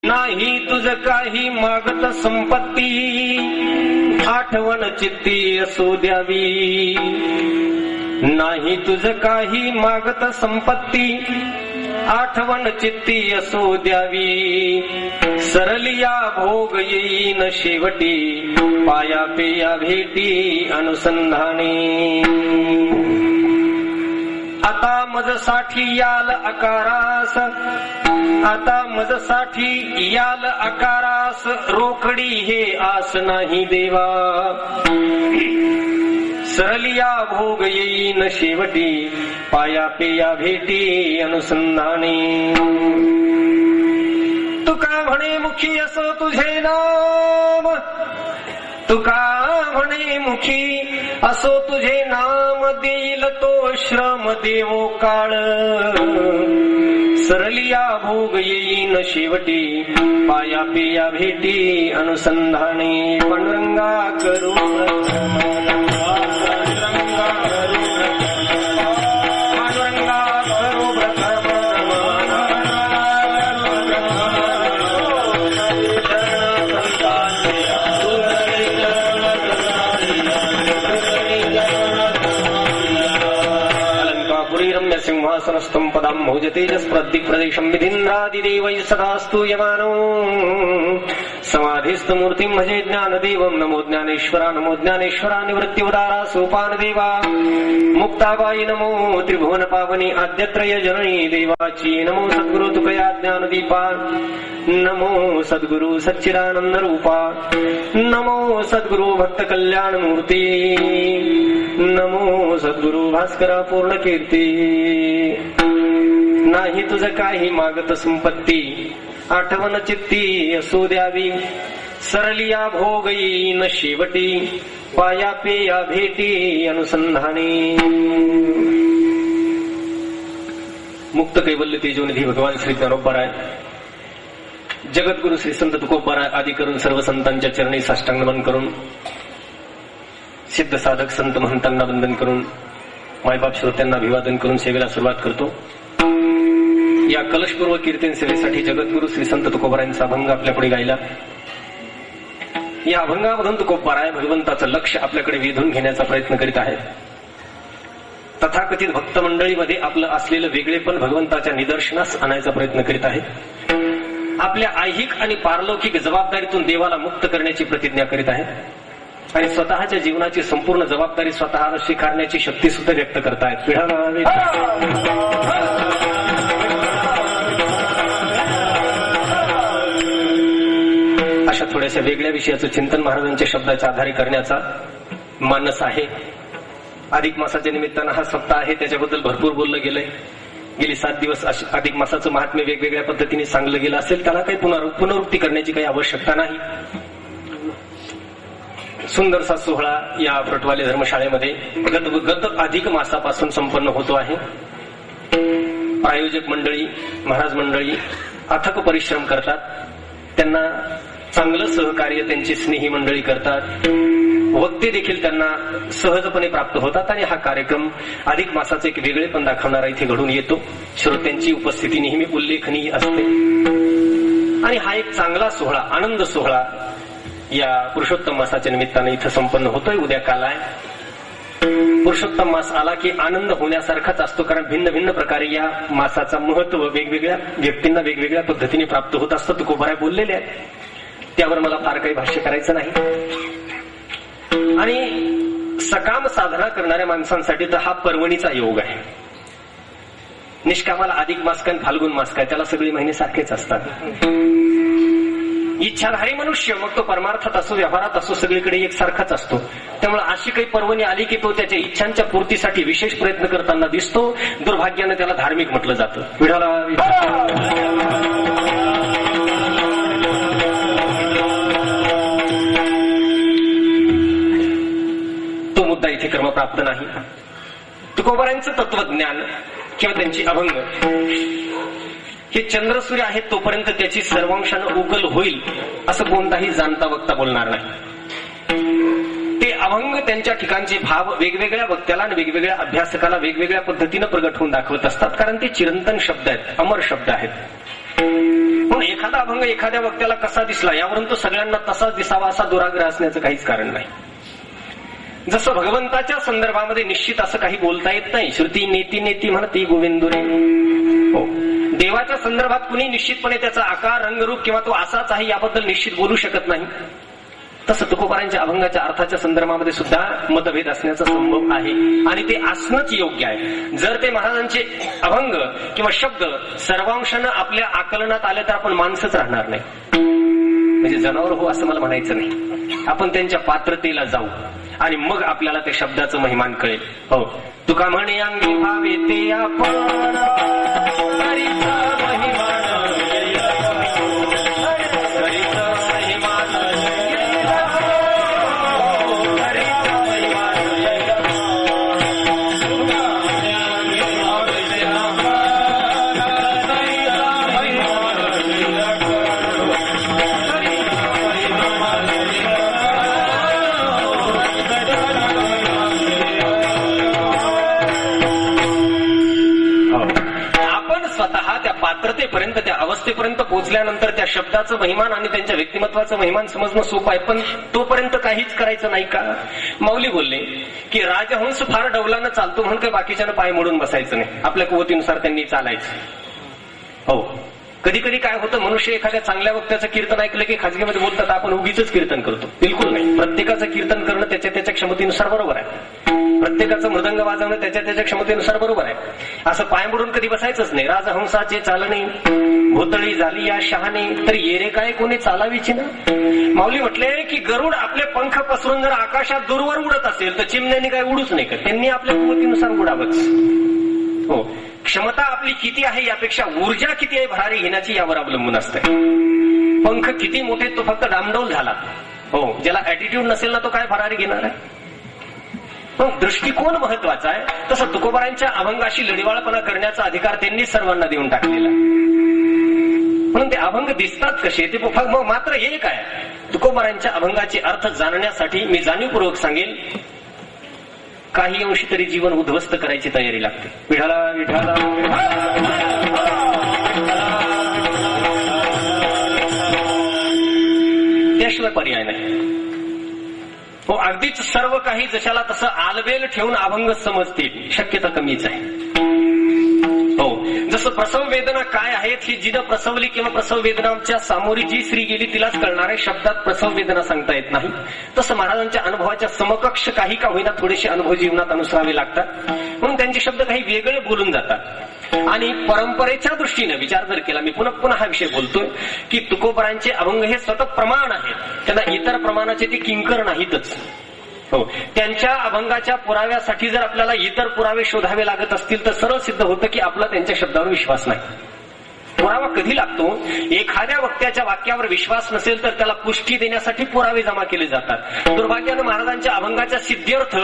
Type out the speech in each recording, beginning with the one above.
नाही तुझ काही मागत संपत्ती, आठवण चित्ती असो द्यावी. नाही तुझ काही मागत संपत्ती, आठवण चित्ती असो द्यावी. सरलिया भोग येईन शेवटी, पाया पेया भेटी अनुसंधाने. आता मजसाठी याल आकारास, आता मजसाठी याल आकारास, रोकडी हे आस नाही देवा. सरलिया भोग येईन शेवटी, पाया पेया भेटी अनुसंधाने. तुका म्हणे मुखी असो तुझे नाम, तुका म्हणे मुखी असो तुझे नाम, देईल तो श्रम देवो काळ. सरलिया भोग येईन शेवटी, पाया पेया भेटी अनुसंधाने. पांडुरंगा करू सिंहासनस्थं पदं भोजतेजस्प्रदिक्प्रदेशं विधिन्द्रादिदेवैः सदा स्तूयमानो. समाधिस्थ मूर्तिं भजे ज्ञानदेवं. नमो ज्ञानेश्वरा, नमो ज्ञानेश्वरा. निवृत्तिवदारा सोपानदेवा. मुक्ताबाई नमो. त्रिभुवन पावनी आद्यत्रय जननी देवाची. नमो सद्गुरु तुकया ज्ञानदीपा. नमो सद्गुरु सच्चिदानंद रूपा. नमो सद्गुरु भक्त कल्याण मूर्ती. नमो सद्गुरु भास्करा पूर्ण कीर्ती. नाही तुझ काही मागत संपत्ती, आठवण चित्ती असू द्यावी. सरलिया भोग येईन शेवटी, पाया पेया भेटी अनुसंधाने. मुक्त कैवल्य तेजोनिधी भगवान श्री ज्ञानोबराय, जगद्गुरु श्री संत तुकोबराय आदी करून सर्व संतांच्या चरणी साष्टांग नमन करून, सिद्ध साधक संत महंतांना वंदन करून, मायबाप श्रोत्यांना अभिवादन करून सेवेला सुरुवात करतो. या कलशपूर्व कीर्तन सेवेसाठी जगद्गुरु श्री संत तुकोबरायांचा अभंग आपल्या पुढे गायला. या अभंगामधून तुकोबराय भगवंताचं लक्ष आपल्याकडे वेधून घेण्याचा प्रयत्न करीत आहेत. तथाकथित भक्त मंडळीमध्ये आपलं असलेलं वेगळेपण भगवंताच्या निदर्शनास आणायचा प्रयत्न करीत आहेत. आपल्या ऐहिक आणि पारलौकिक जबाबदारीतून देवाला मुक्त करण्याची प्रतिज्ञा करीत आहेत आणि स्वतःच्या जीवनाची संपूर्ण जबाबदारी स्वतःला स्वीकारण्याची शक्ती सुद्धा व्यक्त करतायत. अशा थोड्याशा वेगळ्या विषयाचं चिंतन महाराजांच्या शब्दाच्या आधारे करण्याचा मानस आहे. अधिक मासाच्या निमित्तानं हा सप्ताह आहे, त्याच्याबद्दल भरपूर बोललं गेलंय. गेली 7 दिवस अधिक मासाचं महात्म्य वेगवेगळ्या पद्धतीने सांगलं गेलं असेल, त्याला काही पुनरुक्ती करण्याची काही आवश्यकता नाही. सुंदरसा सोहळा या प्रटवाले धर्मशाळेमध्ये गत अधिक मासापासून संपन्न होतो आहे. प्रायोजक मंडळी, महाराज मंडळी अथक परिश्रम करतात. त्यांना चांगलं सहकार्य त्यांची स्नेही मंडळी करतात. वक्ते देखील त्यांना सहजपणे प्राप्त होतात आणि हा कार्यक्रम अधिक मासाचे एक वेगळेपण दाखवणारा इथे घडून येतो. श्रोत्यांची उपस्थिती नेहमी उल्लेखनीय असते आणि हा एक चांगला सोहळा, आनंद सोहळा या पुरुषोत्तम मासाच्या निमित्ताने इथं संपन्न होतोय. उद्या काल आहे. पुरुषोत्तम मास आला की आनंद होण्यासारखाच असतो, कारण भिन्न भिन्न प्रकारे या मासाचा महत्व वेगवेगळ्या व्यक्तींना वेगवेगळ्या पद्धतीने प्राप्त होत असतं. तुकोबराय बोललेले आहेत, त्यावर मला फार काही भाष्य करायचं नाही. आणि सकाम साधना करणाऱ्या माणसांसाठी तर हा पर्वणीचा योग आहे. निष्कामाला अधिक मास काय फाल्गुन मास काय, त्याला सगळे महिने सारखेच असतात. इच्छाधारी मनुष्य, मग तो परमार्थात असो व्यवहारात असो, सगळीकडे एकसारखाच असतो. त्यामुळे अशी काही पर्वणी आली की तो त्याच्या इच्छांच्या पूर्तीसाठी विशेष प्रयत्न करताना दिसतो. दुर्भाग्यानं त्याला धार्मिक म्हटलं जातं. तो मुद्दा इथे क्रमप्राप्त नाही. तुकोबरायांचं तत्वज्ञान किंवा त्यांची अभंग हे चंद्रसूर्य आहेत तोपर्यंत त्याची सर्वांशानं उकल होईल असं कोणताही जाणता वक्ता बोलणार नाही. ते अभंग त्यांच्या ठिकाणचे भाव वेगवेगळ्या वक्त्याला आणि वेगवेगळ्या अभ्यासकाला वेगवेगळ्या पद्धतीनं प्रगट होऊन दाखवत असतात, कारण ते चिरंतन शब्द आहेत, अमर शब्द आहेत. म्हणून एखादा अभंग एखाद्या वक्त्याला कसा दिसला यावरून तो सगळ्यांना तसाच दिसावा असा दुराग्रह असण्याचं काहीच कारण नाही. जसं भगवंताच्या संदर्भामध्ये निश्चित असं काही बोलता येत नाही. श्रुती नेती नेती म्हणती गोविंदुरे. हो, देवाच्या संदर्भात कुणी निश्चितपणे त्याचा आकार रंगरूप किंवा तो असाच आहे याबद्दल निश्चित बोलू शकत नाही. तसं तुकोबारांच्या अभंगाच्या अर्थाच्या संदर्भामध्ये सुद्धा मतभेद असण्याचा संभव आहे आणि ते असणंच योग्य आहे. जर ते महाराजांचे अभंग किंवा शब्द सर्वांशानं आपल्या आकलनात आले तर आपण माणसंच राहणार नाही. म्हणजे जनावर हो असं मला म्हणायचं नाही. आपण त्यांच्या पात्रतेला जाऊ आणि मग आपल्याला त्या शब्दाचं महिमान कळेल. हो, तुका म्हणे अंगी भावे ते आपण पात्रतेपर्यंत त्या अवस्थेपर्यंत पोहोचल्यानंतर त्या शब्दाचं महिमान आणि त्यांच्या व्यक्तिमत्वाचं महिमान समजणं सोपं आहे. पण तोपर्यंत काहीच करायचं नाही का? माऊली बोलले की राजहंस फार डौलानं चालतो म्हणून काही बाकीच्यानं पाय मोडून बसायचं नाही. आपल्या कुवतीनुसार त्यांनी चालायचं. हो, कधी कधी काय होतं, मनुष्य एखाद्या चांगल्या वक्त्याचं कीर्तन ऐकलं की खाजगीमध्ये बोलतात आपण उगीच कीर्तन करतो. बिलकुल नाही. प्रत्येकाचं कीर्तन करणं त्याच्या त्याच्या क्षमतेनुसार बरोबर आहे. प्रत्येकाचं मृदंग वाजवणं त्याच्या त्याच्या क्षमतेनुसार बरोबर आहे. असं पाय मोडून कधी बसायचंच नाही. राजहंसाचे चालणे भोतळी झाली या शहाणे तर येरे काय कोणी चालावीची ना. माऊली म्हटले की गरुड आपले पंख पसरून जर आकाशात दूरवर उडत असेल तर चिमण्याने काय उडूच नाही का. त्यांनी आपल्या कुवतीनुसार उडावंच. हो, क्षमता आपली किती आहे यापेक्षा ऊर्जा किती आहे भरारी घेण्याची यावर अवलंबून असते. पंख किती मोठे तो फक्त डामडौल झाला. हो, ज्याला ऍटिट्यूड नसेल ना तो काय भरारी घेणार आहे. मग दृष्टिकोन महत्वाचा आहे. तसं तुकोबारांच्या अभंगाशी लढिवाळपणा करण्याचा अधिकार त्यांनी सर्वांना देऊन टाकलेला. म्हणून ते अभंग दिसतात कसे ते मग मात्र एक आहे. तुकोबारांच्या अभंगाचे अर्थ जाणण्यासाठी मी जाणीवपूर्वक सांगेल काही अंशी तरी जीवन उद्ध्वस्त करायची तयारी लागते. विठाला विठाला त्याशिवाय पर्याय नाही. हो, अगदीच सर्व काही जशाला तसं आलबेल ठेवून अभंग समजतील शक्यता कमीच आहे. हो, जसं प्रसव वेदना काय आहेत ही जिनं प्रसवली किंवा प्रसव वेदनाच्या सामोरी जी स्त्री गेली तिलाच कळणार आहे. शब्दात प्रसव वेदना सांगता येत नाही. तसं महाराजांच्या अनुभवाच्या समकक्ष काही का होईना थोडेसे अनुभव जीवनात अनुसरावे लागतात. म्हणून त्यांचे शब्द काही वेगळे बोलून जातात. आणि परंपरेच्या दृष्टीने विचार जर केला, मी पुन्हा पुन्हा हा विषय बोलतोय की तुकोबारांचे अभंग हे स्वतः प्रमाण आहेत. त्यांना इतर प्रमाणाचे ते किंकर नाहीतच. हो, त्यांच्या अभंगाच्या पुराव्यासाठी जर आपल्याला इतर पुरावे शोधावे लागत असतील तर सरळ सिद्ध होतं की आपला त्यांच्या शब्दावर विश्वास नाही. पुरावा कधी लागतो? एखाद्या वक्त्याच्या वाक्यावर विश्वास नसेल तर त्याला पुष्टी देण्यासाठी पुरावे जमा केले जातात. दुर्भाग्यानं महाराजांच्या अभंगाच्या सिद्ध्यर्थ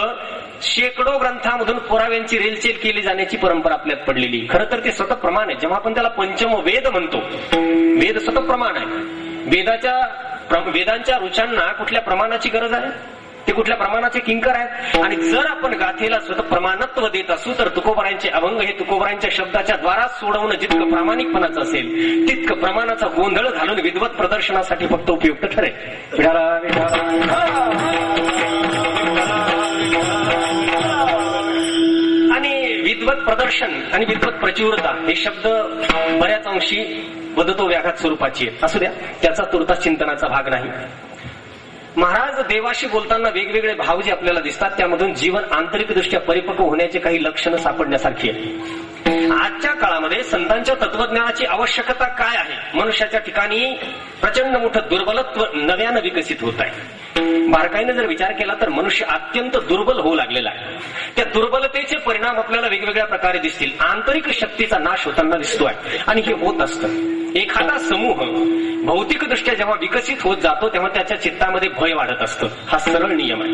शेकडो ग्रंथांमधून पुराव्यांची रेलचेल केली जाण्याची परंपरा आपल्यात पडलेली. खरं तर ते स्वतः प्रमाण आहे. जेव्हा आपण त्याला पंचम वेद म्हणतो, वेद स्वतः प्रमाण आहे. वेदांच्या रुचांना कुठल्या प्रमाणाची गरज आहे? ते कुठल्या प्रमाणाचे किंकर आहेत. आणि जर आपण गाथेला स्वतः प्रमाणत्व देत असू तर तुकोबारांचे अभंग हे तुकोबारांच्या शब्दाच्या द्वारा सोडवणं जितकं प्रामाणिकपणाचं असेल तितकं प्रमाणाचा गोंधळ घालून विद्वत प्रदर्शनासाठी फक्त उपयुक्त ठरेल. आणि विद्वत प्रदर्शन आणि विद्वत प्रचुरता हे शब्द बऱ्याच अंशी वदतो व्याघात स्वरूपाची आहेत. असू द्या, त्याचा तुर्तास चिंतनाचा भाग नाही. महाराज देवाशी बोलताना वेगवेगळे भाव जे आपल्याला दिसतात त्यामधून जीवन आंतरिकदृष्ट्या परिपक्व होण्याचे काही लक्षणं सापडण्यासारखी आहेत. आजच्या काळामध्ये संतांच्या तत्वज्ञानाची आवश्यकता काय आहे? मनुष्याच्या ठिकाणी प्रचंड मोठं दुर्बलत्व नव्यानं विकसित होत आहे. बारकाईने जर विचार केला तर मनुष्य अत्यंत दुर्बल होऊ लागलेला आहे. त्या दुर्बलतेचे परिणाम आपल्याला वेगवेगळ्या प्रकारे दिसतील. आंतरिक शक्तीचा नाश होताना दिसतोय आणि हे होत असतं. एखादा समूह भौतिकदृष्ट्या जेव्हा विकसित होत जातो तेव्हा त्याच्या चित्तामध्ये भय वाढत असतं. हा सरळ नियम आहे.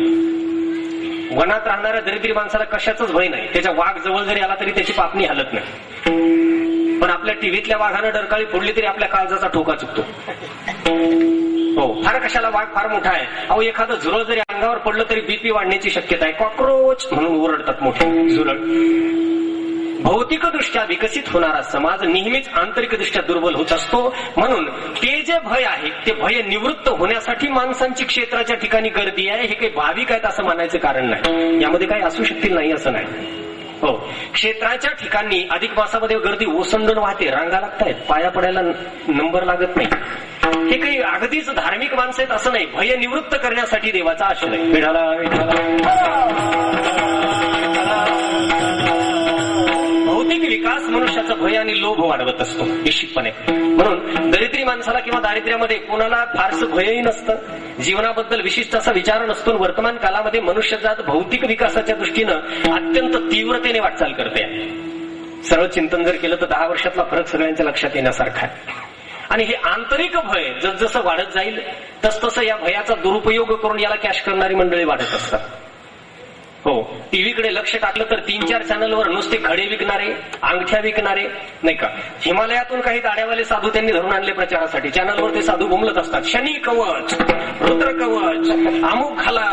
वनात राहणाऱ्या दरिद्री माणसाला कशाचाच भय नाही. त्याच्या वाघ जवळ जरी आला तरी त्याची पापणी हलत नाही. पण आपल्या टीव्हीतल्या वाघानं डरकाळी फोडली तरी आपल्या काळजाचा ठोका चुकतो. हो, फार कशाला वाघ फार मोठा आहे. अहो, एखादं झुरळ जरी अंगावर पडलं तरी बीपी वाढण्याची शक्यता आहे. कॉक्रोच म्हणून ओरडतात मोठे झुरळ. भौतिकदृष्ट्या विकसित होणारा समाज नेहमीच आंतरिकदृष्ट्या दुर्बल होत असतो. म्हणून ते जे भय आहे ते भय निवृत्त होण्यासाठी माणसांची क्षेत्राच्या ठिकाणी गर्दी आहे. हे काही भाविक आहेत असं मानायचं कारण नाही. यामध्ये काही असू शकतील नाही असं नाही. हो, क्षेत्राच्या ठिकाणी अधिक मासामध्ये गर्दी ओसंडून वाहते, रांगा लागतायत, पाया पडायला नंबर लागत नाही. हे काही अगदीच धार्मिक माणसं आहेत असं नाही. भय निवृत्त करण्यासाठी देवाचा आश्रय. विठाला भौतिक विकास मनुष्याचा भय आणि लोभ वाढवत असतो निश्चितपणे. म्हणून दरिद्री माणसाला किंवा दारिद्र्यामध्ये कोणाला फारसं भयही नसतं, जीवनाबद्दल विशिष्ट असा विचार नसतो. वर्तमान कालामध्ये मनुष्यजात भौतिक विकासाच्या दृष्टीनं अत्यंत तीव्रतेने वाटचाल करते. सरळ चिंतन जर केलं तर 10 वर्षातला फरक सगळ्यांच्या लक्षात येण्यासारखा आहे. आणि हे आंतरिक भय जसजसं वाढत जाईल तसतसं या भयाचा दुरुपयोग करून याला कॅश करणारी मंडळी वाढत असतात. हो, टीव्हीकडे लक्ष टाकलं तर 3-4 चॅनलवर नुसते खडे विकणारे, अंगठ्या विकणारे नाही का, हिमालयातून काही दाड्यावाले साधू त्यांनी धरून आणले प्रचारासाठी. चॅनलवर ते साधू बोंबलत असतात, शनी कवच, रुद्र कवच, अमुक खाला,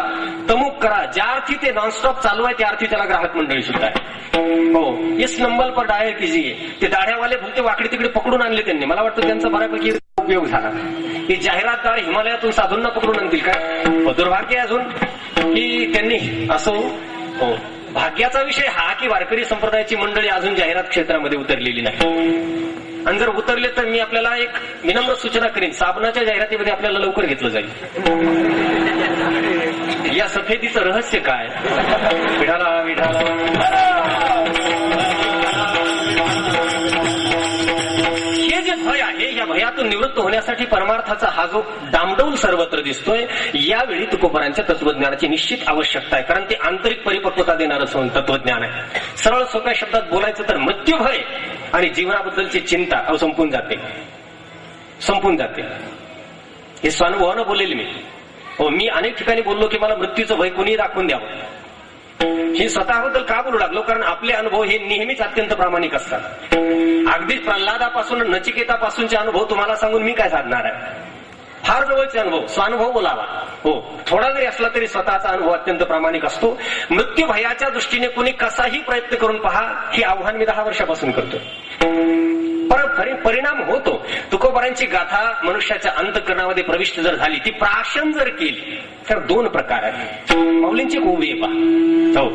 तमुक करा. ज्या अर्थी ते नॉनस्टॉप चालू आहे त्या अर्थी त्याला ग्राहक मंडळी सुद्धा आहे. हो, इस नंबर पर डायल कीजिए. ते दाड्यावाले भलते वाकडे तिकडे पकडून आणले त्यांनी. मला वाटतं त्यांचा बऱ्यापैकी उपयोग झाला. हे जाहिरातदार हिमालयातून साधूंना पकडून आणतील काय? दुर्भाग्य अजून की त्यांनी असो. हो, भाग्याचा विषय हा की वारकरी संप्रदायाची मंडळी अजून जाहिरात क्षेत्रामध्ये उतरलेली नाही. आणि जर उतरले तर मी आपल्याला एक विनम्र सूचना करीन, साबणाच्या जाहिरातीमध्ये आपल्याला लवकर घेतलं जाईल. या सफेदीचं रहस्य काय? विठाला विठाला. हे जे भय आहे या भयातून निवृत्त होण्यासाठी परमार्थाचा हा जो डामडौल सर्वत्र दिसतोय, यावेळी तुकोबारांच्या तत्वज्ञानाची निश्चित आवश्यकता आहे. कारण ते आंतरिक परिपक्वता देणारं तत्वज्ञान आहे. सरळ सोप्या शब्दात बोलायचं तर मृत्यू भय आणि जीवनाबद्दलची चिंता संपून जाते. हे स्वानुभवानं बोलेल मी. हो, मी अनेक ठिकाणी बोललो की मला मृत्यूचं भय कोणी दाखवून द्यावं. हे स्वतःबद्दल का बोलू लागलो? कारण आपले अनुभव हे नेहमीच अत्यंत प्रामाणिक असतात. अगदी प्रल्हादापासून नचिकेतापासूनचे अनुभव तुम्हाला सांगून मी काय साधणार आहे? फार जवळचे अनुभव, स्वानुभव बोलावा. हो, थोडा जरी असला तरी स्वतःचा अनुभव अत्यंत प्रामाणिक असतो. मृत्यू भयाच्या दृष्टीने कोणी कसाही प्रयत्न करून पहा, हे आव्हान मी 10 वर्षापासून करतो. परिणाम होतो. तुकोबारांची गाथा मनुष्याच्या अंतःकरणामध्ये प्रविष्ट जर झाली, ती प्राशन जर केली तर 2 प्रकार आहेत. माऊलींची गोवी आहे पहा. हो,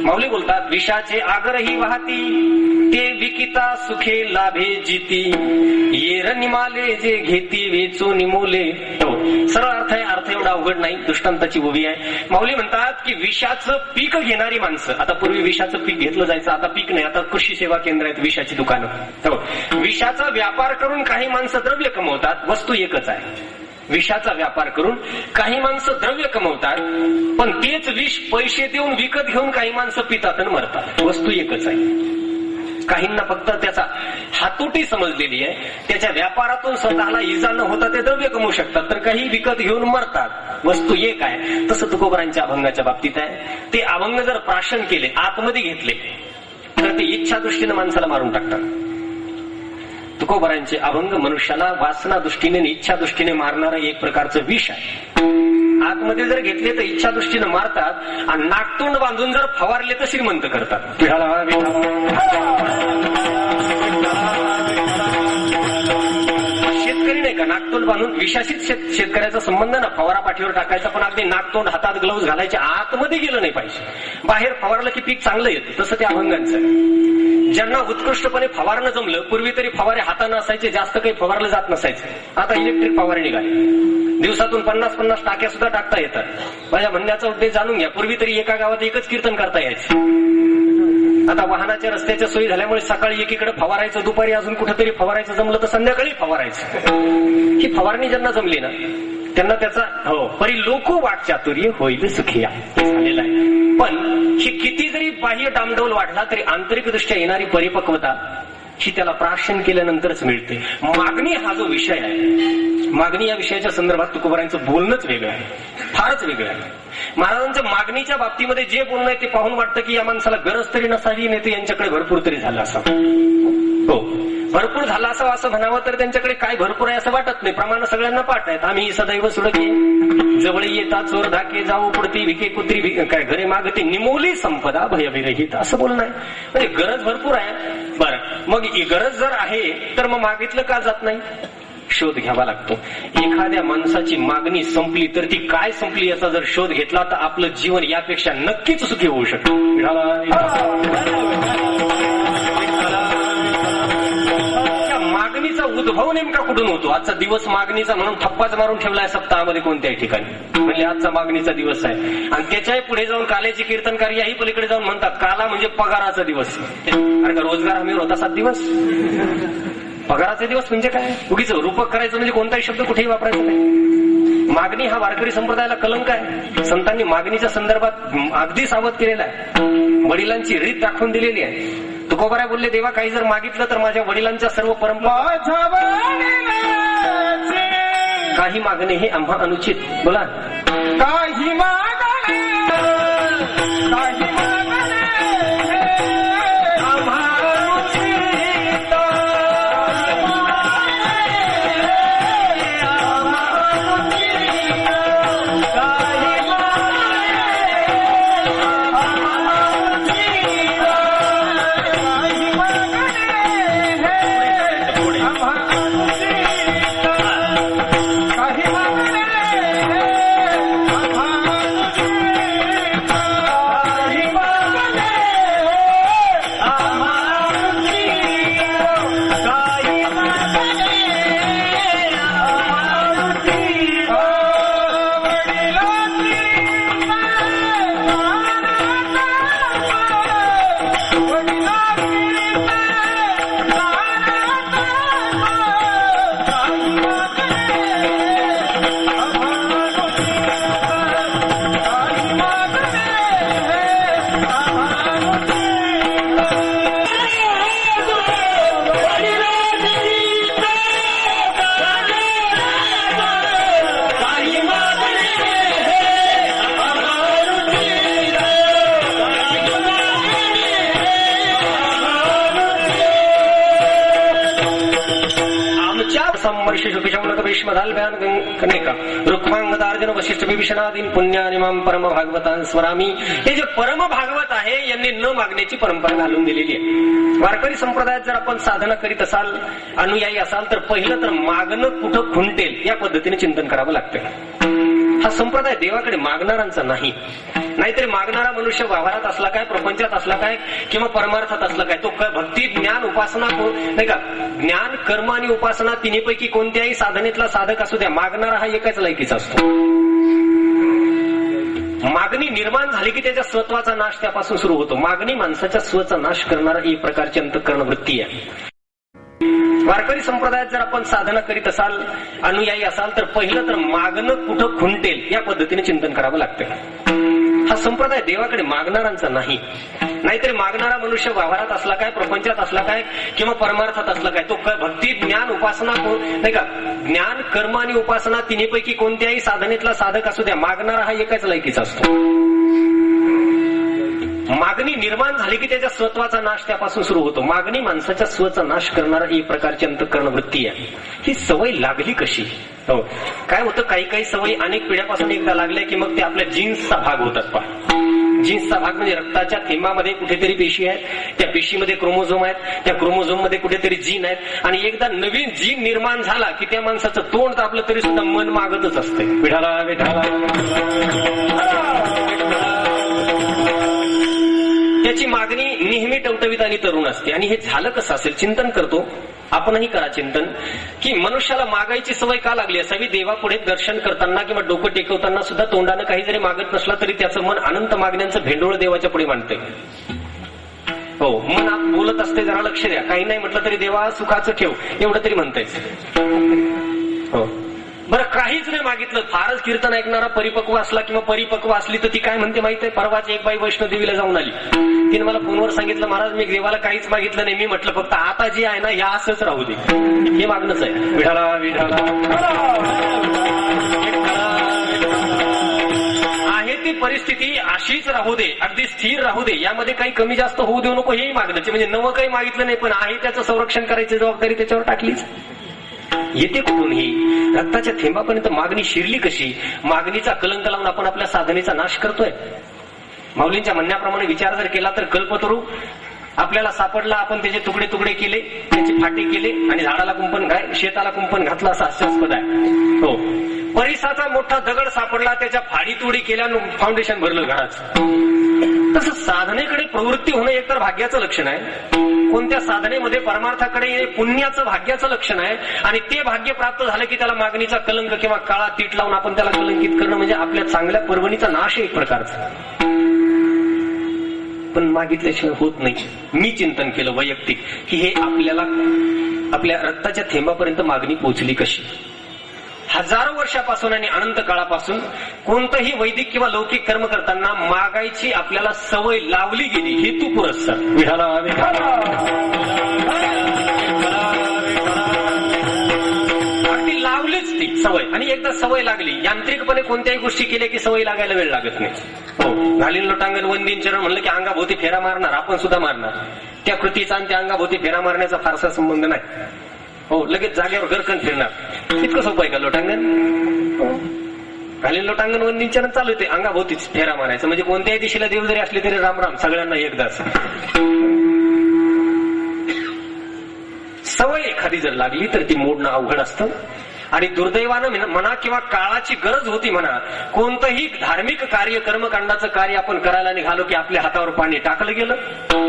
माऊली बोलतात, विषाचे आगरही वाहती ते विकिता सुखे लाभे जिती, येर निमाले जे घेती वेचो निमोले. हो, सरळ अर्थ आहे. अर्थ एवढा अवघड नाही, दृष्टांताची गोवी आहे. माऊली म्हणतात की विषाचं पीक घेणारी माणसं, आता पूर्वी विषाचं पीक घेतलं जायचं, आता पीक नाही, आता कृषी सेवा केंद्र आहेत, विषाची दुकानं. हो, विषाचा व्यापार करून काही माणसं द्रव्य कमवतात, वस्तू एकच आहे. विषाचा व्यापार करून काही माणसं द्रव्य कमवतात, पण तेच विष पैसे देऊन विकत घेऊन काही माणसं पितात आणि मरतात, वस्तू एकच आहे. काहींना फक्त त्याचा हातोटी समजलेली आहे, त्याच्या व्यापारातून स्वतःला इजा न होता ते द्रव्य कमवू शकतात, तर काही विकत घेऊन मरतात, वस्तू एक आहे. तसं तुकोबारांच्या अभंगाच्या बाबतीत आहे. ते अभंग जर प्राशन केले, आतमध्ये घेतले, तर ते इच्छा दृष्टीने माणसाला मारून टाकतात. तुकोबारांचे अभंग मनुष्याला वासना दृष्टीने इच्छा दृष्टीने मारणारं एक प्रकारचं विष आहे. आतमध्ये जर घेतले तर इच्छा दृष्टीने मारतात आणि नाकतोंड बांधून जर फवारले तर श्रीमंत करतात. शेतकरी नाही का नाकतोंड बांधून, विषाशीच शेतकऱ्याचा संबंध ना, फवारा पाठीवर टाकायचा, पण अगदी नाकतोंड हातात ग्लव्ज घालायचे, आतमध्ये गेलं नाही पाहिजे. बाहेर फवारलं की पीक चांगलं येतं. तसं त्या अभंगांचं ज्यांना उत्कृष्टपणे फवारणं जमलं, पूर्वी तरी फवारे हातानं असायचे, जास्त काही फवारलं जात नसायचं. आता इलेक्ट्रिक फवारे निघाले, दिवसातून 50-50 टाक्या सुद्धा टाकता येतात. माझ्या म्हणण्याचा उद्देश जाणून घ्या. पूर्वी तरी एका गावात एकच कीर्तन करता यायचं. आता वाहनाच्या रस्त्याच्या सोयी झाल्यामुळे सकाळी एकीकडे फवारायचं, दुपारी अजून कुठेतरी फवारायचं, जमलं तर संध्याकाळी फवारायचं. ही फवारणी ज्यांना जमली ना, त्यांना त्याचा परी लोको वाट चातुर्य होईल सुखिया झालेला आहे. पण ही किती जरी बाह्य डामडौल वाढला तरी आंतरिक दृष्ट्या येणारी परिपक्वता ही त्याला प्राशन केल्यानंतरच मिळते. मागणी हा जो विषय आहे, मागणी या विषयाच्या संदर्भात तुकोबारांचं बोलणंच वेगळं आहे, फारच वेगळं आहे. महाराजांच्या मागणीच्या बाबतीमध्ये जे बोलणं आहे ते पाहून वाटतं की या माणसाला गरज तरी नसावी, नाही तर यांच्याकडे भरपूर तरी झालं असावं. हो, भरपूर झाला असावं असं म्हणावं तर त्यांच्याकडे काय भरपूर आहे असं वाटत नाही. प्रमाण सगळ्यांना पाठ आहेत. आम्ही सदैव सुडके जवळ येता चोर धाके जाऊ पुढती भिके कुत्री काय घरे मागते निमोली संपदा भयविरहित असं बोलणं आहे. म्हणजे गरज भरपूर आहे. बरं मग ही गरज जर आहे तर मग मागितलं का जात नाही? शोध घ्यावा लागतो. एखाद्या माणसाची मागणी संपली तर ती काय संपली याचा जर शोध घेतला तर आपलं जीवन यापेक्षा नक्कीच सुखी होऊ शकतं. मागणीचा उद्भव नेमका कुठून होतो? आजचा दिवस मागणीचा म्हणून थप्पाच मारून ठेवलाय सप्ताहामध्ये कोणत्याही ठिकाणी. म्हणजे आजचा मागणीचा दिवस आहे आणि त्याच्याही पुढे जाऊन काल्याची कीर्तनकार याही पलीकडे जाऊन म्हणतात काला म्हणजे पगाराचा दिवस. अरे का रोजगार हमीवर होता 7 दिवस? पगाराचे दिवस म्हणजे काय? उगीच रूपक करायचं म्हणजे कोणताही शब्द कुठेही वापरायचा नाही. मागणी हा वारकरी संप्रदायाला कलंक आहे. संतांनी मागणीच्या संदर्भात अगदी सावध केलेला आहे. वडिलांची रीत दाखवून दिलेली आहे. तुकोबाराय बोलले देवा काही जर मागितलं तर माझ्या वडिलांच्या सर्व परंपरा काही मागणे हे आम्हा अनुचित. बोला काही मागणे काही रुक्मांगदार्जन वशिष्ठ विभीषणादीन पुण्यानी माम परम भागवतान स्वरामी. हे जे परम भागवत आहे यांनी न मागण्याची परंपरा घालून दिलेली आहे. वारकरी संप्रदायात जर आपण साधना करीत असाल अनुयायी असाल तर पहिलं तर मागणं कुठं खुंटेल या पद्धतीने चिंतन करावं लागतं. हा संप्रदाय देवाकडे मागणारांचा नाही. नाहीतरी मागणारा मनुष्य व्यवहारात असला काय प्रपंचात असला काय किंवा परमार्थात असला काय तो भक्ती ज्ञान उपासना नाही का ज्ञान कर्म आणि उपासना तिन्हीपैकी कोणत्याही साधनेतला साधक असू द्या मागणारा हा एकाच लायकीचा असतो. मागणी निर्माण झाली की त्याच्या स्वत्वाचा नाश त्यापासून सुरू होतो. मागणी माणसाच्या स्वचा नाश करणारा एक प्रकारची अंतःकरण वृत्ती आहे. वारकरी संप्रदायात जर आपण साधना करीत असाल अनुयायी असाल तर पहिलं तर मागणं कुठं खुंटेल या पद्धतीने चिंतन करावं लागतं. हा संप्रदाय देवाकडे मागणारांचा नाही. नाहीतरी मागणारा मनुष्य व्यवहारात असला काय प्रपंचात असला काय किंवा परमार्थात असला काय तो भक्ती ज्ञान उपासना नाही का ज्ञान कर्म आणि उपासना तिन्हीपैकी कोणत्याही साधनेतला साधक असू द्या मागणारा हा एकाच लायकीचा असतो. मागणी निर्माण झाली की त्याच्या स्वत्वाचा नाश त्यापासून सुरू होतो. मागणी माणसाच्या स्वचा नाश करणारा एक प्रकारची अंतःकरण वृत्ती आहे. ही सवय लागली कशी? हो काय होतं काही काही सवयी अनेक पिढ्यापासून एकदा लागल्या की मग ते आपल्या जीन्सचा भाग होतात. पहा जीन्सचा भाग म्हणजे रक्ताच्या थेंबामध्ये कुठेतरी पेशी आहेत. त्या पेशीमध्ये क्रोमोझोम आहेत. त्या क्रोमोझोम मध्ये कुठेतरी जीन आहेत आणि एकदा नवीन जीन निर्माण झाला की त्या माणसाचं तोंड तापलं तरी सुद्धा मन मागतच असते विठाला विठाला. त्याची मागणी नेहमी टवटवीत आणि तरुण असते. आणि हे झालं कसं असेल चिंतन करतो आपणही करा चिंतन की मनुष्याला मागायची सवय का लागली असावी. देवापुढे दर्शन करताना किंवा डोकं टेकवताना सुद्धा तोंडानं काही जरी मागत नसला तरी त्याचं मन अनंत मागण्यांचं भेंडोळ देवाच्या पुढे मांडते. हो मन आप बोलत असते जरा लक्ष द्या. काही नाही म्हटलं तरी देवा सुखाचं ठेव एवढं तरी म्हणतायच. हो बरं काहीच नाही मागितलं फारच कीर्तन ऐकणारा परिपक्व असला किंवा परिपक्व असली तर ती काय म्हणते माहिती आहे. परवाच एक बाई वैष्णोदेवीला जाऊन आली. तिने मला फोनवर सांगितलं महाराज मी देवाला काहीच मागितलं नाही. मी म्हटलं फक्त आता जे आहे ना या असंच राहू दे. हे मागणंच आहे. विठाला विठाला आहे ती परिस्थिती अशीच राहू दे, अगदी स्थिर राहू दे, यामध्ये काही कमी जास्त होऊ देऊ नको, हेही मागण्याचे. म्हणजे नवं काही मागितलं नाही, पण आहे त्याचं संरक्षण करायची जबाबदारी त्याच्यावर टाकलीच. येते कुठून ही रक्ताच्या थेंबापर्यंत मागणी शिरली कशी? मागणीचा कलंक लावून आपण आपल्या साधनेचा नाश करतोय. माऊलींच्या म्हणण्याप्रमाणे विचार जर केला तर कल्पतरू आपल्याला सापडला, आपण त्याचे तुकडे तुकडे केले, त्याचे फाटे केले आणि झाडाला कुंपण शेताला कुंपण घातलं, असं हास्यास्पद आहे. हो, परिसाचा मोठा दगड सापडला, त्याच्या फाडी तोडी केल्यानं फाउंडेशन भरलं घराचं. तसं साधनेकडे प्रवृत्ती होणं एकतर भाग्याचं लक्षण आहे. कोणत्या साधनेमध्ये परमार्थाकडे येणे पुण्याचं भाग्याचं लक्षण आहे. आणि ते भाग्य प्राप्त झालं की त्याला मागणीचा कलंक किंवा काळा तीट लावून आपण त्याला कलंकित करणं म्हणजे आपल्या चांगल्या पर्वणीचा नाश आहे एक प्रकारचा. पण मागितल्याशिवाय होत नाही. मी चिंतन केलं वैयक्तिक की हे आपल्याला आपल्या रक्ताच्या थेंबापर्यंत मागणी पोहोचली कशी. हजारो वर्षापासून आणि अनंत काळापासून कोणतंही वैदिक किंवा लौकिक कर्म करताना मागायची आपल्याला सवय लावली गेली. हेतू पुरस्सर विठाला अगदी लावलीच ती सवय. आणि एकदा सवय लागली, यांत्रिकपणे कोणत्याही गोष्टी केल्या की सवय लागायला वेळ लागत नाही. हो, घालीन लोटांगण वंदीन चरण म्हणलं की अंगाभोवती फेरा मारणार, आपण सुद्धा मारणार. त्या कृतीचा आणि त्या अंगाभोवती फेरा मारण्याचा फारसा संबंध नाही. हो, लगेच जागेवर गरकन फिरणार. इतकं सोपं आहे का लोटांगण? घालीन लोटांगण वंदीन चरण चालू येते, अंगाभोवतीच फेरा मारायचं. म्हणजे कोणत्याही दिशेला देव जरी असले तरी राम राम सगळ्यांना एकदाच. सवय एखादी जर लागली तर ती मोडणं अवघड असतं. आणि दुर्दैवानं म्हणा किंवा काळाची गरज होती म्हणा, कोणतंही धार्मिक कार्य कर्मकांडाचं कार्य आपण करायला निघालो की आपल्या हातावर पाणी टाकलं गेलं,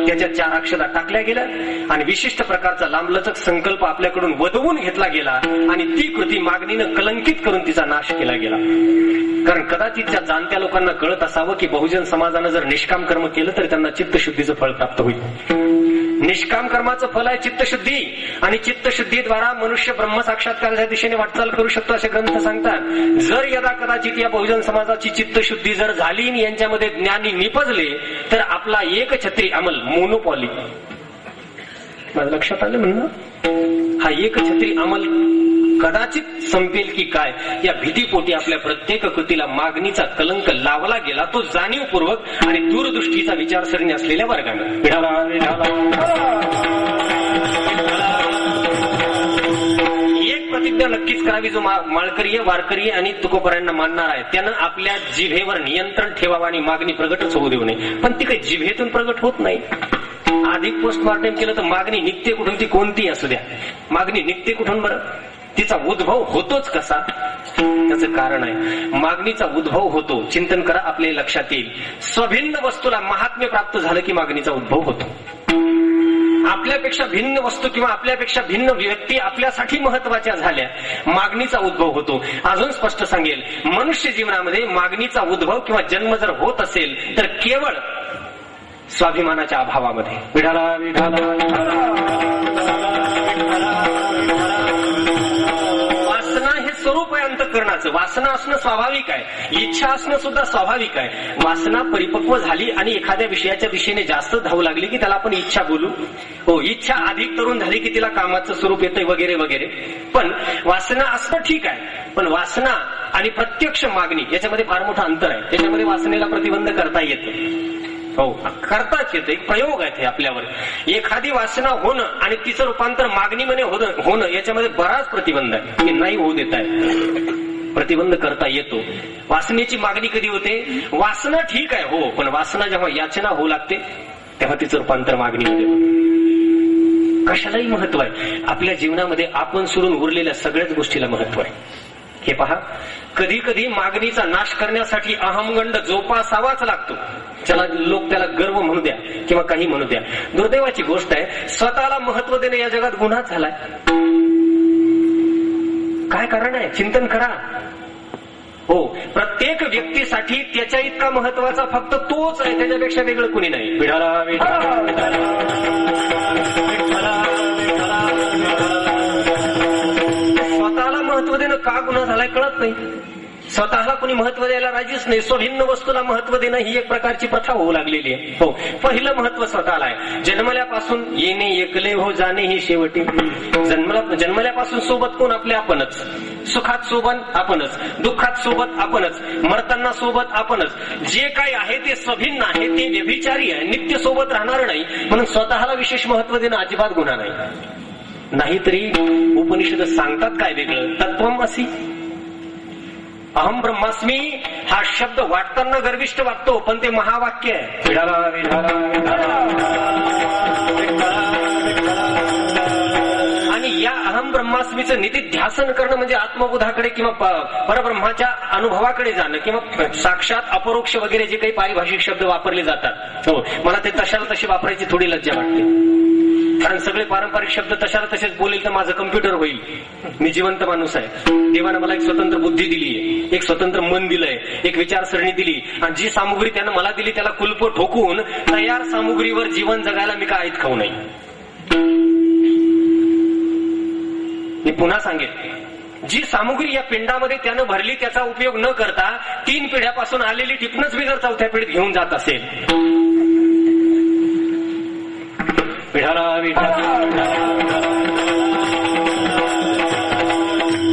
त्याच्या 4 अक्षता टाकल्या गेल्या आणि विशिष्ट प्रकारचा लांबलचक संकल्प आपल्याकडून वदवून घेतला गेला आणि ती कृती मागणीनं कलंकित करून तिचा नाश केला गेला. कारण कदाचित त्या जाणत्या लोकांना कळत असावं की बहुजन समाजानं जर निष्काम कर्म केलं तर त्यांना चित्तशुद्धीचं फळ प्राप्त होईल. निष्काम कर्माचं फल आहे चित्तशुद्धी आणि चित्तशुद्धीद्वारा मनुष्य ब्रह्मसाक्षात्काराच्या दिशेने वाटचाल करू शकतो असे ग्रंथ सांगतात. जर यदा कदाचित या बहुजन समाजाची चित्तशुद्धी जर झाली आणि यांच्यामध्ये ज्ञानी निपजले तर आपला एकछत्री अंमल मोनोपॉली, माझं लक्षात आलं म्हणणं, हा एकछत्री अंमल कदाचित संपेल की काय या भीतीपोटी आपल्या प्रत्येक कृतीला मागणीचा कलंक लावला गेला, तो जाणीवपूर्वक आणि दूरदृष्टीचा विचारसरणी असलेल्या वर्गानं. एक प्रतिज्ञा नक्कीच करावी, जो माळकरी वारकरी आणि तुकोबऱ्यांना मानणार आहे त्यानं आपल्या जिभेवर नियंत्रण ठेवावं आणि मागणी प्रगटच होऊ देऊ नये. पण ती काही जिभेतून प्रगट होत नाही. अधिक पोस्टमॉर्टम केलं तर मागणी निघते कुठून, ती कोणती असू द्या, मागणी निघते कुठून बरं? तिचा उद्भव होतोच कसा? त्याचं कारण आहे, मागणीचा उद्भव होतो, चिंतन करा आपल्या लक्षात येईल. स्वभिन्न वस्तूला महात्म्य प्राप्त झालं की मागणीचा उद्भव होतो. आपल्यापेक्षा भिन्न वस्तू किंवा आपल्यापेक्षा भिन्न व्यक्ती आपल्यासाठी महत्वाच्या झाल्या, मागणीचा उद्भव होतो. अजून स्पष्ट सांगेल, मनुष्य जीवनामध्ये मागणीचा उद्भव किंवा जन्म जर होत असेल तर केवळ स्वाभिमानाच्या अभावामध्ये. विठाला विठाला वासना हे स्वरूप आहे अंतःकरणाचं. वासना असणं स्वाभाविक आहे, इच्छा असणं सुद्धा स्वाभाविक आहे. वासना परिपक्व झाली आणि एखाद्या विषयाच्या दिशेने जास्त धावू लागली की त्याला आपण इच्छा बोलू. हो, इच्छा अधिक तरुण झाली की तिला कामाचं स्वरूप येतंय वगैरे वगैरे. पण वासना असणं ठीक आहे, पण वासना आणि प्रत्यक्ष मागणी याच्यामध्ये फार मोठं अंतर आहे. त्याच्यामध्ये वासनेला प्रतिबंध करता येतं. हो, करताच येतं, एक प्रयोग आहे आपल्यावर. एखादी वासना होणं आणि तिचं रूपांतर मागणीमध्ये होणं याच्यामध्ये बराच प्रतिबंध आहे की नाही होऊ देत आहे. प्रतिबंध करता येतो. वासनेची मागणी कधी होते? वासना ठीक आहे हो, पण वासना जेव्हा याचना होऊ लागते तेव्हा तिचं रूपांतर मागणीमध्ये होतं. कशालाही महत्व आहे आपल्या जीवनामध्ये. आपण सोडून उरलेल्या सगळ्याच गोष्टीला महत्व आहे. हे पहा, कधी कधी मागणीचा नाश करण्यासाठी अहमगंड जोपासावाच लागतो. चला, लोक त्याला गर्व म्हणू द्या किंवा काही म्हणू द्या. दुर्दैवाची गोष्ट आहे, स्वतःला महत्व देणे या जगात गुन्हाच झालाय. काय कारण आहे? चिंतन करा. हो, प्रत्येक व्यक्तीसाठी त्याच्या इतका महत्वाचा फक्त तोच आहे, त्याच्यापेक्षा वेगळं कुणी नाही. स्वतःला महत्व देणं का गुन्हा झालाय कळत नाही. स्वतःला कोणी महत्व द्यायला राजीच नाही. स्वभिन्न वस्तूला महत्व देणं ही एक प्रकारची प्रथा होऊ लागलेली आहे. हो, पहिलं महत्व स्वतःला आहे. जन्मल्यापासून येणे एकले हो जाणे ही शेवटी. जन्मल्यापासून सोबत कोण? आपले आपणच. सुखात सोबत आपणच, दुःखात सोबत आपणच, मरताना सोबत आपणच. जे काही आहे ते सभिन्न आहे, ते व्यभिचारी आहे, नित्य सोबत राहणार नाही. म्हणून स्वतःला विशेष महत्व देणं अजिबात गुन्हा नाही. नाहीतरी उपनिषद सांगतात काय वेगळं, तत्वमसि. अहम ब्रह्मास्मी हा शब्द वाटताना गर्विष्ठ वाटतो, पण ते महावाक्य आहे. विठाला विठाला विठाला. आणि या अहम ब्रह्मास्मीचं निधिध्यासन करणं म्हणजे आत्मबोधाकडे किंवा परब्रह्माच्या अनुभवाकडे जाणं किंवा साक्षात अपरोक्ष वगैरे जे काही पारिभाषिक शब्द वापरले जातात, हो, मला ते तशाला तशी वापरायची थोडी लज्जा वाटते. कारण सगळे पारंपरिक शब्द तशाला तसेच बोलेल तर माझं कम्प्युटर होईल. मी जिवंत माणूस आहे. देवानं मला एक स्वतंत्र बुद्धी दिली आहे, एक स्वतंत्र मन दिलंय, एक विचारसरणी दिली, आणि जी सामुग्री त्यानं मला दिली त्याला कुलप ठोकून तयार सामुग्रीवर जीवन जगायला मी काय आईत खाऊ नाही. मी पुन्हा सांगेन, जी सामुग्री या पिंडामध्ये त्यानं भरली त्याचा उपयोग न करता 3 पिढ्यापासून आलेली टिपणच मी जर 4थ्या पिढीत घेऊन जात असेल,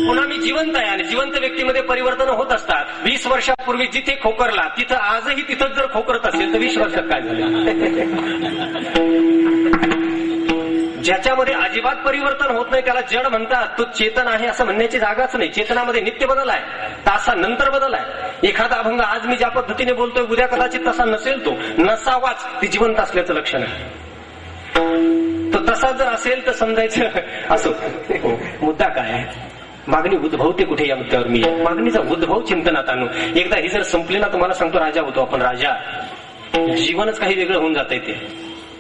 पुन्हा मी जिवंत आहे आणि जिवंत व्यक्तीमध्ये परिवर्तन होत असतात. 20 वर्षापूर्वी जिथे खोकरला तिथं आजही तिथंच जर खोकरत असेल तर 20 वर्षात काय झालं. ज्याच्यामध्ये अजिबात परिवर्तन होत नाही त्याला जड म्हणतात. तो चेतन आहे असं म्हणण्याची जागाच नाही. चेतनामध्ये नित्य बदल आहे, तासानंतर बदल आहे. एखादा अभंग आज मी ज्या पद्धतीने बोलतोय उद्या कदाचित तसा नसेल, तो नसावाच, ती जिवंत असल्याचं लक्षण आहे. तो तसा जर असेल तर समजायचं असो. मुद्दा काय आहे, मागणी उद्भवते कुठे या मुद्द्यावर मी मागणीचा उद्भव चिंतनात आणू. एकदा ही जर संपली ना, तुम्हाला सांगतो राजा होतो आपण. राजा जीवनच काही वेगळं होऊन जात ते.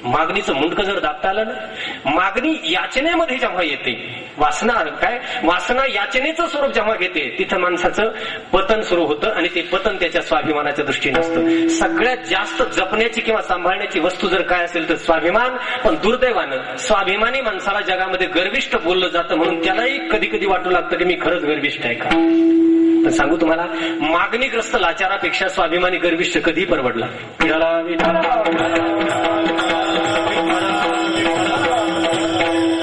मागणीचं मुंडकं जर दाबता आलं ना, मागणी याचनेमध्ये जेव्हा येते, वासना काय वासना याचनेचं स्वरूप जेव्हा घेते, तिथं माणसाचं पतन सुरू होतं. आणि ते पतन त्याच्या स्वाभिमानाच्या दृष्टीने असतं. सगळ्यात जास्त जपण्याची किंवा सांभाळण्याची वस्तू जर काय असेल तर स्वाभिमान. पण दुर्दैवानं स्वाभिमानी माणसाला जगामध्ये गर्विष्ठ बोललं जातं, म्हणून त्यालाही कधी कधी वाटू लागतं की मी खरंच गर्विष्ठ आहे का. पण सांगू तुम्हाला, मागणीग्रस्त लाचारापेक्षा स्वाभिमानी गर्विष्ठ कधी परवडला. विठाला विठाला.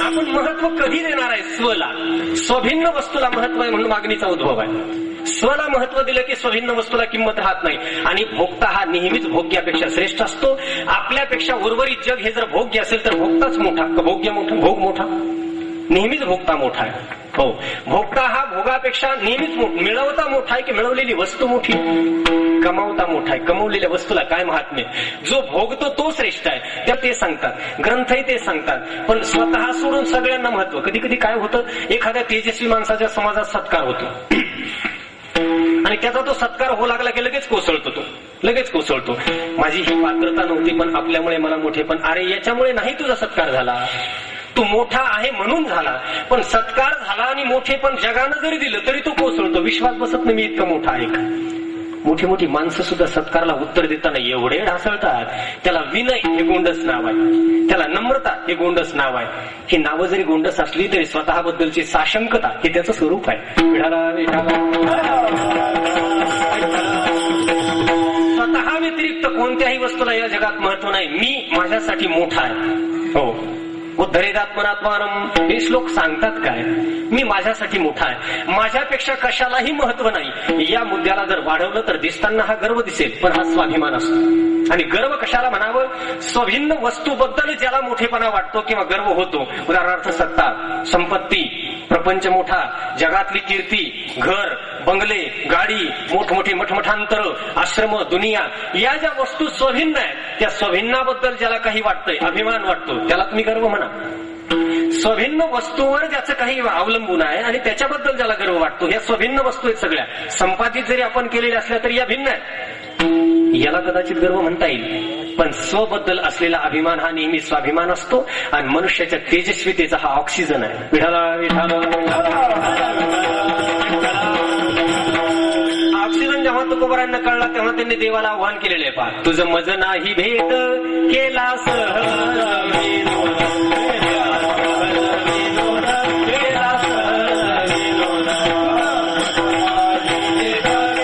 आपण महत्व कधी देणार आहे स्वला. स्वभिन्न वस्तूला महत्व आहे म्हणून मागणीचा उद्भव आहे. स्वला महत्व दिलं की स्वभिन्न वस्तूला किंमत राहत नाही. आणि भोगता हा नेहमीच भोग्यापेक्षा श्रेष्ठ असतो. आपल्यापेक्षा उर्वरित जग हे जर भोग्य असेल तर भोगताच मोठा, भोग्य मोठा, भोग मोठा, नेहमीच भोगता मोठा आहे. हो, भोगता हा भोगापेक्षा नेहमीच मिळवता मोठा आहे की मिळवलेली वस्तू मोठी, कमावता मोठा आहे. कमवलेल्या वस्तूला काय महात्म्य. जो भोगतो तो श्रेष्ठ आहे, त्या ते सांगतात, ग्रंथही ते सांगतात. पण स्वतः सोडून सगळ्यांना महत्व. कधी कधी काय होतं, एखाद्या तेजस्वी माणसाच्या समाजात सत्कार होतो आणि त्याचा तो सत्कार होऊ लागला की लगेच कोसळतो. तो लगेच कोसळतो. माझी ही पात्रता नव्हती पण आपल्यामुळे मला मोठे. पण अरे याच्यामुळे नाही तुझा सत्कार झाला, तू मोठा आहे म्हणून झाला. पण सत्कार झाला आणि मोठे पण जगानं जरी दिलं तरी तो कोसळतो. विश्वास बसत नाही मी इतका मोठा आहे का. मोठी मोठी माणसं सुद्धा सत्कारला उत्तर देताना एवढे ढासळतात. त्याला विनय हे गोंडस नाव आहे, त्याला नम्रता हे गोंडस नाव आहे. ही नावं जरी गोंडस असली तरी स्वतःबद्दलची साशंकता हे त्याचं स्वरूप आहे. विठाला विठाला. स्वतः व्यतिरिक्त कोणत्याही वस्तूला या जगात महत्व नाही. मी माझ्यासाठी मोठा आहे. हो, उद्धरेदात्मनात्मानम हे श्लोक सांगतात काय, मी माझ्यासाठी मोठा आहे, माझ्यापेक्षा कशालाही महत्व नाही. या मुद्द्याला जर वाढवलं तर दिसताना हा गर्व दिसेल, पण हा स्वाभिमान असतो. आणि गर्व कशाला म्हणावं, स्वभिन्न वस्तूबद्दल ज्याला मोठेपणा वाटतो किंवा गर्व होतो. उदाहरणार्थ सत्ता, संपत्ती, प्रपंच मोठा, जगातली कीर्ती, घर, बंगले, गाडी, मोठमोठे मठमठांतर, आश्रम, दुनिया, या ज्या वस्तू स्वभिन्न आहेत त्या स्वभिन्नाबद्दल ज्याला काही वाटतंय, अभिमान वाटतो, त्याला तुम्ही गर्व म्हणा. स्वभिन्न वस्तूवर ज्याचं काही अवलंबून आहे आणि त्याच्याबद्दल ज्याला गर्व वाटतो, या स्वभिन्न वस्तू आहेत सगळ्या. संपादित जरी आपण केलेल्या असल्या तरी या भिन्न आहेत, याला कदाचित गर्व म्हणता येईल. पण स्वबद्दल असलेला अभिमान हा नेहमी स्वाभिमान असतो आणि मनुष्याच्या तेजस्वितेचा हा ऑक्सिजन आहे. विठाला विठाला. ऑक्सिजन जेव्हा तुकोबारांना कळला तेव्हा त्यांनी देवाला आव्हान केलेले आहे. पहा, तुझं मज नाही भेट केला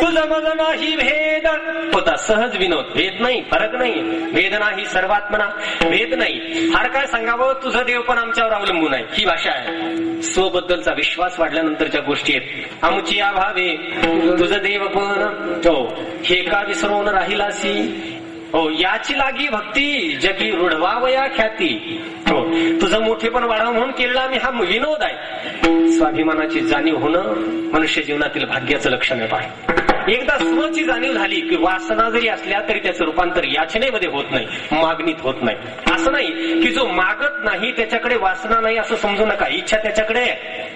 तुझं मज नाही भेद होता, सहज विनोद, भेद नाही, फरक नाही, वेदना ही सर्वात्मना, भेद नाही, फार काय सांगावं, तुझं देव पण आमच्यावर अवलंबून आहे, ही भाषा आहे. स्वबद्दलचा विश्वास वाढल्यानंतरच्या गोष्टी आहेत. आमची भावे तुझं देव पण हो, हे का विसरून राहिलासी, हो याची लागी भक्ती जगी रुढवावया ख्याती, हो तुझं मोठेपण वाढावं म्हणून केलेला आम्ही हा विनोद आहे. स्वाभिमानाची जाणीव होणं मनुष्य जीवनातील भाग्याचं लक्षण आहे. पाय एकदा स्वची जाणीव झाली की वासना जरी असल्या तरी त्याचं रूपांतर याचनेमध्ये होत नाही, मागणीत होत नाही. असं नाही की जो मागत नाही त्याच्याकडे वासना नाही असं समजू नका, इच्छा त्याच्याकडे आहे,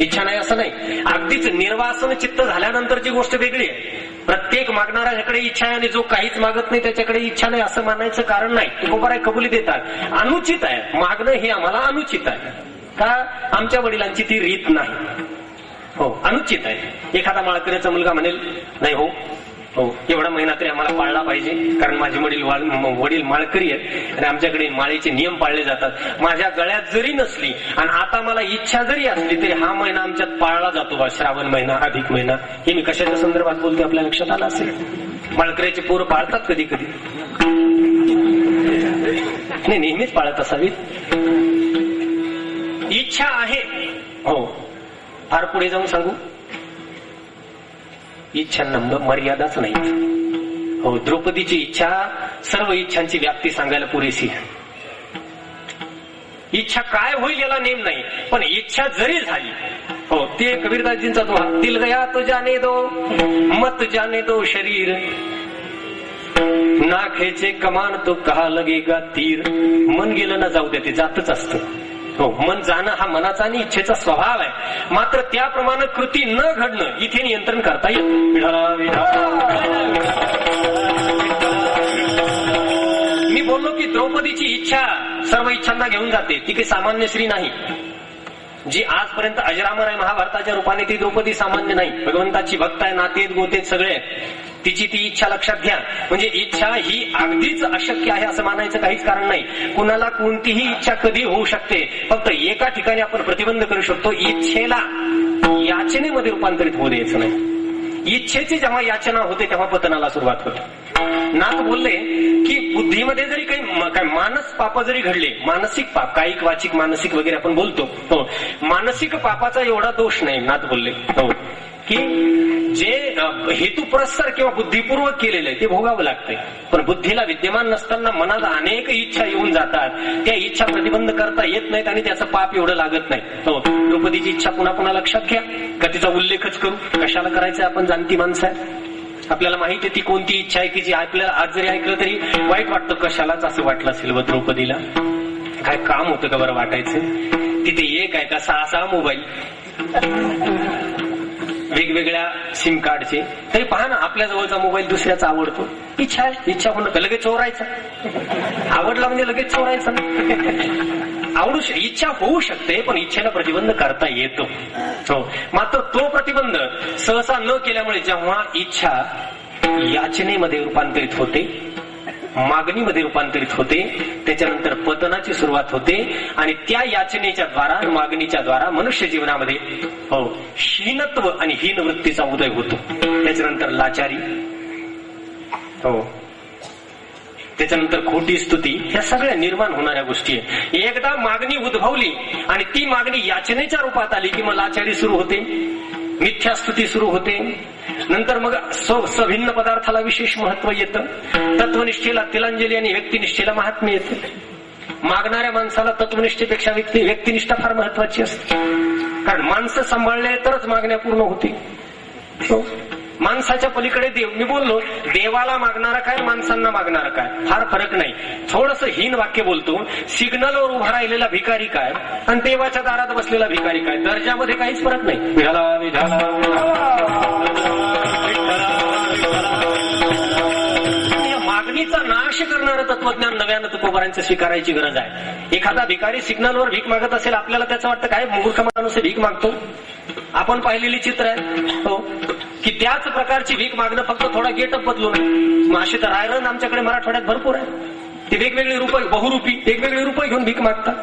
इच्छा नाही असं नाही. अगदीच निर्वासन चित्त झाल्यानंतरची गोष्ट वेगळी आहे. प्रत्येक मागणाऱ्याकडे इच्छा आहे आणि जो काहीच मागत नाही त्याच्याकडे इच्छा नाही असं मानायचं कारण नाही. तुकोबाराय कबुली देतात, अनुचित आहे मागणं, हे आम्हाला अनुचित आहे. का? आमच्या वडिलांची ती रीत नाही, हो अनुचित आहे. एखादा माळकऱ्याचा मुलगा म्हणेल नाही हो हो एवढा महिना तरी आम्हाला पाळला पाहिजे, कारण माझे वडील माळकरी आहेत आणि आमच्याकडे माळेचे नियम पाळले जातात. माझ्या गळ्यात जरी नसली आणि आता मला इच्छा जरी असली तरी हा महिना आमच्यात पाळला जातो बा, श्रावण महिना, अधिक महिना. हे मी कशाच्या संदर्भात बोलते आपल्या लक्षात आलं असेल. माळकऱ्याचे पोरं पाळतात कधी कधी, नाही नेहमीच पाळत असावी. इच्छा आहे हो, फार पुढे जाऊन सांगू, इच्छांना मर्यादाच नाही. हो द्रौपदीची इच्छा सर्व इच्छांची व्याप्ती सांगायला पुरेशी आहे. इच्छा काय होईल याला नेम नाही, पण इच्छा जरी झाली, हो ते कबीरदासजींचा दोहा, दिल गया तो जाने दो मत जाने दो शरीर, ना खेचे कमान तो कहा लगेगा तीर. मन गेलं ना जाऊ द्या, ते जातच असतं. हो मन जाणं हा मनाचा आणि इच्छेचा स्वभाव आहे, मात्र त्याप्रमाणे कृती न घडणं इथे नियंत्रण करता येईल. मी बोललो की द्रौपदीची इच्छा सर्व इच्छांना घेऊन जाते, ती काही सामान्य स्त्री नाही. जी आजपर्यंत अजरामर आहे महाभारताच्या रूपाने, ती द्रौपदी सामान्य नाही. भगवंताची भक्त आहे, नातेत गोतेत सगळे. तिची ती इच्छा लक्षात घ्या. म्हणजे इच्छा ही अगदीच अशक्य आहे असं मानायचं काहीच कारण नाही. कुणाला कोणतीही इच्छा कधी होऊ शकते, फक्त एका ठिकाणी आपण प्रतिबंध करू शकतो, इच्छेला याचनेमध्ये रूपांतरित होऊ द्यायचं नाही. इच्छेची जेव्हा याचना होते तेव्हा पतनाला सुरुवात होते. नाथ बोलले की बुद्धीमध्ये जरी काही मानस पाप जरी घडले, मानसिक पाप, कायिक वाचिक मानसिक वगैरे आपण बोलतो, हो मानसिक पापाचा एवढा दोष नाही. नाथ बोलले हो की जे हेतुपुरस्सर किंवा बुद्धिपूर्वक केलेलं आहे ते भोगावं लागतंय, पण बुद्धीला विद्यमान नसताना मनात अनेक इच्छा येऊन जातात, त्या इच्छा प्रतिबंध करता येत नाहीत आणि त्याचं पाप एवढं लागत नाही. हो द्रौपदीची इच्छा पुन्हा पुन्हा लक्षात घ्या, का तिचा उल्लेखच करू, कशाला करायचं, आपण जाणती माणसं आहे, आपल्याला माहिती आहे ती कोणती इच्छा आहे की जी आपल्याला आज जरी ऐकलं तरी वाईट वाटतं. कशालाच असं वाटलं असेल व द्रौपदीला, काय काम होतं का बरं वाटायचं. तिथे एक आहे का 6 मोबाईल वेगवेगळ्या सिम कार्डचे, तरी पहा ना आपल्या जवळचा मोबाईल दुसऱ्याचा आवडतो. इच्छा आहे, इच्छा होणं का लगेच चोरायचा, आवडला म्हणजे लगेच चोरायचा. आवडू इच्छा होऊ शकते, पण इच्छेला प्रतिबंध करता येतो. हो मात्र तो प्रतिबंध सहसा न केल्यामुळे जेव्हा इच्छा याचनेमध्ये रूपांतरित होते, मागणीमध्ये रूपांतरित होते, त्याच्यानंतर पतनाची सुरुवात होते आणि त्या याचनेच्या द्वारा, मागणीच्या द्वारा मनुष्य जीवनामध्ये हो हीनत्व आणि हीन वृत्तीचा उदय होतो. त्याच्यानंतर लाचारी, हो त्याच्यानंतर खोटी स्तुती, ह्या सगळ्या निर्माण होणाऱ्या गोष्टी आहे. एकदा मागणी उद्भवली आणि ती मागणी याचनेच्या रूपात आली की मग लाचारी सुरू होते, मिथ्या स्तुती सुरू होते, नंतर मग सभिन्न पदार्थाला विशेष महत्व येतं, तत्वनिष्ठेला तिलांजली आणि व्यक्तिनिष्ठेला महात्म्य येतं. मागणाऱ्या माणसाला तत्वनिष्ठेपेक्षा व्यक्तिनिष्ठा फार महत्वाची असते, कारण माणसं सांभाळले तरच मागण्या पूर्ण होती. माणसाच्या पलीकडे देव. मी बोललो देवाला मागणारा काय, माणसांना मागणारा काय, फार फरक नाही. थोडस हीन वाक्य बोलतो, सिग्नलवर उभा राहिलेला भिकारी काय आणि देवाच्या दारात बसलेला भिकारी काय, दर्जामध्ये काहीच फरक नाही. मागणीचा नाश करणारं तत्वज्ञान नव्यानं तुकोबारांचं स्वीकारायची गरज आहे. एखादा भिकारी सिग्नलवर भीक मागत असेल, आपल्याला त्याचं वाटतं काय मूर्ख माणूस भीक मागतो. आपण पाहिलेली चित्र आहे हो की त्याच प्रकारची भीक मागणं, फक्त थोडा गेटअप बदलून. अशी तर रायरन आमच्याकडे मराठवाड्यात भरपूर आहे. ते वेगवेगळे रुपये, बहुरूपी वेगवेगळे रुपये घेऊन भीक मागतात.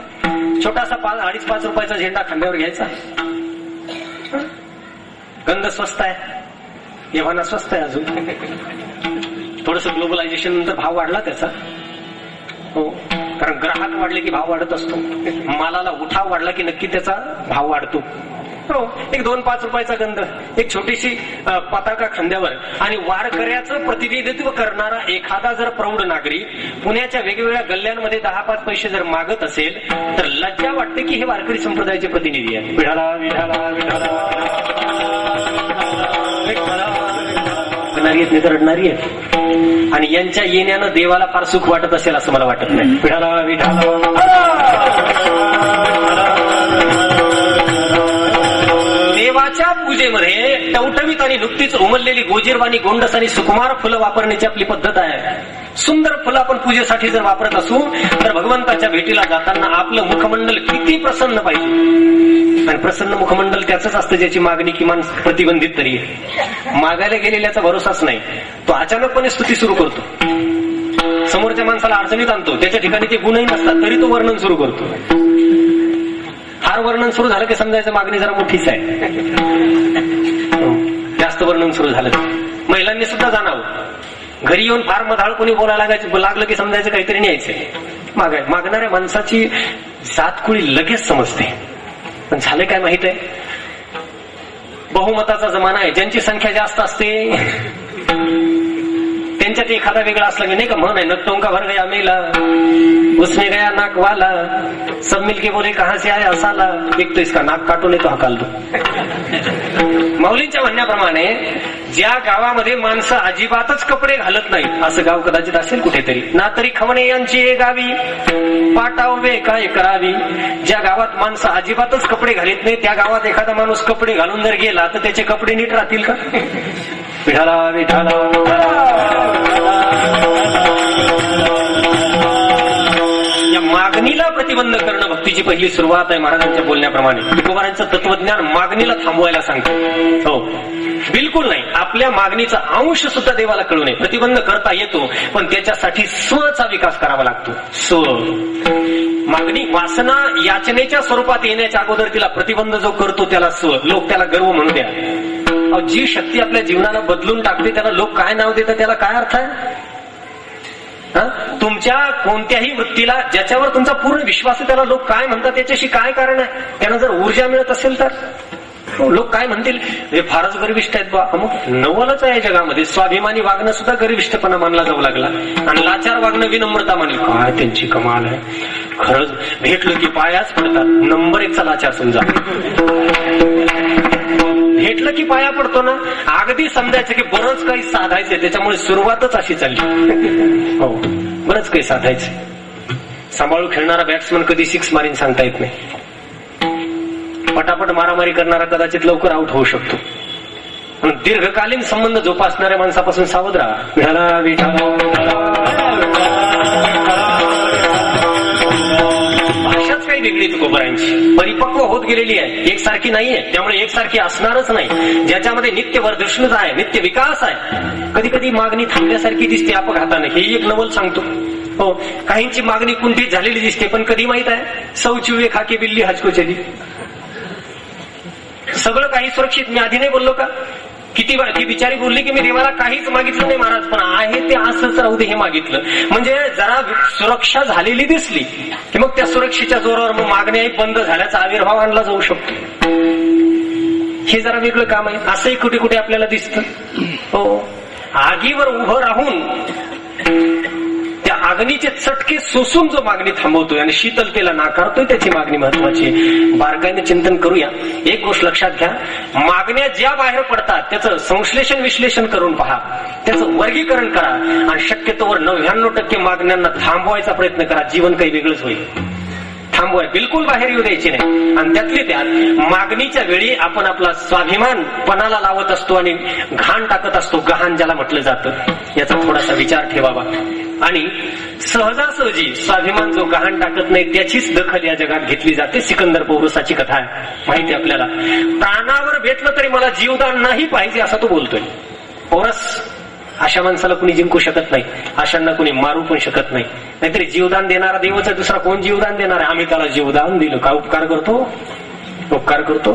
छोटासा 2.5-5 रुपयाचा झेंडा खांद्यावर घ्यायचा, गंध स्वस्त आहे, येव्हाना स्वस्त आहे, अजून थोडस ग्लोबलायझेशन नंतर भाव वाढला त्याचा. हो, कारण ग्राहक वाढले की भाव वाढत असतो. मालाला उठाव वाढला की नक्की त्याचा भाव वाढतो. हो, एक 2-5 रुपयाचा गंध, एक छोटीशी पताका खांद्यावर आणि वारकऱ्याचं प्रतिनिधित्व करणारा एखादा जर प्रौढ नागरिक पुण्याच्या वेगवेगळ्या गल्ल्यांमध्ये 10-5 पैसे जर मागत असेल तर लज्जा वाटते की हे वारकरी संप्रदायाचे प्रतिनिधी आहेत. विठाला विठाला विठाला रडणारी आहेत आणि यांच्या येण्यानं देवाला फार सुख वाटत असेल असं मला वाटत नाही. विठाला विठाला देवाच्या पूजेमध्ये टवटवीत आणि नुकतीच उमललेली गोजीरवाणी, गोंडस आणि सुकुमार फुलं वापरण्याची आपली पद्धत आहे. सुंदर फुलं आपण पूजेसाठी जर वापरत असू तर भगवंताच्या भेटीला जाताना आपलं मुखमंडल किती प्रसन्न पाहिजे. आणि प्रसन्न मुखमंडल त्याच असतं ज्याची मागणी किमान प्रतिबंधित तरी आहे. मागायला गेलेल्याचा भरोसाच नाही. तो अचानकपणे स्तुती सुरू करतो, समोरच्या माणसाला अडचणीत आणतो, त्याच्या ठिकाणी ते गुणही नसतात तरी तो वर्णन सुरू करतो. फार वर्णन सुरू झालं की समजायचं मागणी जरा मोठीच आहे. जास्त वर्णन सुरू झालं. महिलांनी सुद्धा जाणावं, घरी येऊन फार मधाळ कोणी बोलायला लागलं की समजायचं काहीतरी न्यायचंय. मागणाऱ्या माणसाची जातकुळी लगेच समजते. पण झालं काय माहित आहे, बहुमताचा जमाना आहे. ज्यांची संख्या जास्त असते त्यांच्यात एखादा वेगळा असला की नाही का, म्हण आहे नक्तों का भर गया मेला, उसमें गया नाक वाला, सब मिलके बोले कहां से आया असाला, एक तो इसका नाक काटून येतो हकाल दो. माऊलींच्या म्हणण्याप्रमाणे ज्या गावामध्ये माणसं अजिबातच कपडे घालत नाहीत असं गाव कदाचित असेल कुठेतरी ना, तरी खमणे यांची गावी पाटावे काय करावी. ज्या गावात माणसं अजिबातच कपडे घालीत नाही त्या गावात एखादा माणूस कपडे घालून जर गेला तर त्याचे कपडे नीट राहतील का. विठाला विठाला या मागणीला प्रतिबंध करणं भक्तीची पहिली सुरुवात आहे. महाराजांच्या बोलण्याप्रमाणे तुकोबारांचं तत्वज्ञान मागणीला थांबवायला सांगतं. हो, बिलकुल नाही. आपल्या मागणीचा अंश सुद्धा देवाला कळू नये. प्रतिबंध करता येतो पण त्याच्यासाठी स्वचा विकास करावा लागतो. स्व मागणी वासना याचनेच्या स्वरूपात येण्याच्या अगोदर तिला प्रतिबंध जो करतो त्याला स्व. लोक त्याला गर्व म्हणू द्या. जी शक्ती आपल्या जीवनाला बदलून टाकते त्याला लोक काय नाव देतात, त्याला काय अर्थ आहे. तुमच्या कोणत्याही वृत्तीला ज्याच्यावर तुमचा पूर्ण विश्वास आहे त्याला लोक काय म्हणतात त्याच्याशी काय कारण आहे. त्यांना जर ऊर्जा मिळत असेल तर लोक काय म्हणतील, हे फारच गर्विष्ठ आहेत बा. मग नवलच आहे जगामध्ये. स्वाभिमानी वागणं सुद्धा गर्विष्ठपणा मानला जाऊ लागला आणि लाचार वागणं विनम्रता मानली. काय त्यांची कमाल आहे. खरंच भेटलो की पायाच पडतात. नंबर 1चा लाचार समजा. भेटलं की पाया पडतो ना, अगदी समजायचं की बरंच काही साधायचंय. त्याच्यामुळे सुरुवातच अशी चालली. हो, बरंच काही साधायचं. सांभाळून खेळणारा बॅट्समन कधी 6 मारीन सांगता येत नाही. पटापट मारामारी करणारा कदाचित लवकर आउट होऊ शकतो. म्हणून दीर्घकालीन संबंध जोपासणाऱ्या माणसापासून सावध राहा. विठाला विठाला भाषाच काही वेगळी तुकोबारांची परिपक्व होत गेलेली आहे. एकसारखी नाहीये, त्यामुळे एकसारखी असणारच नाही. ज्याच्यामध्ये नित्य वर्धष्णुता आहे, नित्य विकास आहे. कधी कधी मागणी थांबल्यासारखी दिसते अपघाताने. हे एक नवल सांगतो. हो, काहींची मागणी कुंठित झालेली दिसते पण कधी माहित आहे, सौचिवे खाके बिल्ली हजको चली. सगळं काही सुरक्षित. मी आधी नाही बोललो का, किती वेळा ती बिचारी बोलली की मी देवाला काहीच मागितलं नाही महाराज, पण आहे ते असंच राहू दे हे मागितलं. म्हणजे जरा सुरक्षा झालेली दिसली की मग त्या सुरक्षेच्या जोरावर मग मागण्या बंद झाल्याचा आविर्भाव आणला जाऊ शकतो. हे जरा वेगळं काम आहे. असंही कुठे कुठे आपल्याला दिसतं. हो, आगीवर उभं राहून त्या अग्नीचे चटके सोसून जो मागणी थांबवतोय आणि शीतलतेला नाकारतोय त्याची मागणी महत्वाची आहे. बारकाईने चिंतन करूया. एक गोष्ट लक्षात घ्या, मागण्या ज्या बाहेर पडतात त्याचं संश्लेषण विश्लेषण करून पहा, त्याचं वर्गीकरण करा आणि शक्यतोवर 99% मागण्यांना थांबवायचा प्रयत्न करा. जीवन काही वेगळंच होईल. थांबवाय बिलकुल बाहेर येऊ द्यायची नाही. आणि त्यातली त्यात मागणीच्या वेळी आपण आपला स्वाभिमान पणाला लावत असतो आणि घाण टाकत असतो. गहाण ज्याला म्हटलं जातं, याचा थोडासा विचार ठेवावा. आणि सहजासहजी स्वाभिमान जो गहाण टाकत नाही त्याचीच दखल या जगात घेतली जाते. सिकंदर पौरुसाची कथा आहे, माहिती आपल्याला. प्राणावर भेटलं तरी मला जीवदान नाही पाहिजे असं तो बोलतोय. पौरस अशा माणसाला कुणी जिंकू शकत नाही, अशांना कुणी मारू पण शकत नाही. नाहीतरी जीवदान देणारा देवाचा दुसरा कोण जीवदान देणार आहे. आम्ही त्याला जीवदान दिलं का उपकार करतो. उपकार करतो.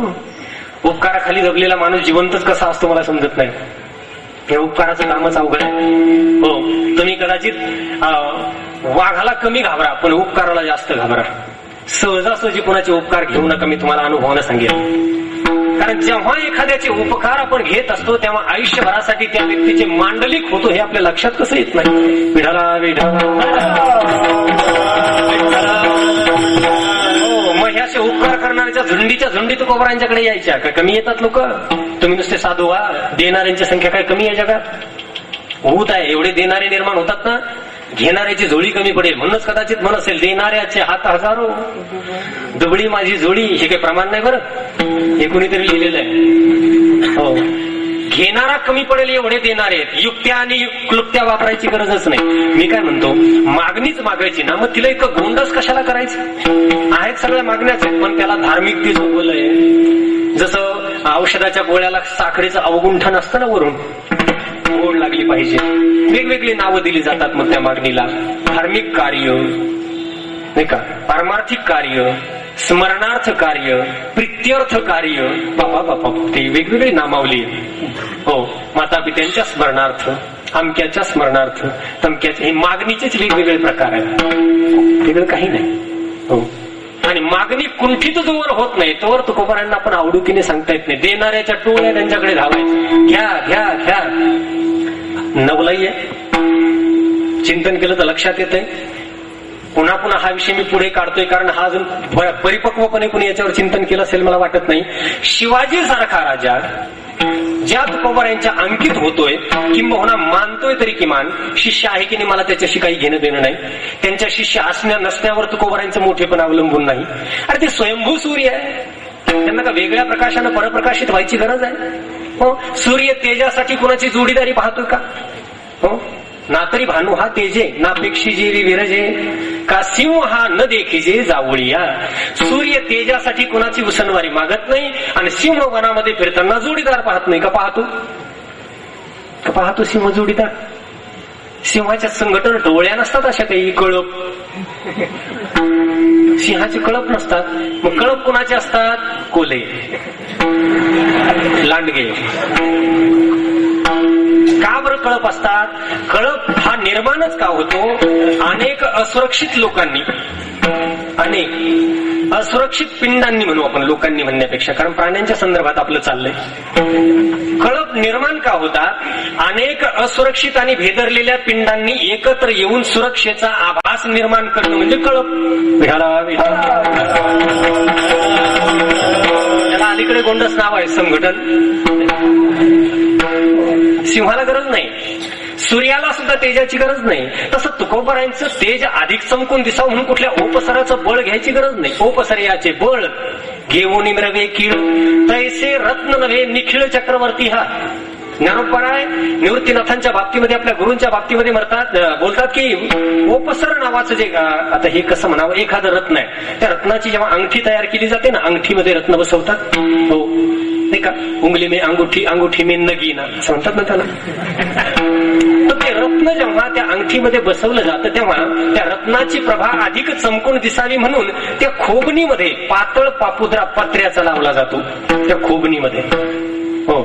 उपकाराखाली दबलेला माणूस जिवंतच कसा असतो मला समजत नाही. हे उपकाराचं कामच अवघड आहे. हो, तुम्ही कदाचित वाघाला कमी घाबरा पण उपकाराला जास्त घाबरा. सहजासहजी कोणाचे उपकार घेऊ नका, मी तुम्हाला अनुभवानं सांगेन. कारण जेव्हा एखाद्याचे उपकार आपण घेत असतो तेव्हा आयुष्यभरासाठी त्या व्यक्तीचे मांडलिक होतो हे आपल्या लक्षात कसं येत नाही. विढाला मग ह्या असे उपकार करणाऱ्याच्या झुंडीच्या झुंडी तुकोबरांच्याकडे यायच्या काय कमी येतात लोक? तुम्ही नुसते साधू व्हा, देणाऱ्यांची संख्या काय कमी आहे जगात? होत आहे. एवढे देणारे निर्माण होतात ना, घेणाऱ्याची जोडी कमी पडेल. म्हणूनच कदाचित म्हण असेल, देणाऱ्याचे हात हजारो दुबळी माझी जोडी. हे काही प्रमाण नाही बरं, हे कुणीतरी लिहिलेलं आहे. हो, घेणारा कमी पडेल एवढे देणारे आहेत. युक्त्या आणि क्लुप्त्या वापरायची गरजच नाही. मी काय म्हणतो, मागणीच मागायची ना, मग तिला इतकं गोंडस कशाला करायचं? आहेत सगळ्या मागण्याच आहेत, पण त्याला धार्मिकतेचं बोलय. जसं औषधाच्या गोळ्याला साखरेचं अवगुंठन असतं ना, वरून गोड लागली पाहिजे, वेगवेगळी नावं दिली जातात. मग त्या मागणीला धार्मिक कार्य नाही का, पारमार्थिक कार्य, स्मरणार्थ कार्य, प्रित्यर्थ कार्य, बाबा बाबा ते वेगवेगळी नामावली. हो, माता पित्यांच्या स्मरणार्थ, अमक्याच्या स्मरणार्थ, तमक्याच्या, हे मागणीचेच वेगवेगळे प्रकार आहेत, वेगळं काही नाही. हो, आणि मागणी कुंठित जोवर होत नाही तोवर तुकोबारांना आपण आवडुकीने सांगता येत नाही. देणाऱ्याच्या टोळ्या त्यांच्याकडे धावायचं, घ्या घ्या घ्या. नवलाई आहे, चिंतन केलं तर लक्षात येतंय. पुन्हा पुन्हा हा विषय मी पुढे काढतोय कारण हा अजून परिपक्वपणे कुणी याच्यावर चिंतन केलं असेल मला वाटत नाही. शिवाजी सारखा राजा ज्या तुकोबारांच्या अंकित होतोय, किंबहुना मानतोय तरी किमान, शिष्य आहे की नाही मला त्याच्याशी काही घेणं देणं नाही. त्यांच्या शिष्य असण्या नसण्यावर तुकोबारांचं मोठेपण अवलंबून नाही. अरे ते स्वयंभू सूर्य आहे, त्यांना का वेगळ्या प्रकाशानं परप्रकाशित व्हायची गरज आहे? हो, सूर्य तेजासाठी कुणाची जोडीदारी पाहतोय का? हो, ना तरी भानू हा तेजे, ना पेक्षी विरजे, का सिंह हा न देखिजे जावळिया. सूर्य तेजासाठी कुणाची उसनवारी मागत नाही आणि सिंह वनामध्ये फिरताना जोडीदार पाहत नाही. का पाहतो? का पाहतो सिंह जोडीदार? सिंहाच्या संघटन डोळ्या नसतात अशा काही, कळप. सिंहाचे कळप नसतात. मग कळप कुणाचे असतात? कोले, लांडगे. का बरं कळप असतात? कळप हा निर्माणच का होतो? अनेक असुरक्षित लोकांनी, अनेक असुरक्षित पिंडांनी म्हणू आपण, लोकांनी म्हणण्यापेक्षा, कारण प्राण्यांच्या संदर्भात आपलं चाललंय. कळप निर्माण का होतात? अनेक असुरक्षित आणि भेदरलेल्या पिंडांनी एकत्र येऊन सुरक्षेचा आभास निर्माण करणं म्हणजे कळप. त्याला अलीकडे गोंडस नाव आहे, संघटन. सिंहाला गरज नाही, सूर्याला सुद्धा तेजाची गरज नाही. तसं तुकोबारांचं तेज अधिक चमकून दिसावं म्हणून कुठल्या ओपसराचं बळ घ्यायची गरज नाही. ओपसर्याचे बळ घेऊन मिरवे कीळ, तैसे रत्न नव्हे निखिळ चक्रवर्ती. हा ज्ञानोपराय निवृत्तीनाथांच्या बाबतीमध्ये, आपल्या गुरूंच्या बाबतीमध्ये बोलतात की ओपसर नावाचं जे, आता हे कसं म्हणावं, एखादं रत्न आहे, त्या रत्नाची जेव्हा अंगठी तयार केली जाते ना, अंगठीमध्ये रत्न बसवतात. हो नाही का, उंगली में अंगूठी, अंगूठी में नगीना असं म्हणतात ना त्याला. तर ते रत्न जेव्हा त्या अंगठीमध्ये बसवलं जातं तेव्हा त्या रत्नाची प्रभा अधिक चमकून दिसावी म्हणून त्या खोबणीमध्ये पातळ पापुद्रा पत्र्याचा लावला जातो. त्या खोबणीमध्ये, हो,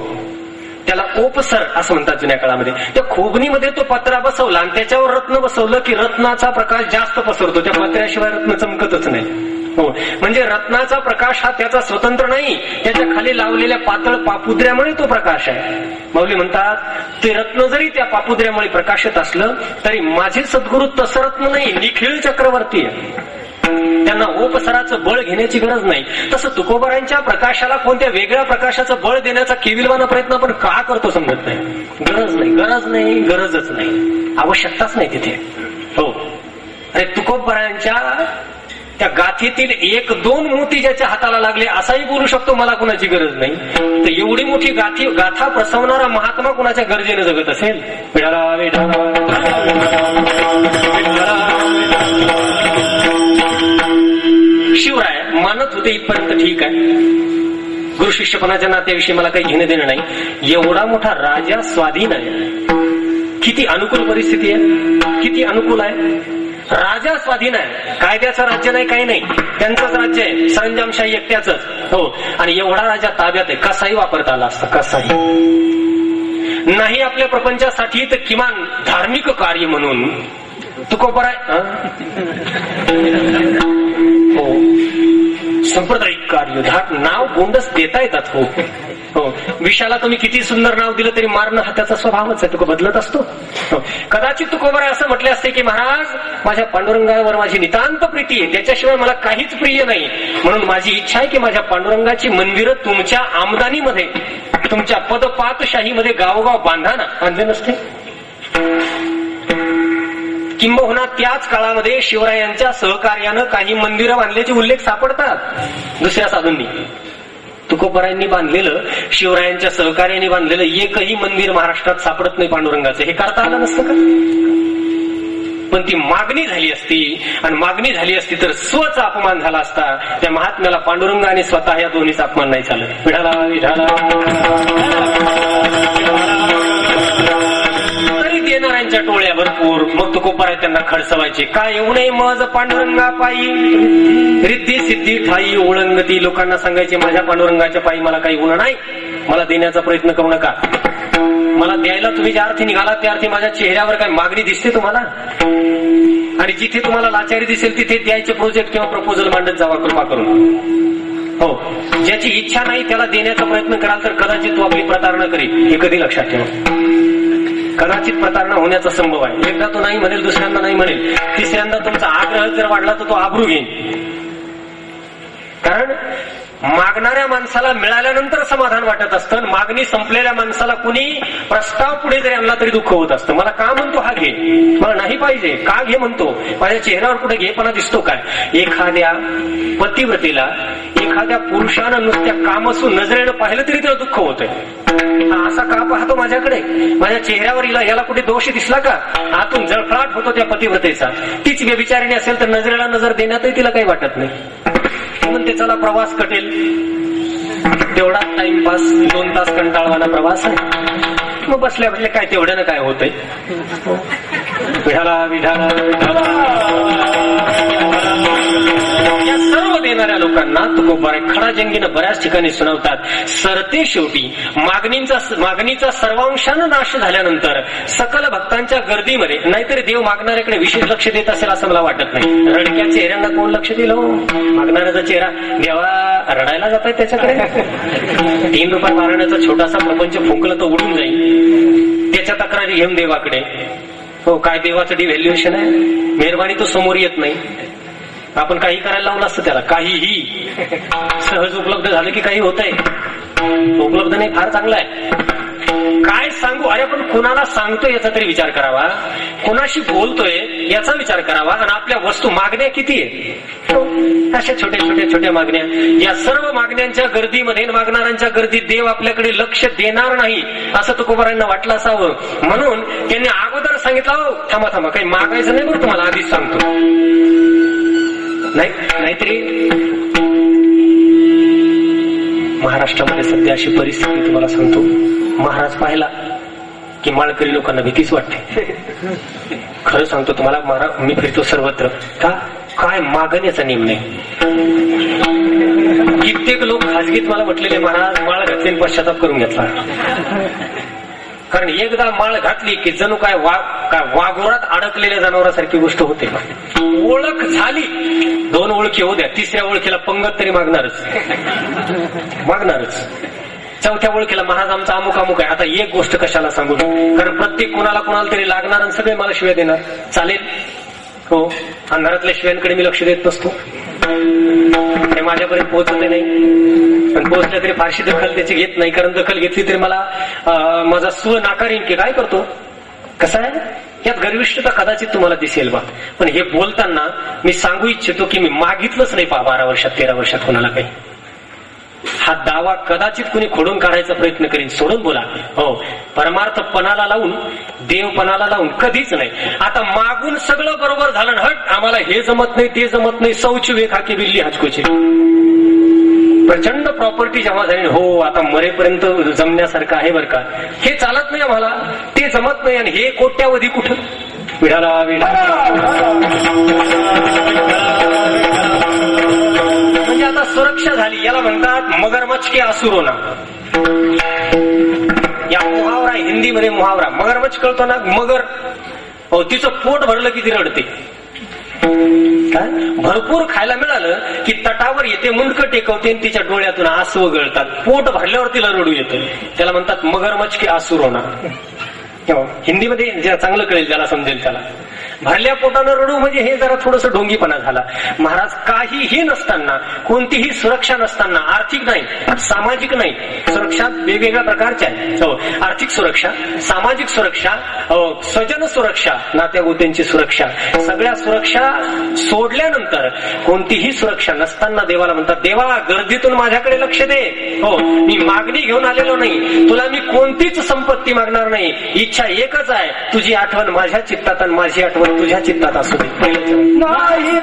त्याला ओपसर असं म्हणतात जुन्या काळामध्ये. त्या खोबणीमध्ये तो पत्रा बसवला आणि त्याच्यावर रत्न बसवलं की रत्नाचा प्रकाश जास्त पसरतो. त्या पत्र्याशिवाय रत्न चमकतच नाही. हो, म्हणजे रत्नाचा प्रकाश हा त्याचा स्वतंत्र नाही, त्याच्या खाली लावलेल्या पातळ पापुद्र्यामुळे तो प्रकाश आहे. माऊली म्हणतात, ते रत्न जरी त्या पापुद्र्यामुळे प्रकाशित असलं तरी माझे सद्गुरू तसं रत्न नाही, निखिळ चक्रवर्ती आहे. त्यांना ओपसराचं बळ घेण्याची गरज नाही. तसं तुकोबारांच्या प्रकाशाला कोणत्या वेगळ्या प्रकाशाचं बळ देण्याचा केविलवाना प्रयत्न आपण का करतो समजत नाही. गरज नाही, गरज नाही, गरजच नाही, आवश्यकताच नाही तिथे. हो, आणि तुकोबारांच्या त्या गाथेतील एक दोन मोती ज्याच्या हाताला लागले असाही बोलू शकतो, मला कुणाची गरज नाही. तर एवढी मोठी गाथा प्रसवणारा महात्मा कुणाच्या गरजेने जगत असेल? शिवराय मानत होते इथपर्यंत ठीक आहे, गुरु शिष्यपणाच्या नात्याविषयी मला काही घेणं देणं नाही. एवढा मोठा राजा स्वाधीन आहे, किती अनुकूल परिस्थिती आहे, किती अनुकूल आहे. राजा स्वाधीन आहे, कायद्याचं राज्य नाही, काही नाही, त्यांचंच राज्य आहे, सरंजामशाही एकट्याच. हो, आणि एवढा राजा ताब्यात आहे, कसाही वापरता आला असता, कसाही. नाही आपल्या प्रपंचासाठी तर किमान धार्मिक कार्य म्हणून तुकोबराय हो सांप्रदायिक कार्य नाव गोंडच देता येतात. हो हो विषाला तुम्ही किती सुंदर नाव दिलं तरी मारणं हा त्याचा स्वभावच आहे, तो बदलत असतो. कदाचित तुकोबराय असं म्हटले असते की महाराज माझ्या पांडुरंगावर माझी नितांत प्रीती आहे, त्याच्याशिवाय मला काहीच प्रिय नाही, म्हणून माझी इच्छा आहे की माझ्या पांडुरंगाची मंदिरं तुमच्या आमदानीमध्ये तुमच्या पदपातशाहीमध्ये गावोगाव बांधा ना. बांधले नसते किंबहुना त्याच काळामध्ये शिवरायांच्या सहकार्यानं काही मंदिरं बांधल्याचे उल्लेख सापडतात दुसऱ्या साधूंनी. तुकोबरायांनी बांधलेलं शिवरायांच्या सहकार्याने बांधलेलं एकही मंदिर महाराष्ट्रात सापडत नाही पांडुरंगाचं. हे करता आलं नसतं का? पण ती मागणी झाली असती आणि मागणी झाली असती तर स्वचा अपमान झाला असता. त्या महात्म्याला पांडुरंग आणि स्वतः या दोन्हीचा अपमान नाही चालत. विठाला विठाला तरी देणाऱ्यांच्या टोळ्या भरपूर. मग तुकोबराय त्यांना खडसवायचे. काय येऊ नये मज पांडुरंगा पायी रिद्धी सिद्धी ठाई ओळंगती. लोकांना सांगायचे माझ्या पांडुरंगाच्या पायी मला काही गुन्हा नाही, मला देण्याचा प्रयत्न करू नका. मला द्यायला तुम्ही ज्या अर्थी निघाला त्या अर्थी माझ्या चेहऱ्यावर काय मागणी दिसते तुम्हाला? आणि जिथे तुम्हाला लाचारी दिसेल तिथे द्यायचे प्रोजेक्ट किंवा प्रपोजल मांडत जावा कृपा करून. हो ज्याची इच्छा नाही त्याला देण्याचा प्रयत्न कराल तर कदाचित तो आपली प्रतारणा करेल. हे कधी लक्षात ठेवा. कदाचित प्रतारणा होण्याचा संभव आहे. एकदा तो नाही म्हणेल, दुसऱ्यांदा नाही म्हणेल, तिसऱ्यांदा तुमचा आग्रह जर वाढला तर तो आबरू घेईल. कारण मागणाऱ्या माणसाला मिळाल्यानंतर समाधान वाटत असतं. मागणी संपलेल्या माणसाला कुणी प्रस्ताव पुढे जरी आणला तरी दुःख होत असतं. मला का म्हणतो हा घे, मला नाही पाहिजे, का घे म्हणतो, माझ्या चेहऱ्यावर कुठे घेपणा दिसतो काय? एखाद्या पतिव्रतेला एखाद्या पुरुषानं नुसत्या कामसू नजरेनं पाहिलं तरी त्याला दुःख होतंय. हा असा का पाहतो माझ्याकडे, माझ्या चेहऱ्यावर याला कुठे दोष दिसला का? आतून जळफळाट होतो त्या पतिव्रतेचा. तीच व्यभिचारिणी असेल तर नजरेला नजर देण्यातही तिला काही वाटत नाही. म्हणते चला प्रवास कटेल, तेवढा टाइमपास, 2 तास कंटाळवाना प्रवास आहे, मग बसल्या बसल्या काय तेवढ्यानं काय होतंय. विठाला विठाला विठाला या सर्व देणाऱ्या लोकांना तुकोबराय खडाजंगीनं बऱ्याच ठिकाणी सुनावतात. सरते शेवटी मागणीचा सर्वांशानं नाश झाल्यानंतर सकल भक्तांच्या गर्दीमध्ये, नाहीतरी देव मागणाऱ्याकडे विशेष लक्ष देत असेल असं मला वाटत नाही. रडक्या चेहऱ्यांना कोण लक्ष दिलं? मागणाऱ्याचा चेहरा देवा रडायला जात आहे त्याच्याकडे. 3 रुपये मारण्याचा छोटासा प्रपंच फुंकलं तर उडून जाईल. त्याच्या तक्रारी घेऊन देवाकडे. हो काय देवाचं डिव्हॅल्युएशन आहे. मेहरबानी तो समोर येत नाही. आपण काही करायला लावलं असतं त्याला. काहीही सहज उपलब्ध झालं की काही होतंय. उपलब्ध नाही फार चांगलं आहे. काय सांगू, अरे आपण कोणाला सांगतोय याचा तरी विचार करावा, कोणाशी बोलतोय याचा विचार करावा. आणि आपल्या वस्तू मागण्या किती आहे, अशा छोट्या मागण्या. या सर्व मागण्यांच्या गर्दीमध्ये, मागणाऱ्यांच्या गर्दीत देव आपल्याकडे लक्ष देणार नाही असं तुकोबरायांना वाटलं असावं. म्हणून त्यांनी अगोदर सांगितलं थांबा काही मागायचं नाही बरं, तुम्हाला आधीच सांगतो. नाहीतरी महाराष्ट्रामध्ये सध्या अशी परिस्थिती तुम्हाला सांगतो. महाराज पाहिला की माळकरी लोकांना भीतीच वाटते. खरं सांगतो तुम्हाला, महाराज मी फिरतो सर्वत्र. का काय मागण्याचा नेम नाही. कित्येक लोक खाजगीत मला म्हटलेले महाराज माळ घातली पश्चाताप करून घेतला. कारण एकदा माळ घातली की जणू काय वाघोरात अडकलेल्या जनावरासारखी गोष्ट होते. ओळख झाली, 2 ओळखी होऊ द्या, 3ऱ्या ओळखीला पंगत तरी मागणारच. 4थ्या ओळखीला महाराज आमचा अमुक आहे. आता एक गोष्ट कशाला सांगू, कारण प्रत्येक कोणाला तरी लागणार आणि सगळे मला शिव्या देणार. चालेल हो, अंधारातल्या शिव्यांकडे मी लक्ष देत नसतो. हे माझ्यापर्यंत पोहोचले नाही, पण पोहोचल्या तरी फारशी दखल त्याची घेत नाही. कारण दखल घेतली तरी मला माझा स्व नाकारीन की काय करतो. कसं आहे यात गर्विष्ठता कदाचित तुम्हाला दिसेल बा. पण हे बोलताना मी सांगू इच्छितो की मी मागितलंच नाही 12 वर्षात 13 वर्षात कोणाला काही. हा दावा कदाचित कुणी खोडून काढायचा प्रयत्न करीन. सोडून बोला. हो परमार्थ पणाला लावून, देव पणाला लावून कधीच नाही. आता मागून सगळं बरोबर झालं, हट आम्हाला हे जमत नाही ते जमत नाही, सौच वेखा की बिल्ली हचकोची. प्रचंड प्रॉपर्टी जमा झाली. हो आता मरेपर्यंत जमण्यासारखं आहे बरं का, हे चालत नाही आम्हाला, ते जमत नाही. आणि हे कोट्यावधी कुठं. विठाला म्हणजे आता सुरक्षा झाली. याला म्हणतात मगरमच्छ के असुरोना. या मोहावर आहे हिंदीमध्ये मुहावरा, मगरमच्छ कळतो ना, मगर. हो, तिचं पोट भरलं की ती रडते. काय भरपूर खायला मिळालं की तटावर येते, मुंडकं टेकवते आणि तिच्या डोळ्यातून आसू गळतात. पोट भरल्यावर तिला रडू येतं. त्याला म्हणतात मगरमच्छ की आसूर होणार. हिंदीमध्ये जे चांगलं कळेल ज्याला समजेल त्याला. भरल्या पोटानं रडू म्हणजे हे जरा थोडंसं ढोंगीपणा झाला. महाराज काहीही नसताना, कोणतीही सुरक्षा नसताना, आर्थिक नाही, सामाजिक नाही, सुरक्षा वेगवेगळ्या प्रकारच्या आहेत. आर्थिक सुरक्षा, सामाजिक सुरक्षा, स्वजन सुरक्षा, नात्यागोत्यांची सुरक्षा, सगळ्या सुरक्षा सोडल्यानंतर कोणतीही सुरक्षा नसताना देवाला म्हणतात, देवा गर्दीतून माझ्याकडे लक्ष दे. हो, मी मागणी घेऊन आलेलो नाही, तुला मी कोणतीच संपत्ती मागणार नाही. इच्छा एकच आहे, तुझी आठवण माझ्या चित्तात आणि माझी आठवण तुझ्या चित्तात असू दे. नाही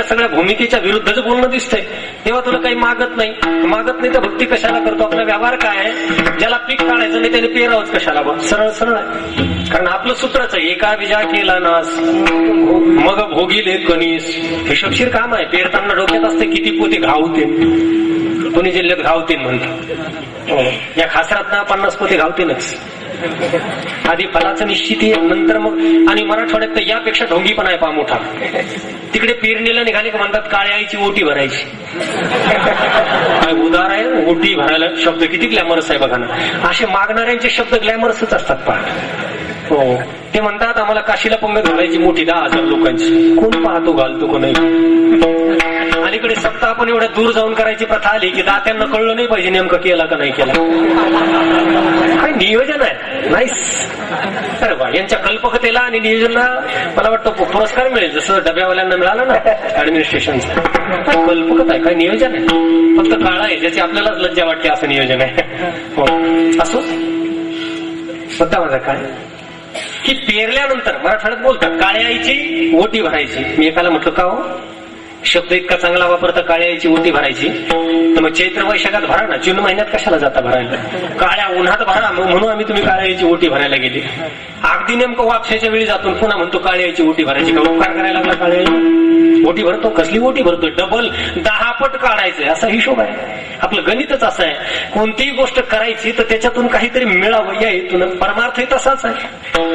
सगळ्या भूमिकेच्या विरुद्धच बोलणं दिसतंय. तेव्हा तुला काही मागत नाही तर भक्ती कशाला करतो? आपला व्यवहार काय आहे? ज्याला पीक काढायचं नाही त्याने पेरावंच कशाला? बघ, सरळ सरळ आहे. कारण आपलं सूत्रच आहे, एका बीजा केला नास मग भोगीले कणीस. हिशोबशीर काम आहे. पेरताना डोक्यात असते किती पोते घावते, पुणे जिल्ह्यात घावते म्हणतात. या खासरात 50 पोते घावतेनच. आधी फलाचं निश्चित आहे, नंतर मग. आणि मराठवाड्यात तर यापेक्षा ढोंगीपणा आहे पा मोठा. तिकडे पेरणीला निघाले का म्हणतात काळ्या आईची ओटी भरायची. काय उदार आहे, ओटी भरायला शब्द किती ग्लॅमरस आहे बघा ना. असे मागणाऱ्यांचे शब्द ग्लॅमरसच असतात पहा. हो, ते म्हणतात आम्हाला काशीला पंगत घालायची मोठी 10,000 लोकांची. कोण पाहतो घालतो कोण नाही. अलीकडे सप्ताह आपण एवढ्या दूर जाऊन करायची प्रथा आली की दात्यांना कळलं नाही पाहिजे नेमकं केला का नाही केला. काय नियोजन आहे. नाईस. अरे वा, यांच्या कल्पकतेला आणि नियोजनाला मला वाटतं पुरस्कार मिळेल, जसं डब्यावाल्यांना मिळाला ना ऍडमिनिस्ट्रेशनचा. कल्पकत आहे, काय नियोजन आहे. फक्त काळा आहे ज्याची आपल्यालाच लज्जा वाटते असं नियोजन आहे. हो, असो सध्या माझा काय की पेरल्यानंतर मराठवाड्यात बोलतात काळ्या आईची ओटी भरायची. मी एकाला म्हटलं का हो, शब्द इतका चांगला वापरता काळ्या आईची ओटी भरायची, तर मग चैत्र वैशाखात भरा ना, जून महिन्यात कशाला जाता भरायला? काळ्या उन्हात भरा. म्हणून आम्ही तुम्ही काळ्या आईची ओटी भरायला गेली. अगदी नेमकं वापशाच्या वेळी जातो पुन्हा म्हणतो काळ्या आईची ओटी भरायची. का उपकार करायला लागला काळ्या आई? ओटी भरतो, कसली ओटी भरतो? डबल 10 पट काढायचंय असा हिशोब आहे. आपलं गणितच असं आहे, कोणतीही गोष्ट करायची तर त्याच्यातून काहीतरी मिळावं या हेतून. परमार्थही तसाच आहे.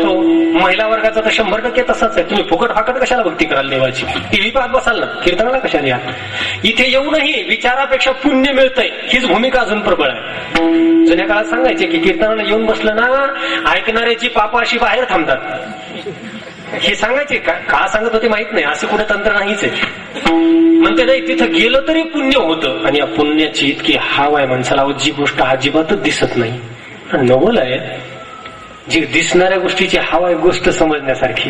तो महिला वर्गाचा तर 100% तसाच आहे. तुम्ही फुकट फाकट कशाला भक्ती कराल देवाची? टीव्ही पाहत बसाल ना, कीर्तनाला कशाला या? इथे येऊनही विचारापेक्षा पुण्य मिळतंय हीच भूमिका अजून प्रबळ आहे. जुन्या काळात सांगायचे की कीर्तनाला येऊन बसलं ना, ऐकणाऱ्याची पापं अशी बाहेर थांबतात. हे सांगायचे का सांगत होते माहित नाही, असं कुठे तंत्र नाहीच आहे. म्हणते नाही, तिथं गेलं तरी पुण्य होतं. आणि या पुण्याची इतकी हाव आहे माणसाला, जी गोष्ट अजिबातच दिसत नाही. नवल आहे जी दिसणाऱ्या गोष्टीची हाव आहे, गोष्ट समजण्यासारखी,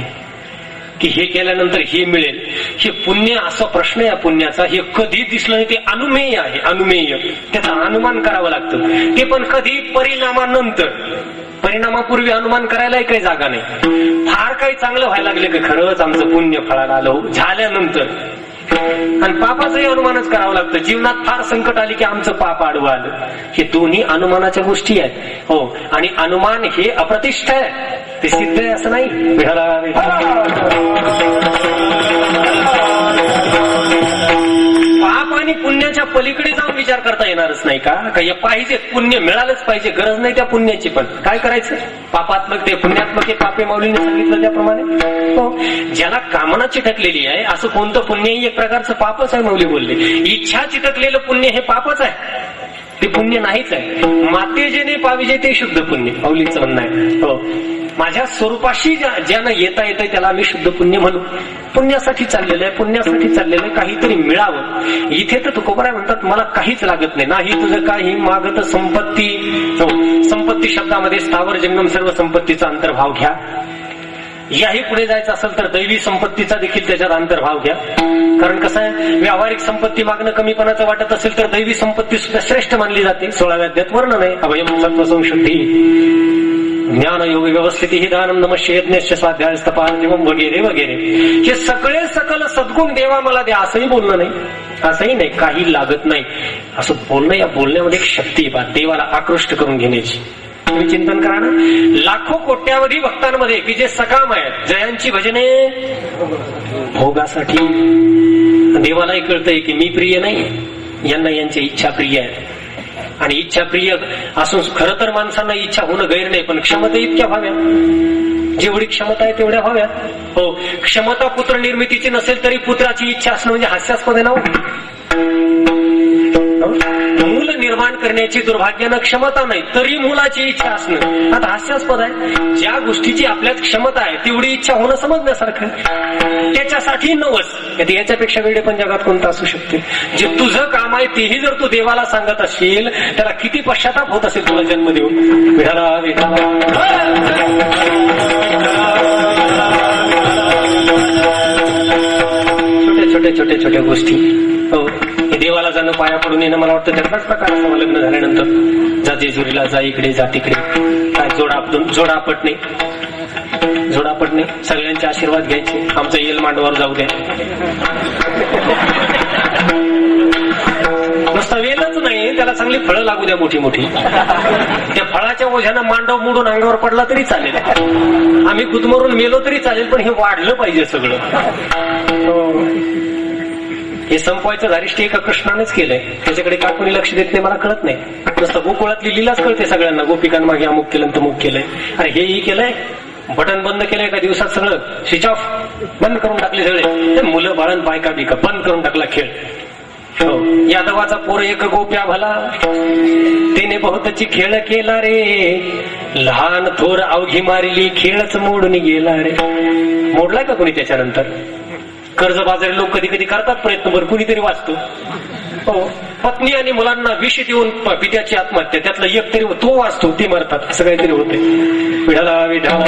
की हे केल्यानंतर हे मिळेल. हे पुण्य असा प्रश्न आहे पुण्याचा. हे कधी दिसलं नाही, ते अनुमेय आहे. अनुमेय, त्याचा अनुमान करावं लागतं. ते पण कधी? परिणामानंतर. परिणामापूर्वी अनुमान करायलाही काही जागा नाही. फार काही चांगलं व्हायला लागले की खरंच आमचं पुण्य फळाला आलं झाल्यानंतर. आणि पापाचंही अनुमानच करावं लागतं. जीवनात फार संकट आली की आमचं पाप आडवं आलं. हे दोन्ही अनुमानाच्या गोष्टी आहेत. हो, आणि अनुमान हे अप्रतिष्ठ आहे, ते सिद्ध आहे असं नाही. पाप आणि पुण्याच्या पलीकडे जाऊन विचार करता येणारच नाही का? हे पाहिजे, पुण्य मिळालंच पाहिजे, गरज नाही त्या पुण्याची. पण काय करायचं? पापात्मक ते पुण्यात्मक हे पापे माऊलीने सांगितलं त्याप्रमाणे. हो, ज्याला कामना चिटकलेली आहे असं कोणतं पुण्यही एक प्रकारचं पापच आहे. माऊली बोलले इच्छा चिटकलेलं पुण्य हे पापच आहे, ते पुण्य नाहीच आहे. माते जेने पाविजे ते शुद्ध पुण्य, माऊलीचं म्हणणं आहे. हो, माझ्या स्वरूपाशी ज्यानं येता येतंय त्याला आम्ही शुद्ध पुण्य म्हणू. पुण्यासाठी चाललेलं आहे, पुण्यासाठी चाललेलं आहे, काहीतरी मिळावं. इथे तर तुकोबाराय म्हणतात मला काहीच लागत नाही, नाही तुझं काही मागत संपत्ती. हो, संपत्ती शब्दामध्ये स्थावर जंगम सर्व संपत्तीचा अंतर्भाव घ्या. याही पुढे जायचं असेल तर दैवी संपत्तीचा देखील त्याच्यात अंतर्भाव घ्या. कारण कसं आहे, व्यावहारिक संपत्ती मागणं कमीपणाचं वाटत असेल तर दैवी संपत्ती सुद्धा श्रेष्ठ मानली जाते. 16व्या अध्यायात वर्णन आहे. अभयम सत्व संशुद्धी ज्ञान योग व्यवस्थिती ही दानम नमश्य यज्ञ स्वाध्याय तपासम वगैरे वगैरे. हे सगळे सकल सद्गुण देवा मला द्या असंही बोलणं नाही, असंही नाही काही लागत नाही असं बोलणं. या बोलण्यामध्ये एक शक्ती आहे देवाला आकृष्ट करून घेण्याची. तुम्ही चिंतन करा ना, लाखो कोट्यावधी भक्तांमध्ये की जे सकाम आहेत, जयांची भजने भोगासाठी. देवालाही कळतंय की मी प्रिय नाही, यांना यांची इच्छा प्रिय आहे. आणि इच्छा प्रिय असून खरं तर माणसांना इच्छा होणं गैर नाही, पण क्षमता इतक्या व्हाव्या, जेवढी क्षमता आहे तेवढ्या व्हाव्या. हो, क्षमता पुत्र निर्मितीची नसेल तरी पुत्राची इच्छा असणं म्हणजे हास्यास्पद आहे ना. मूल निर्माण करण्याची दुर्भाग्यानं क्षमता नाही तरी मुलाची इच्छा असणं आता हास्यास्पद आहे. ज्या गोष्टीची आपल्यात क्षमता आहे तेवढी इच्छा होणं समजण्यासारखं. त्याच्यासाठी नवस याच्यापेक्षा वेळे पण जगात कोणता असू शकते. जे तुझं काम आहे तेही जर तू देवाला सांगत असशील त्याला किती पश्चाताप होत असेल तुला जन्म देऊन. विठाला विठाला छोट्या छोट्या छोट्या गोष्टी. हो, देवाला जाणं, पाया पडून येणं मला वाटतं त्याचाच प्रकार असावा. लग्न झाल्यानंतर जा जेजुरीला, जा इकडे जा तिकडे, काय जोडापटणे सगळ्यांचे आशीर्वाद घ्यायचे. आमचं येल मांडवावर जाऊ द्या. नुसतं वेलच नाही, त्याला चांगली फळं लागू द्या मोठी मोठी. त्या फळाच्या ओझ्यानं मांडव मोडून अंगावर पडला तरी चालेल, आम्ही गुदमरून मेलो तरी चालेल, पण हे वाढलं पाहिजे सगळं. हे संपवायचं धारिष्ट एका कृष्णानेच केलंय. त्याच्याकडे का कोणी लक्ष देत नाही मला कळत नाही. नुसतं गोकुळातली लीलाच कळते सगळ्यांना, गोपिकांमागे अमुक केलं तमुक केलंय. अरे हेही केलंय, बटन बंद केलंय एका दिवसात, सगळं स्विच ऑफ बंद करून टाकले सगळे. मुलं बाळण बायका बिका बंद करून टाकला खेळ. हो, यादवाचा पोर एक गोप्या भला, त्याने बहुतची खेळ केला रे, लहान थोर अवघी मारिली, खेळच मोडून गेला रे. मोडलाय का कोणी त्याच्यानंतर? कर्जबाजारी लोक कधी कधी करतात प्रयत्न, बरं कुणीतरी वाचतो. हो, पत्नी आणि मुलांना विष देऊन पित्याची आत्महत्या, त्यातला एक तरी तो वाचतो, ते मरतात, असं काहीतरी होते. विढाला विढाला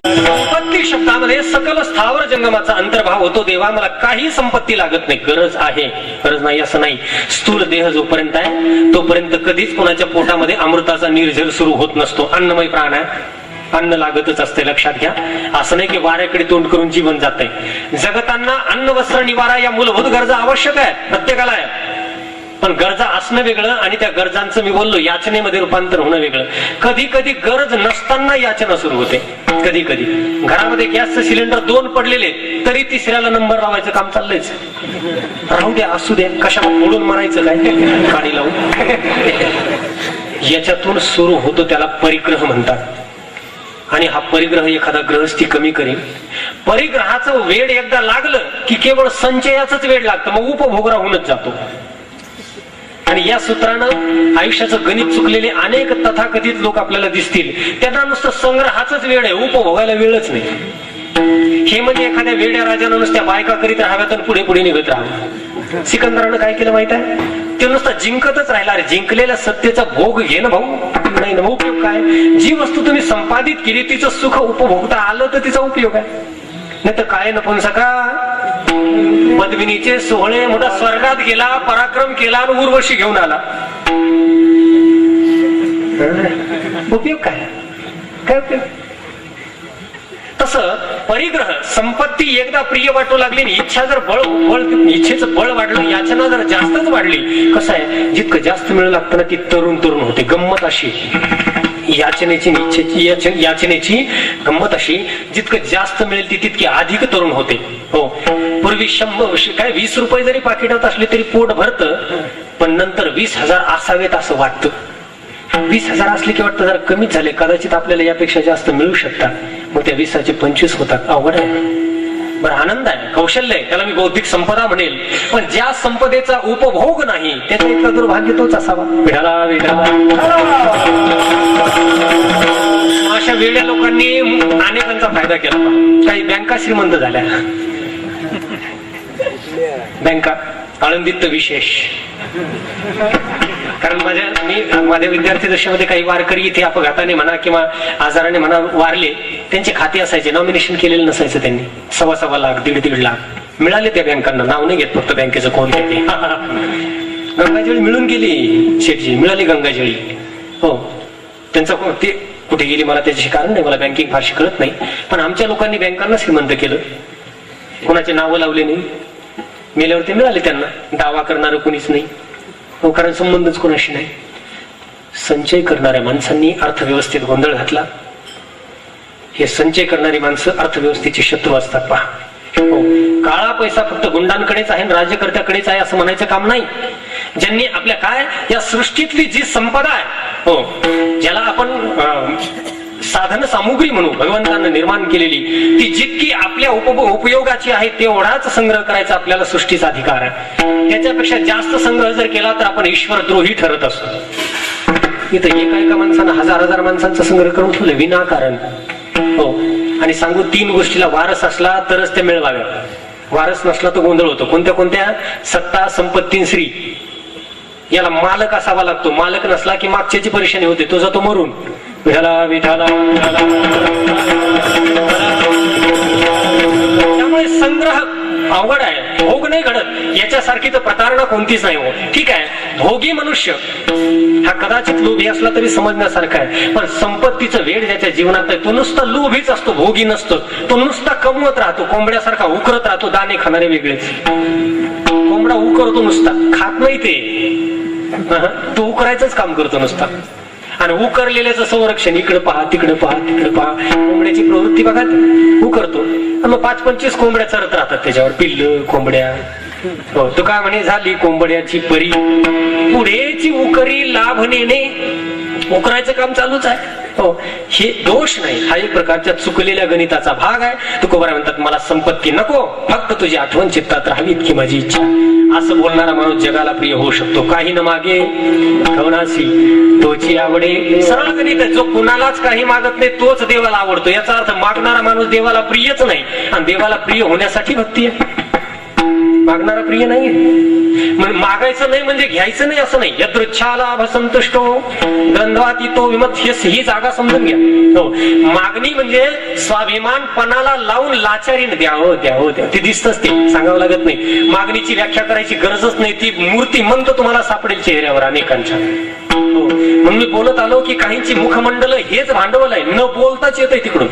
संपत्ती शब्दामध्ये सकल स्थावर जंगमाचा अंतर्भाव होतो. देवा मला काही संपत्ती लागत नाही, गरज आहे, गरज नाही असं नाही. स्थूल देह जोपर्यंत आहे तोपर्यंत कधीच कोणाच्या पोटामध्ये अमृताचा निर्झर सुरू होत नसतो. अन्नमय प्राण आहे, अन्न लागतच असते, लक्षात घ्या. असं नाही की वाऱ्याकडे तोंड करून जीवन जात आहे. जगताना अन्न वस्त्र निवारा या मूलभूत गरजा आवश्यक आहेत, प्रत्येकाला आहे. पण गरजा असणं वेगळं आणि त्या गरजांचं मी बोललो याचनेमध्ये रूपांतर होणं वेगळं. कधी कधी गरज नसताना याचना सुरू होते. कधी कधी घरामध्ये गॅसचं सिलेंडर 2 पडलेले तरी तिसऱ्याला नंबर लावायचं काम चाललंयच. राहू द्या, असू द्या, कशाला फोडून मारायचं काय गाडी लावून. याच्यातून सुरू होतो, त्याला परिग्रह म्हणतात. आणि हा परिग्रह एखादा ग्रहस्थी कमी करेल. परिग्रहाचं वेड एकदा लागलं की केवळ संचयाचंच वेड लागतं, मग उपभोग राहूनच जातो. आणि या सूत्रानं आयुष्याचं गणित चुकलेले अनेक तथाकथित लोक आपल्याला दिसतील. त्यांना नुसतं संग्रहाचंच वेळ आहे, उपभोगायला वेळच नाही. हे म्हणजे एखाद्या वेड्या राजानं नुसत्या बायका करीत राहाव्यात आणि पुढे पुढे निघत राहावं. सिकंदरानं काय केलं माहित आहे? ते नुसतं जिंकतच राहिला. अरे जिंकलेल्या सत्तेचा भोग घे ना भाऊ, नाही ना उपयोग काय? जी वस्तू तुम्ही संपादित केली तिचं सुख उपभोगता आलं तर तिचा उपयोग आहे. नाही तर काय नपुंसका, पद्मिनीचे सोहळे, मोठा स्वर्गात गेला, पराक्रम केला आणि उर्वशी घेऊन आला. उपयोग काय? काय उपयोग? तसं परिग्रह, संपत्ती एकदा प्रिय वाटू लागली, इच्छा जर इच्छेचं बळ वाढलं, याचना जर जास्तच वाढली, कसं आहे, जितकं जास्त मिळू लागतं ना ती तरुण तरुण होते. गंमत अशी याचनेची गंमत अशी, जितकं जास्त मिळेल ती तितकी अधिक तरुण होते. हो, पूर्वी 20 रुपये जरी पाकिटात असले तरी पोट भरतं, पण नंतर 20,000 असावेत असं वाटतं. 20,000 असले की वाटतं जरा कमीच झाले, कदाचित आपल्याला यापेक्षा जास्त मिळू शकतात. मग त्या 20चे 25 होतात. अवघड आहे. बरं, आनंद आहे, कौशल्य आहे, त्याला मी बौद्धिक संपदा म्हणेल. पण ज्या संपदेचा उपभोग नाही त्याचा इतका दुर्भाग्य तोच असावा. विठाला विठाला. अशा वेड्या लोकांनी अनेकांचा फायदा केला. काही बँका श्रीमंत झाल्या. बँका आळंदीत विशेष. कारण माझ्या विद्यार्थी दशेमध्ये काही वारकरी इथे अपघाताने म्हणा किंवा आजाराने म्हणा वारले, त्यांचे खाते असायचे, नॉमिनेशन केलेलं नसायचं. त्यांनी 1.25 लाख 1.5 लाख मिळाले त्या बँकांना. नाव नाही घेत फक्त बँकेचं कोण ते. गंगाजळी मिळून गेली शेठजी, मिळाली गंगाजळी. हो, त्यांचं ते कुठे गेली मला त्याच्याशी कारण नाही, मला बँकिंग फारशी कळत नाही. पण आमच्या लोकांनी बँकांना श्रीमंत केलं, कोणाचे नावं लावले नाही. मेल्यावरती मिळाले त्यांना, दावा करणारं कोणीच नाही. हो, कारण संबंधच कोणाशी नाही. संचय करणाऱ्या माणसांनी अर्थव्यवस्थेत गोंधळ घातला. हे संचय करणारी माणसं अर्थव्यवस्थेचे शत्रू असतात. पहा, हो, काळा पैसा फक्त गुंडांकडेच आहे, राज्यकर्त्याकडेच आहे असं म्हणायचं काम नाही. ज्यांनी आपल्या काय या सृष्टीतली जी संपदा आहे, हो, ज्याला आपण साधन सामुग्री म्हणून भगवंतानं निर्माण केलेली, ती जितकी आपल्या उपयोगाची आहे तेवढाच संग्रह करायचा आपल्याला सृष्टीचा अधिकार आहे. त्याच्यापेक्षा जास्त संग्रह जर केला तर आपण ईश्वरद्रोही ठरत असतो. इथं एका माणसानं 1000 माणसांचा संग्रह करून ठेवलं विनाकारण. हो, आणि सांगू 3 गोष्टीला वारस असला तरच ते मिळवाव्या. वारस नसला तर गोंधळ होतो. कोणत्या सत्ता, संपत्ती, श्री याला मालक असावा लागतो. मालक नसला की मागच्याची परेशानी होते, तो जातो मरून. विठाला विठाला. त्यामुळे संग्रह अवघड आहे, भोग नाही घडत. याच्यासारखी तर प्रतारणा कोणतीच नाही. हो, ठीक आहे, भोगी मनुष्य हा कदाचित लोभी असला तरी समजण्यासारखा आहे. पण संपत्तीचं वेड ज्याच्या जीवनात आहे तो नुसता लोभीच असतो, भोगी नसतो. तो नुसता कमवत राहतो, कोंबड्यासारखा उकरत राहतो. दाणे खाणारे वेगळेच. कोंबडा उकरतो नुसता, खात नाही ते, तो उकरायचंच काम करतो नुसता. आणि उकरलेल्याचं संरक्षण, इकडे पहा तिकडे पहा तिकडे पहा. कोंबड्याची प्रवृत्ती बघा, उकरतो आणि मग 5-25 कोंबड्या चरत राहतात त्याच्यावर, पिल्ल कोंबड्या. हो, तो काय म्हणे, झाली कोंबड्याची परी, पुढेची उकरी लाभ नेणे. उकरायचं काम चालूच आहे. हो, हे दोष नाही, हा एक प्रकारच्या चुकलेल्या गणिताचा भाग आहे. तुकोबारा म्हणतात, मला संपत्ती नको, फक्त तुझी आठवण चित्तात राहावी इतकी माझी इच्छा. असं बोलणारा माणूस जगाला प्रिय होऊ शकतो. काही न मागे ठेवणासी तोची आवडे. सरळ गणित आहे. जो कुणालाच काही मागत नाही तोच देवाला आवडतो. याचा अर्थ मागणारा माणूस देवाला प्रियच नाही, आणि देवाला प्रिय होण्यासाठी भक्ती आहे. मागणारा प्रिय नाहीये. मागायचं नाही म्हणजे घ्यायचं नाही असं नाही. यदृच्छालाभ संतुष्टो द्वंद्वातीतो विमत, ही जागा समजून घ्या. हो, मागणी म्हणजे स्वाभिमानपणाला लावून लाचारीने द्यावं द्यावं द्यावं, ते दिसतच, ते सांगावं लागत नाही. मागणीची व्याख्या करायची गरजच नाही, ती मूर्तिमंत तुम्हाला सापडेल चेहऱ्यावर अनेकांच्या. हो, म्हणून मी बोलत आलो की काहींची मुखमंडल हेच भांडवल आहे, न बोलताच येतंय तिकडून.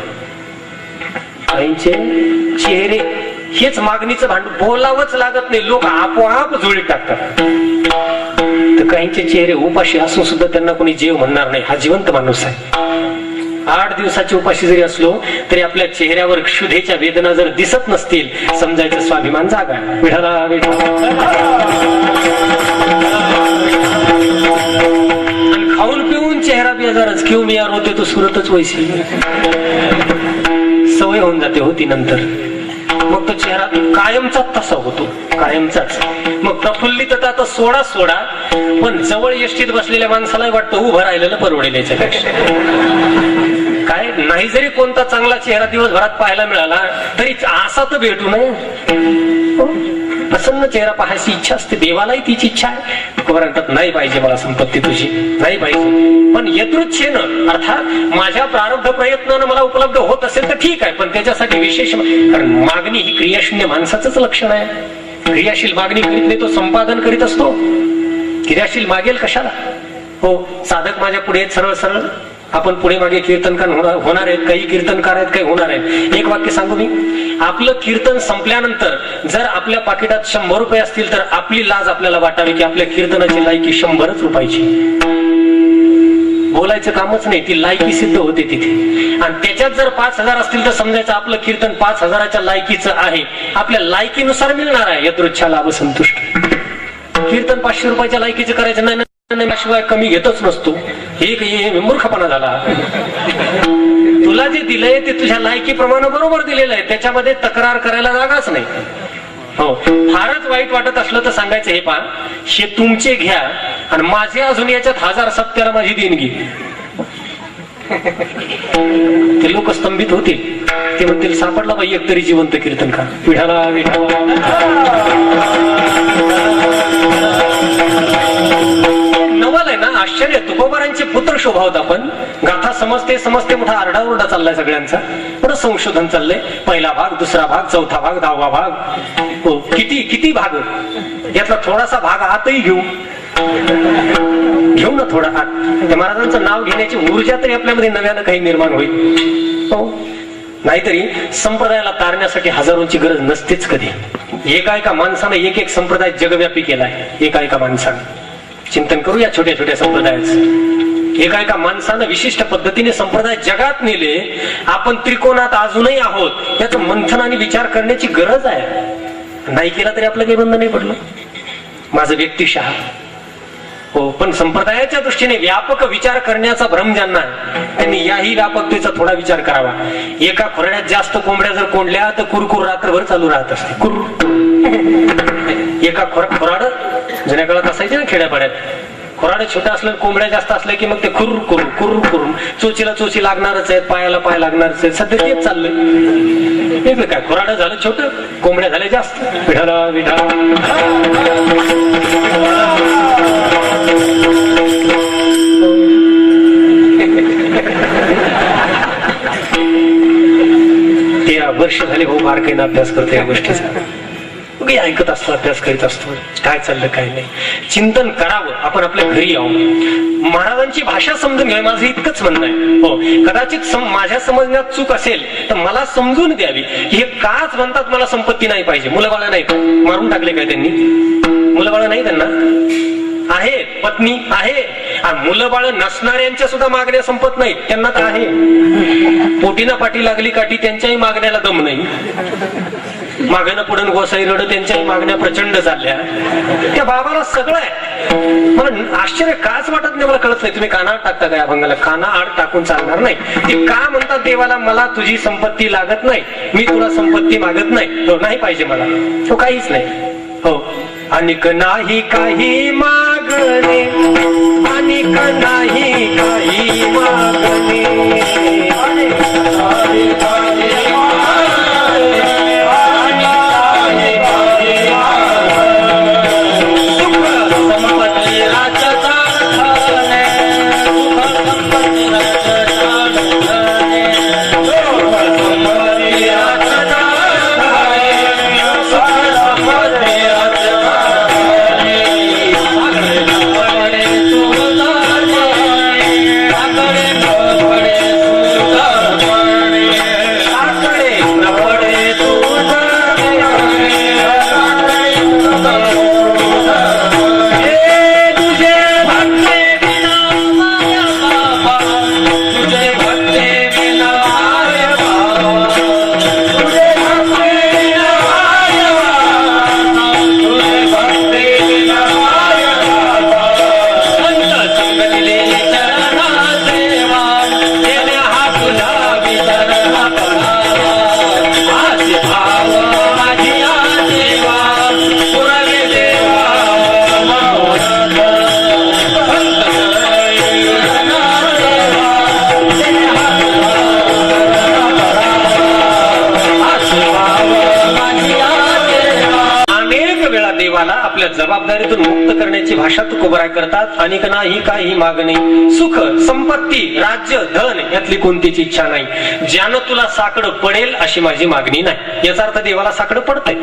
काहींचे चेहरे हेच मागणीचं भांडवल, बोलावंच लागत नाही, लोक आपोआप जुळीत टाकतात. तर काहींचे चेहरे उपाशी असून सुद्धा त्यांना कोणी जीव म्हणणार नाही. हा जिवंत माणूस आहे. 8 दिवसाची उपाशी जरी असलो तरी आपल्या चेहऱ्यावर क्षुधेच्या वेदना जर दिसत नसतील, समजायचं स्वाभिमान जागा. विठाला आणि खाऊन पिऊन चेहरा बेजारच, किंवा मी यार होते तो सुरतच वैसी सवय होऊन जाते होती नंतर. मग तो चेहरा कायमचा तसा होतो, कायमचाच. मग प्रफुल्लितता आता सोडा, पण जवळ एसटीत बसलेल्या माणसाला वाटतं उभं राहिलेलं परवडेल याच्यापेक्षा. काय नाही जरी कोणता चांगला चेहरा दिवसभरात पाहायला मिळाला तरी असा तर भेटू नये. प्रसन्न चेहरा पाहायची इच्छा असते, देवालाही तिची इच्छा आहे. म्हणतात नाही पाहिजे मला संपत्ती तुझी, नाही पाहिजे, पण यदृच्छेनं अर्थात माझ्या प्रारब्ध प्रयत्नानं मला उपलब्ध होत असेल तर ठीक आहे, पण त्याच्यासाठी विशेष, कारण मागणी ही क्रियाशून्य माणसाचंच लक्षण आहे. क्रियाशील मागणी करीत नाही, तो संपादन करीत असतो. क्रियाशील मागेल कशाला? हो, साधक माझ्या पुढे सरळ सरळ, आपण पुढे मागे कीर्तनकार होणार आहेत, काही कीर्तनकार आहेत, काही होणार आहेत. एक वाक्य सांगू मी, आपलं कीर्तन संपल्यानंतर जर आपल्या पाकिटात 100 रुपये असतील तर आपली लाज आपल्याला वाटावी की आपल्या कीर्तनाची लायकी 100च रुपयाची. बोलायचं कामच नाही, ती लायकी सिद्ध होते तिथे. आणि त्याच्यात जर 5000 असतील तर समजायचं आपलं कीर्तन 5000च्या लायकीचं आहे, आपल्या लायकीनुसार मिळणार आहे. यदृच्छा लाभ संतुष्ट. कीर्तन 500 रुपयाच्या लायकीचं करायचं नाही, शिवाय कमी घेतच नसतो. हे मूर्खपणा झाला. तुला जे दिलंय ते तुझ्या लायकीप्रमाणे बरोबर दिलेलं आहे, त्याच्यामध्ये तक्रार करायला जागाच नाही. हो, फारच वाईट वाटत असलं तर सांगायचं, हे पहा, हे तुमचे घ्या आणि माझे अजून याच्यात 1000 सत्याला माझी देणगी. ते लोक स्तंभित होतील, ते म्हणतील सापडला बाई एक तरी जिवंत कीर्तनकार. विठाला नवल आहे ना. आश्चर्य, तुकोबारांचे पुत्र शोभावत आपण. गाथा समजते मोठा आरडाओरडा चाललाय सगळ्यांचा, पुढे संशोधन चाललंय. पहिला भाग, दुसरा भाग, चौथा भाग, 10वा भाग. हो, किती भाग. यातला थोडासा भाग आतही घेऊ ना, थोडा आत. त्या महाराजांचं नाव घेण्याची ऊर्जा तरी आपल्यामध्ये नव्यानं काही निर्माण होईल. हो, नाहीतरी संप्रदायाला तारण्यासाठी हजारोंची गरज नसतेच कधी. एका माणसानं एक संप्रदाय जगव्यापी केलाय. एका माणसानं चिंतन करूया छोट्या छोट्या संप्रदायाचं. एका माणसानं विशिष्ट पद्धतीने संप्रदाय जगात नेले. आपण त्रिकोणात अजूनही आहोत, याचं मंथनाने विचार करण्याची गरज आहे. नाही केला तरी आपलं काही बंद नाही पडलं. माझं व्यक्तिशः हो, पण संप्रदायाच्या दृष्टीने व्यापक विचार करण्याचा भ्रम ज्यांना आहे त्यांनी याही व्यापकतेचा थोडा विचार करावा. एका खोरड्यात जास्त कोंबड्या जर कोंडल्या तर कुरकुर रात्रभर चालू राहत असते. एका खोराड जुन्या काळात असायचे ना खेड्यापाड्यात, खोराड छोटा असलं, कोंबड्या जास्त असल्या की मग ते खुर करून चोचीला चोची लागणारच आहेत, पायाला पाय लागणारच आहेत. सध्या तेच चाललंय. वेगळं काय, खोराड झालं छोटं, कोंबड्या झाल्या जास्त. विठाला वर्ष झाले भाऊ बारकाईनं अभ्यास करतो या गोष्टीचा. ऐकत असतो, अभ्यास करीत असतो, काय चाललं काय नाही. चिंतन करावं. आपण आपल्या घरी यावं, महाराजांची भाषा समजून घ्यावी, माझं इतकंच म्हणणं आहे. हो, कदाचित माझ्या समजण्यात चूक असेल तर मला समजून द्यावी. हे काच म्हणतात मला संपत्ती नाही पाहिजे. मुलं बाळ नाही, मारून टाकले काय त्यांनी? मुलं बाळ नाही त्यांना, आहे पत्नी आहे. आणि मुलं बाळ नसणाऱ्यांच्या सुद्धा मागण्या संपत नाहीत. त्यांना तर आहे. पोटीना पाठी लागली काठी, त्यांच्याही मागण्याला दम नाही. मागणं पुढं गोसाई रड, त्यांच्याही मागण्या प्रचंड चालल्या. त्या बाबाला सगळं आहे. मला आश्चर्य काच वाटत नाही, मला कळत नाही. तुम्ही कानाआड टाकता का या अभंगाला? कानाआड टाकून चालणार नाही. ते का म्हणतात देवाला, मला तुझी संपत्ती लागत नाही, मी तुला संपत्ती मागत नाही. तो नाही पाहिजे मला, तो काहीच नाही. हो, अनिक नाही काही मागणे, अनिक नाही काही मागणे, भाषा तुकोबराय करतात. अनेक नाही काही मागणे, सुख संपत्ती राज्य धन यातली कोणतीच इच्छा नाही. ज्यानं तुला साकडं पडेल अशी माझी मागणी नाही. याचा अर्थ देवाला साकडं पडतंय,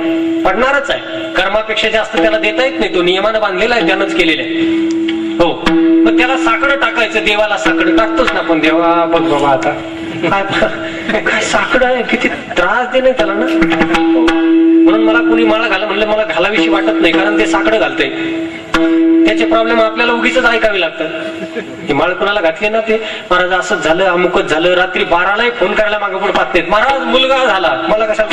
पडणारच आहे. कर्मापेक्षा जास्त त्याला देता येत नाही, तो नियमानं बांधलेला आहे, त्यानंच केलेला आहे. हो, मग त्याला साकडं टाकायचं, देवाला साकडं टाकतोच ना. पण देवा बघ बाबा आता काय साकडं आहे, किती त्रास दे नाही त्याला ना. म्हणून मला कुणी माळा घाला म्हणलं मला घालावीशी वाटत नाही, कारण ते साकडं घालतंय. त्याचे प्रॉब्लेम आपल्याला उगीच ऐकावे लागतात. ही माळ कुणाला घातली ना, ते महाराज असंच झालं, अमुकच झालं. रात्री 12लाही फोन करायला मागे पुढे पाहत नाहीत. महाराज मुलगा झाला, मला कशाला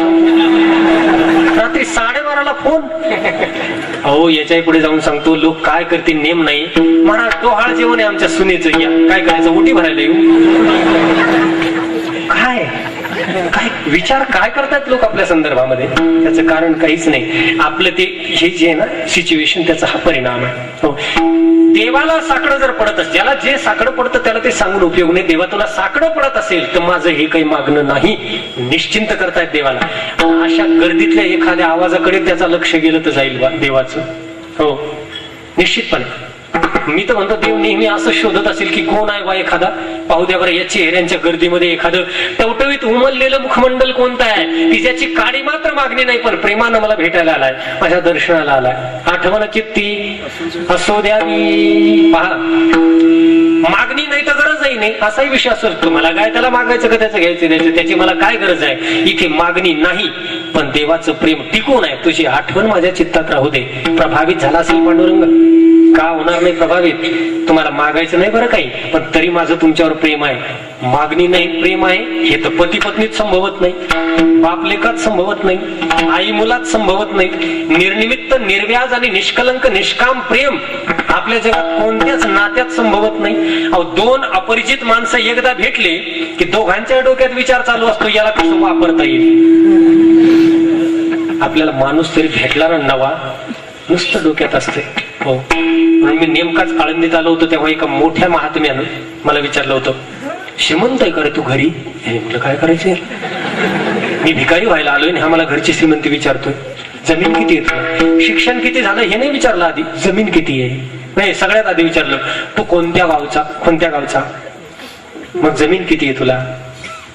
रात्री 12:30ला फोन. अहो याच्याही पुढे जाऊन सांगतो, लोक काय करतील नेम नाही. महाराज डोहाळ जेवण आहे आमच्या सुनेचं, या काय करायचं, उटी भरायला येऊ. काय काय विचार काय करतात लोक आपल्या संदर्भामध्ये, त्याचं कारण काहीच नाही. आपलं ते हे जे आहे ना सिच्युएशन, त्याचा हा परिणाम आहे. हो, देवाला साकडं जर पडत असेल, ज्याला जे साकडं पडतं त्याला ते सांगून उपयोग नाही. देवा तुला साकडं पडत असेल तर माझं हे काही मागणं नाही, निश्चिंत करतायत देवाला. अशा गर्दीतल्या एखाद्या आवाजाकडे त्याचं लक्ष गेलं तर जाईल देवाचं. हो निश्चितपणे. मी तर म्हणतो देव नेहमी असं शोधत असेल की कोण आहे बा एखादा, पाहू द्या बरं या चेहऱ्यांच्या गर्दीमध्ये एखादं टवटवीत उमललेलं मुखमंडल कोणतं आहे की ज्याची काडी मात्र मागणी नाही, पण प्रेमानं मला भेटायला आलाय, माझ्या दर्शनाला आलाय. आठवण चित्ती असो द्यावी. पहा, मागणी नाही तर गरजही नाही असाही विषय असतो. तुम्हाला काय त्याला मागायचं का त्याचं घ्यायचं द्यायचं, त्याची मला काय गरज आहे. इथे मागणी नाही, पण देवाचं प्रेम टिकून आहे. तुझी आठवण माझ्या चित्तात राहू दे. प्रभावित झाला असेल पांडुरंग, का होणार नाही प्रभावित. तुम्हाला मागायचं नाही बरं काही, पण तरी माझं तुमच्यावर प्रेम आहे. मागणी नाही प्रेम आहे, हे तर पती पत्नीत संभवत नाही, बाप लेकात संभवत नाही, आई मुलात संभवत नाही. निर्निमित्त निर्व्याज आणि निष्कलंक निष्काम प्रेम आपल्या जगात कोणत्याच नात्यात संभवत नाही. अहो, दोन अपरिचित माणसं एकदा भेटले की दोघांच्या डोक्यात विचार चालू असतो, याला कसं वापरता येईल. आपल्याला माणूस तरी भेटला ना नवा, नुसतं डोक्यात असते. हो, म्हणून मी नेमकाच आळंदीत आलो होतो तेव्हा एका मोठ्या महात्म्यानं मला विचारलं होतं, श्रीमंत आहे का रे तू घरी. हे म्हटलं काय करायचंय, मी भिकारी व्हायला आलोय आणि हा मला घरची श्रीमंती विचारतोय. जमीन किती आहे तुला, शिक्षण किती झालं हे नाही विचारलं आधी, जमीन किती आहे. नाही, सगळ्यात आधी विचारलं तू कोणत्या गावचा. मग जमीन किती आहे तुला.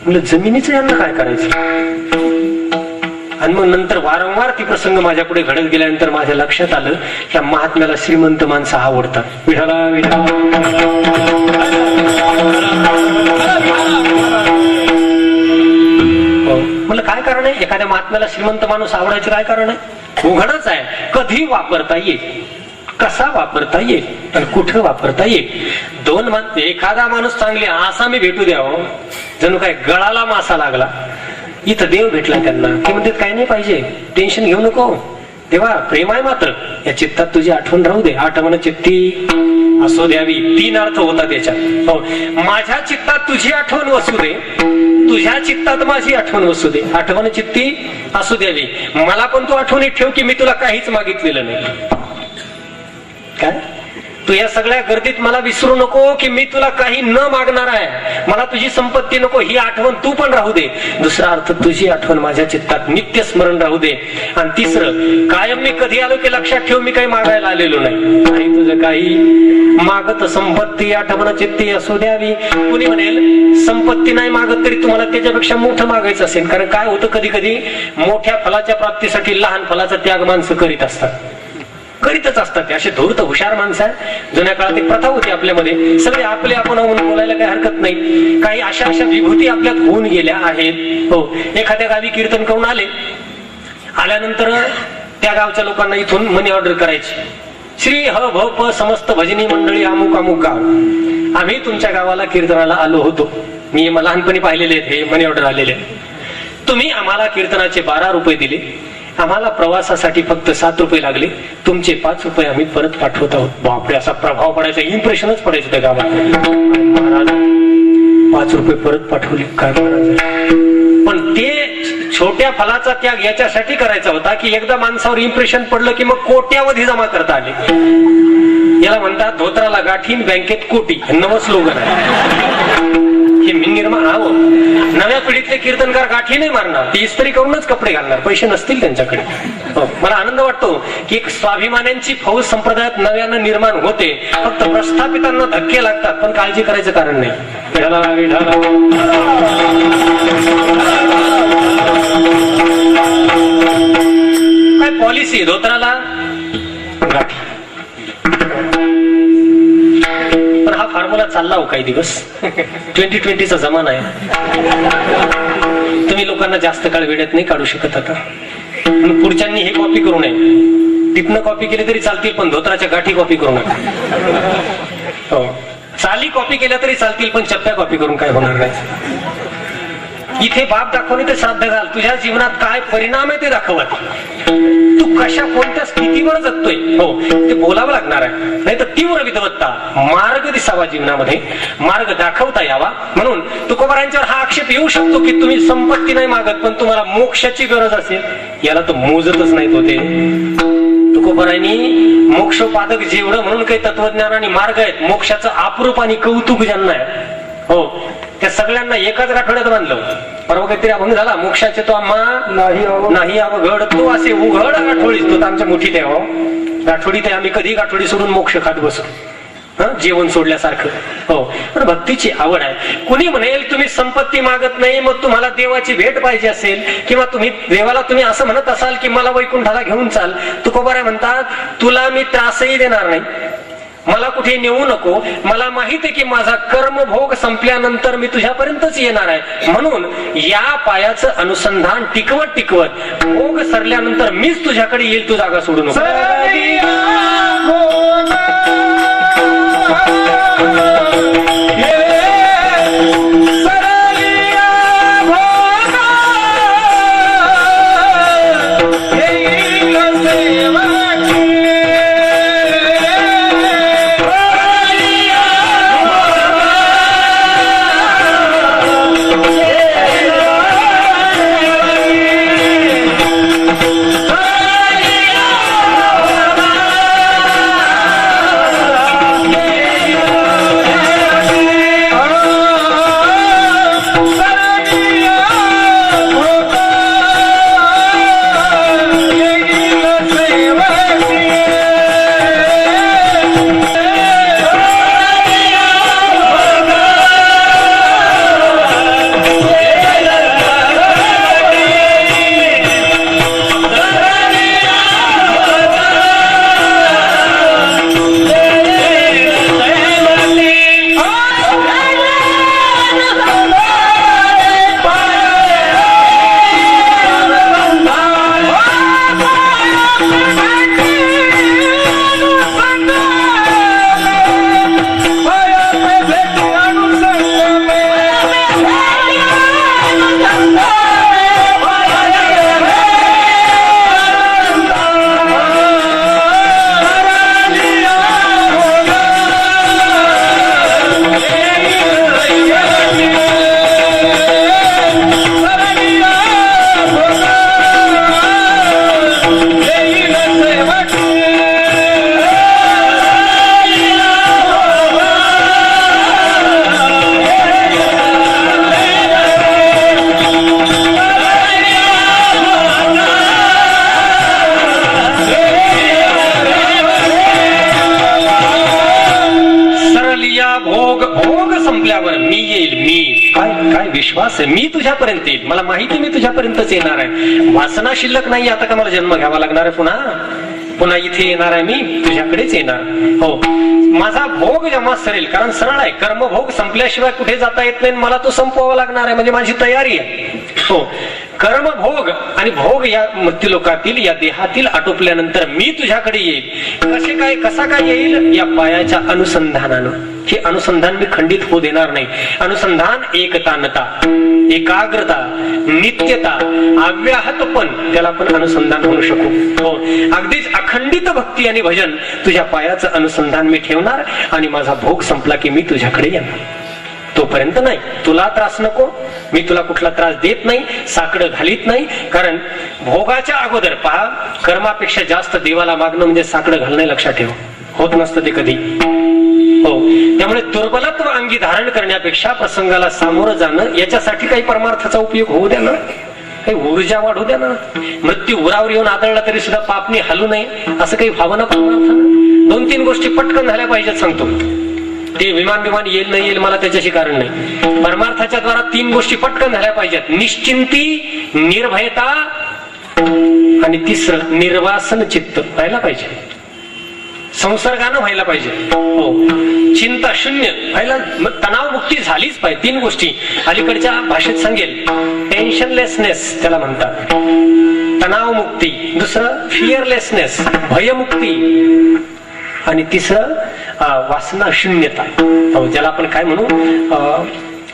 म्हणलं जमिनीचं यांना काय करायचं. आणि मग नंतर वारंवार ती प्रसंग माझ्या पुढे घडत गेल्यानंतर माझ्या लक्षात आलं की महात्म्याला श्रीमंत माणसं आवडतात. विठाला विठा. म्हणलं काय कारण आहे, एखाद्या महात्म्याला श्रीमंत माणूस आवडायचं काय कारण आहे. उघडच आहे, कधी वापरता येईल, कसा वापरता येईल आणि कुठं वापरता येईल. दोन माणसं, एखादा माणूस चांगले आसामी भेटू द्यावं, जणू काय गळाला मासा लागला. इथं देव भेटला त्यांना, ते म्हणतात काही नाही पाहिजे, टेन्शन घेऊ नको, तेव्हा प्रेम आहे मात्र या चित्तात तुझी आठवण राहू दे. आठवण चित्ती असो द्यावी, 3 अर्थ होता त्याच्यात. हो, माझ्या चित्तात तुझी आठवण वसू दे, तुझ्या चित्तात माझी आठवण वसू दे. आठवण चित्ती असू द्यावी. मला पण तू आठवणीत ठेव की मी तुला काहीच मागितलेलं नाही. काय तू या सगळ्या गर्दीत मला विसरू नको की मी तुला काही न मागणार आहे, मला तुझी संपत्ती नको, ही आठवण तू पण राहू दे. दुसरा अर्थ, तुझी आठवण माझ्या चित्तात नित्य स्मरण राहू दे. आणि तिसरं, कायम मी कधी आलो की लक्षात ठेव मी काही मागायला आलेलो नाही, तुझं काही मागत संपत्ती आठवण चित्ती असू द्यावी. कुणी म्हणेल संपत्ती नाही मागत तरी तुम्हाला त्याच्यापेक्षा मोठं मागायचं असेल. कारण काय होतं, कधी कधी मोठ्या फलाच्या प्राप्तीसाठी लहान फलाचा त्याग माणसं करीतच असतात. असे धूर्त हुशार माणसं आहे. जुन्या काळात एक प्रथा होती आपल्यामध्ये, सगळे आपले आपण बोलायला काही हरकत नाही. काही अशा विभूती आपल्यात होऊन गेल्या आहेत. हो, एखाद्या गावी कीर्तन करून आल्यानंतर त्या गावच्या लोकांना इथून मनी ऑर्डर करायची. श्री ह भ प समस्त भजनी मंडळी अमुक अमुक गाव, आम्ही तुमच्या गावाला कीर्तनाला आलो होतो. मी लहानपणी पाहिलेले आहेत हे मनी ऑर्डर आलेले. तुम्ही आम्हाला कीर्तनाचे 12 रुपये दिले, आम्हाला प्रवासासाठी फक्त 7 रुपये लागले, तुमचे 5 रुपये आम्ही परत पाठवत आहोत. बापरे, असा प्रभाव पडायचा, इम्प्रेशनच पडायचं त्या गावात. महाराज 5 रुपये परत पाठवले, काय महाराज. पण ते छोट्या फलाचा त्याग याच्यासाठी करायचा होता की एकदा माणसावर इम्प्रेशन पडलं की मग कोट्यावधी जमा करता आले. याला म्हणतात धोत्राला गाठीन बँकेत कोटी, नवं स्लोगन आहे. हे मी निर्माण आहो, नव्या पिढीतले कीर्तनकार गाठी नाही मारणार, ती इस्त्री करूनच कपडे घालणार, पैसे नसतील त्यांच्याकडे. हो, मला आनंद वाटतो की एक स्वाभिमानांची फौज संप्रदायात नव्यानं निर्माण होते. फक्त प्रस्थापितांना धक्के लागतात, पण काळजी करायचं कारण नाही. विठाला, विठाला. काय पॉलिसी धोत्राला गाठी, पण हा फॉर्म्युला चालला हो काही दिवस. 2020चा जमाना आहे. तुम्ही लोकांना जास्त काळ वेळेत नाही काढू शकत आता. पुढच्यांनी हे कॉपी करू नये, तिथनं कॉपी केली तरी चालतील, पण धोत्राच्या गाठी कॉपी करू नका. हो, चाली कॉपी केल्या तरी चालतील, पण चप्प्या कॉपी करून काय होणार नाही. इथे बाप दाखवणे ते श्राद्ध घाल, तुझ्या जीवनात काय परिणाम आहे ते दाखवत. तू कशा कोणत्या स्थितीवर जगतोय, हो ते बोलावं लागणार आहे. नाही तर तीव्र विद्वत्ता, मार्ग दिसावा जीवनामध्ये, मार्ग दाखवता यावा. म्हणून तुकोबारांच्यावर हा आक्षेप येऊ शकतो की तुम्ही संपत्ती नाही मागत, पण तुम्हाला मोक्षाची गरज असेल. याला तर मोजतच नाहीत होते. तुकोबारांनी मोक्षोपादक जेवढं म्हणून काही तत्वज्ञान आणि मार्ग आहेत, मोक्षाचं अप्रूप आणि कौतुक ज्यांना आहे, हो त्या सगळ्यांना एकाच आठवड्यात बांधलं. परवा काहीतरी अभंग झाला, मोक्षाचे तो आम्हा नाही अवघड, तो असे उघड गाठोडीस, तो आमच्या मुठीत आहे. हो गाठोडीत आहे, आम्ही कधी गाठोडी सोडून मोक्ष खात बसू, जेवण सोडल्यासारखं. हो, पण भक्तीची आवड आहे. कुणी म्हणेल तुम्ही संपत्ती मागत नाही, मग तुम्हाला देवाची भेट पाहिजे असेल, किंवा तुम्ही देवाला तुम्ही असं म्हणत असाल की मला वैकुंठाला घेऊन चाल. तुकोबाराय म्हणतात, तुला मी त्रासही देणार नाही, मला कुठे नेऊ नको. मला माहित आहे की माझा कर्मभोग संपल्यानंतर मी तुझ्यापर्यंतच येणार आहे. म्हणून या पायाचं अनुसंधान टिकवत टिकवत भोग सरल्यानंतर मीच तुझ्याकडे येईल, तू जागा सोडू नको. विश्वास आहे, मी तुझ्यापर्यंत येईल. मला माहिती मी तुझ्यापर्यंतच येणार आहे. वासना शिल्लक नाही, आता का मला जन्म घ्यावा लागणार आहे पुन्हा पुन्हा इथे येणार आहे, मी तुझ्याकडेच येणार. हो, माझा भोग जेव्हा सरेल, कारण सरळ आहे, कर्मभोग संपल्याशिवाय कुठे जाता येत नाही, मला तो संपवावा लागणार आहे, म्हणजे माझी तयारी आहे. हो, कर्मभोग आणि भोग या मृत्यूलोकातील या देहातील आटोपल्यानंतर मी तुझ्याकडे येईल. कसे काय, कसा काय येईल? या पायाच्या अनुसंधानानं. हे अनुसंधान मी खंडित होऊ देणार नाही. अनुसंधान एकतानता, एकाग्रता, नित्यता, अव्याहतपण, त्याला आपण अनुसंधान म्हणू शकू. हो, अगदीच अखंडित भक्ती आणि भजन तुझ्या पायाचं अनुसंधान मी ठेवणार आणि माझा भोग संपला की मी तुझ्याकडे येणार. तोपर्यंत नाही, तुला त्रास नको, मी तुला कुठला त्रास देत नाही, साकडं घालीत नाही. कारण भोगाच्या अगोदर पहा, कर्मापेक्षा जास्त देवाला मागणं म्हणजे साकडं घालणं, लक्षात ठेव. होत नसतं ते कधी. हो, त्यामुळे दुर्बलत्व अंगी धारण करण्यापेक्षा प्रसंगाला सामोरं जाणं, याच्यासाठी काही परमार्थाचा उपयोग होऊ द्या ना, काही ऊर्जा वाढू द्या ना. मृत्यू उरावर येऊन आदळला तरी सुद्धा पापनी हलू नये असं काही भावना परमार्थानं. 2-3 गोष्टी पटकन झाल्या पाहिजेत सांगतो. ते विमान येईल नाही येईल मला त्याच्याशी कारण नाही. परमार्थाच्या द्वारा 3 गोष्टी पटकन झाल्या पाहिजेत. निश्चिंती, निर्भयता आणि तिसरं निर्वासन चित्त व्हायला पाहिजे. संसर्गानं व्हायला पाहिजे. हो, चिंता शून्य व्हायला, तणाव मुक्ती झालीच पाहिजे. 3 गोष्टी अलीकडच्या भाषेत सांगेल, टेन्शनलेसनेस त्याला म्हणतात, तणाव मुक्ती. दुसरं फिअरलेसनेस, भयमुक्ती. आणि तिसरं वासना शून्यता. हो, ज्याला आपण काय म्हणू,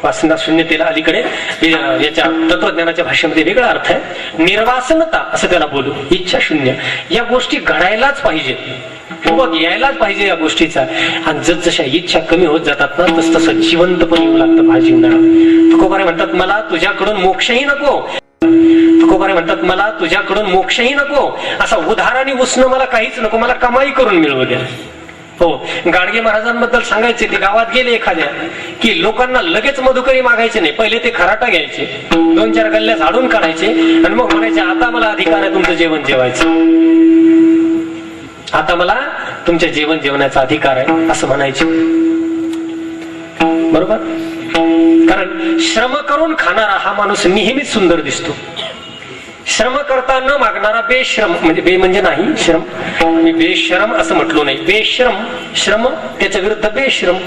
वासना शून्यतेला अलीकडे याच्या तत्वज्ञानाच्या भाषेमध्ये वेगळा अर्थ आहे. निर्वासनता असं त्याला बोलू, इच्छा शून्य. या गोष्टी घडायलाच पाहिजे, यायलाच पाहिजे या गोष्टीचा. आणि जसजशा इच्छा कमी होत जातात ना, तस तसं जिवंत पण येऊ लागतं भाजीवणारा. तुकोबारे म्हणतात मला तुझ्याकडून मोक्षही नको. तुकोबारे म्हणतात मला तुझ्याकडून मोक्षही नको, असा उधार आणि उसणं मला काहीच नको, मला कमाई करून मिळवू द्या. हो, गाडगे महाराजांबद्दल सांगायचे, ते गावात गेले एखाद्या की लोकांना लगेच मधुकरी मागायचे नाही. पहिले ते खराटा घ्यायचे, 2-4 गल्ल्या झाडून काढायचे आणि मग म्हणायचे आता मला अधिकार आहे तुमचं जेवण जेवायचं, आता मला तुमच्या जेवण जेवण्याचा अधिकार आहे असं म्हणायचे. बरोबर, कारण श्रम करून खाणारा हा माणूस नेहमीच सुंदर दिसतो. श्रम करता न मागणारा बेश्रम, म्हणजे बे म्हणजे नाही श्रम, मी बेश्रम असं म्हटलो नाही, बेश्रम श्रम, त्याच्या विरुद्ध बेश्रम.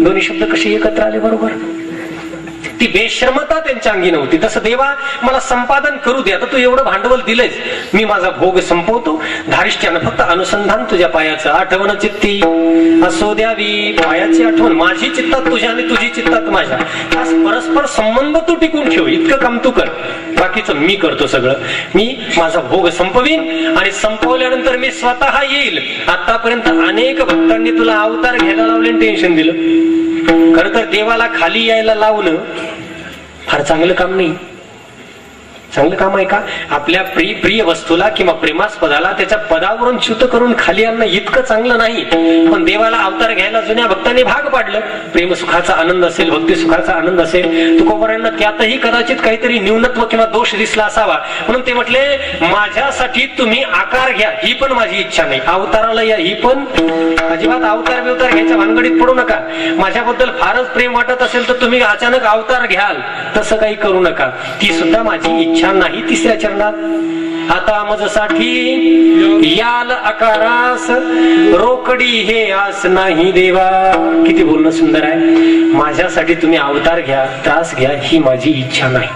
दोन्ही शब्द कसे एकत्र आले बरोबर. ती बेश्रमता त्यांच्या अंगी नव्हती. तसं देवा मला संपादन करू दे, आता तू एवढं भांडवल दिलंयस, मी माझा भोग संपवतो धारिष्ट्यानं, फक्त अनुसंधान तुझ्या पायाचं, आठवण चित्ती असो द्यावी, पायाची आठवण माझी चित्तात तुझ्या आणि तुझी चित्तात माझ्या, खास परस्पर संबंध तू टिकून ठेव, इतकं काम तू कर, बाकीचं मी करतो सगळं. मी माझा भोग संपवीन आणि संपवल्यानंतर मी स्वतः येईल. आतापर्यंत अनेक भक्तांनी तुला अवतार घ्यायला लावले, टेन्शन दिलं. खर तर देवाला खाली यायला लावणं फार चांगलं काम नाही. चांगलं काम आहे का? आपल्या प्रिय वस्तूला किंवा प्रेमास्पदाला त्याच्या पदावरून च्युत करून खाली आणणं इतकं चांगलं नाही. पण देवाला अवतार घ्यायला जुन्या भक्तांनी भाग पाडलं. प्रेम सुखाचा आनंद असेल, भक्ती सुखाचा आनंद असेल, तुकोबारांना त्यातही कदाचित काहीतरी न्यूनत्व किंवा दोष दिसला असावा, म्हणून ते म्हटले माझ्यासाठी तुम्ही आकार घ्या, ही पण माझी इच्छा नाही. अवताराला या, ही पण अजिबात अवतार बिवतार घ्यायच्या भानगडीत पडू नका. माझ्याबद्दल फारच प्रेम वाटत असेल तर तुम्ही अचानक अवतार घ्याल, तसं काही करू नका. ती सुद्धा माझी इच्छा नाही. 3ऱ्या चरणात आता मजसाठी याल आकारास रोकडी हे आस नाही देवा. किती बोलणं सुंदर आहे. माझ्यासाठी तुम्ही अवतार घ्या, त्रास घ्या, ही माझी इच्छा नाही.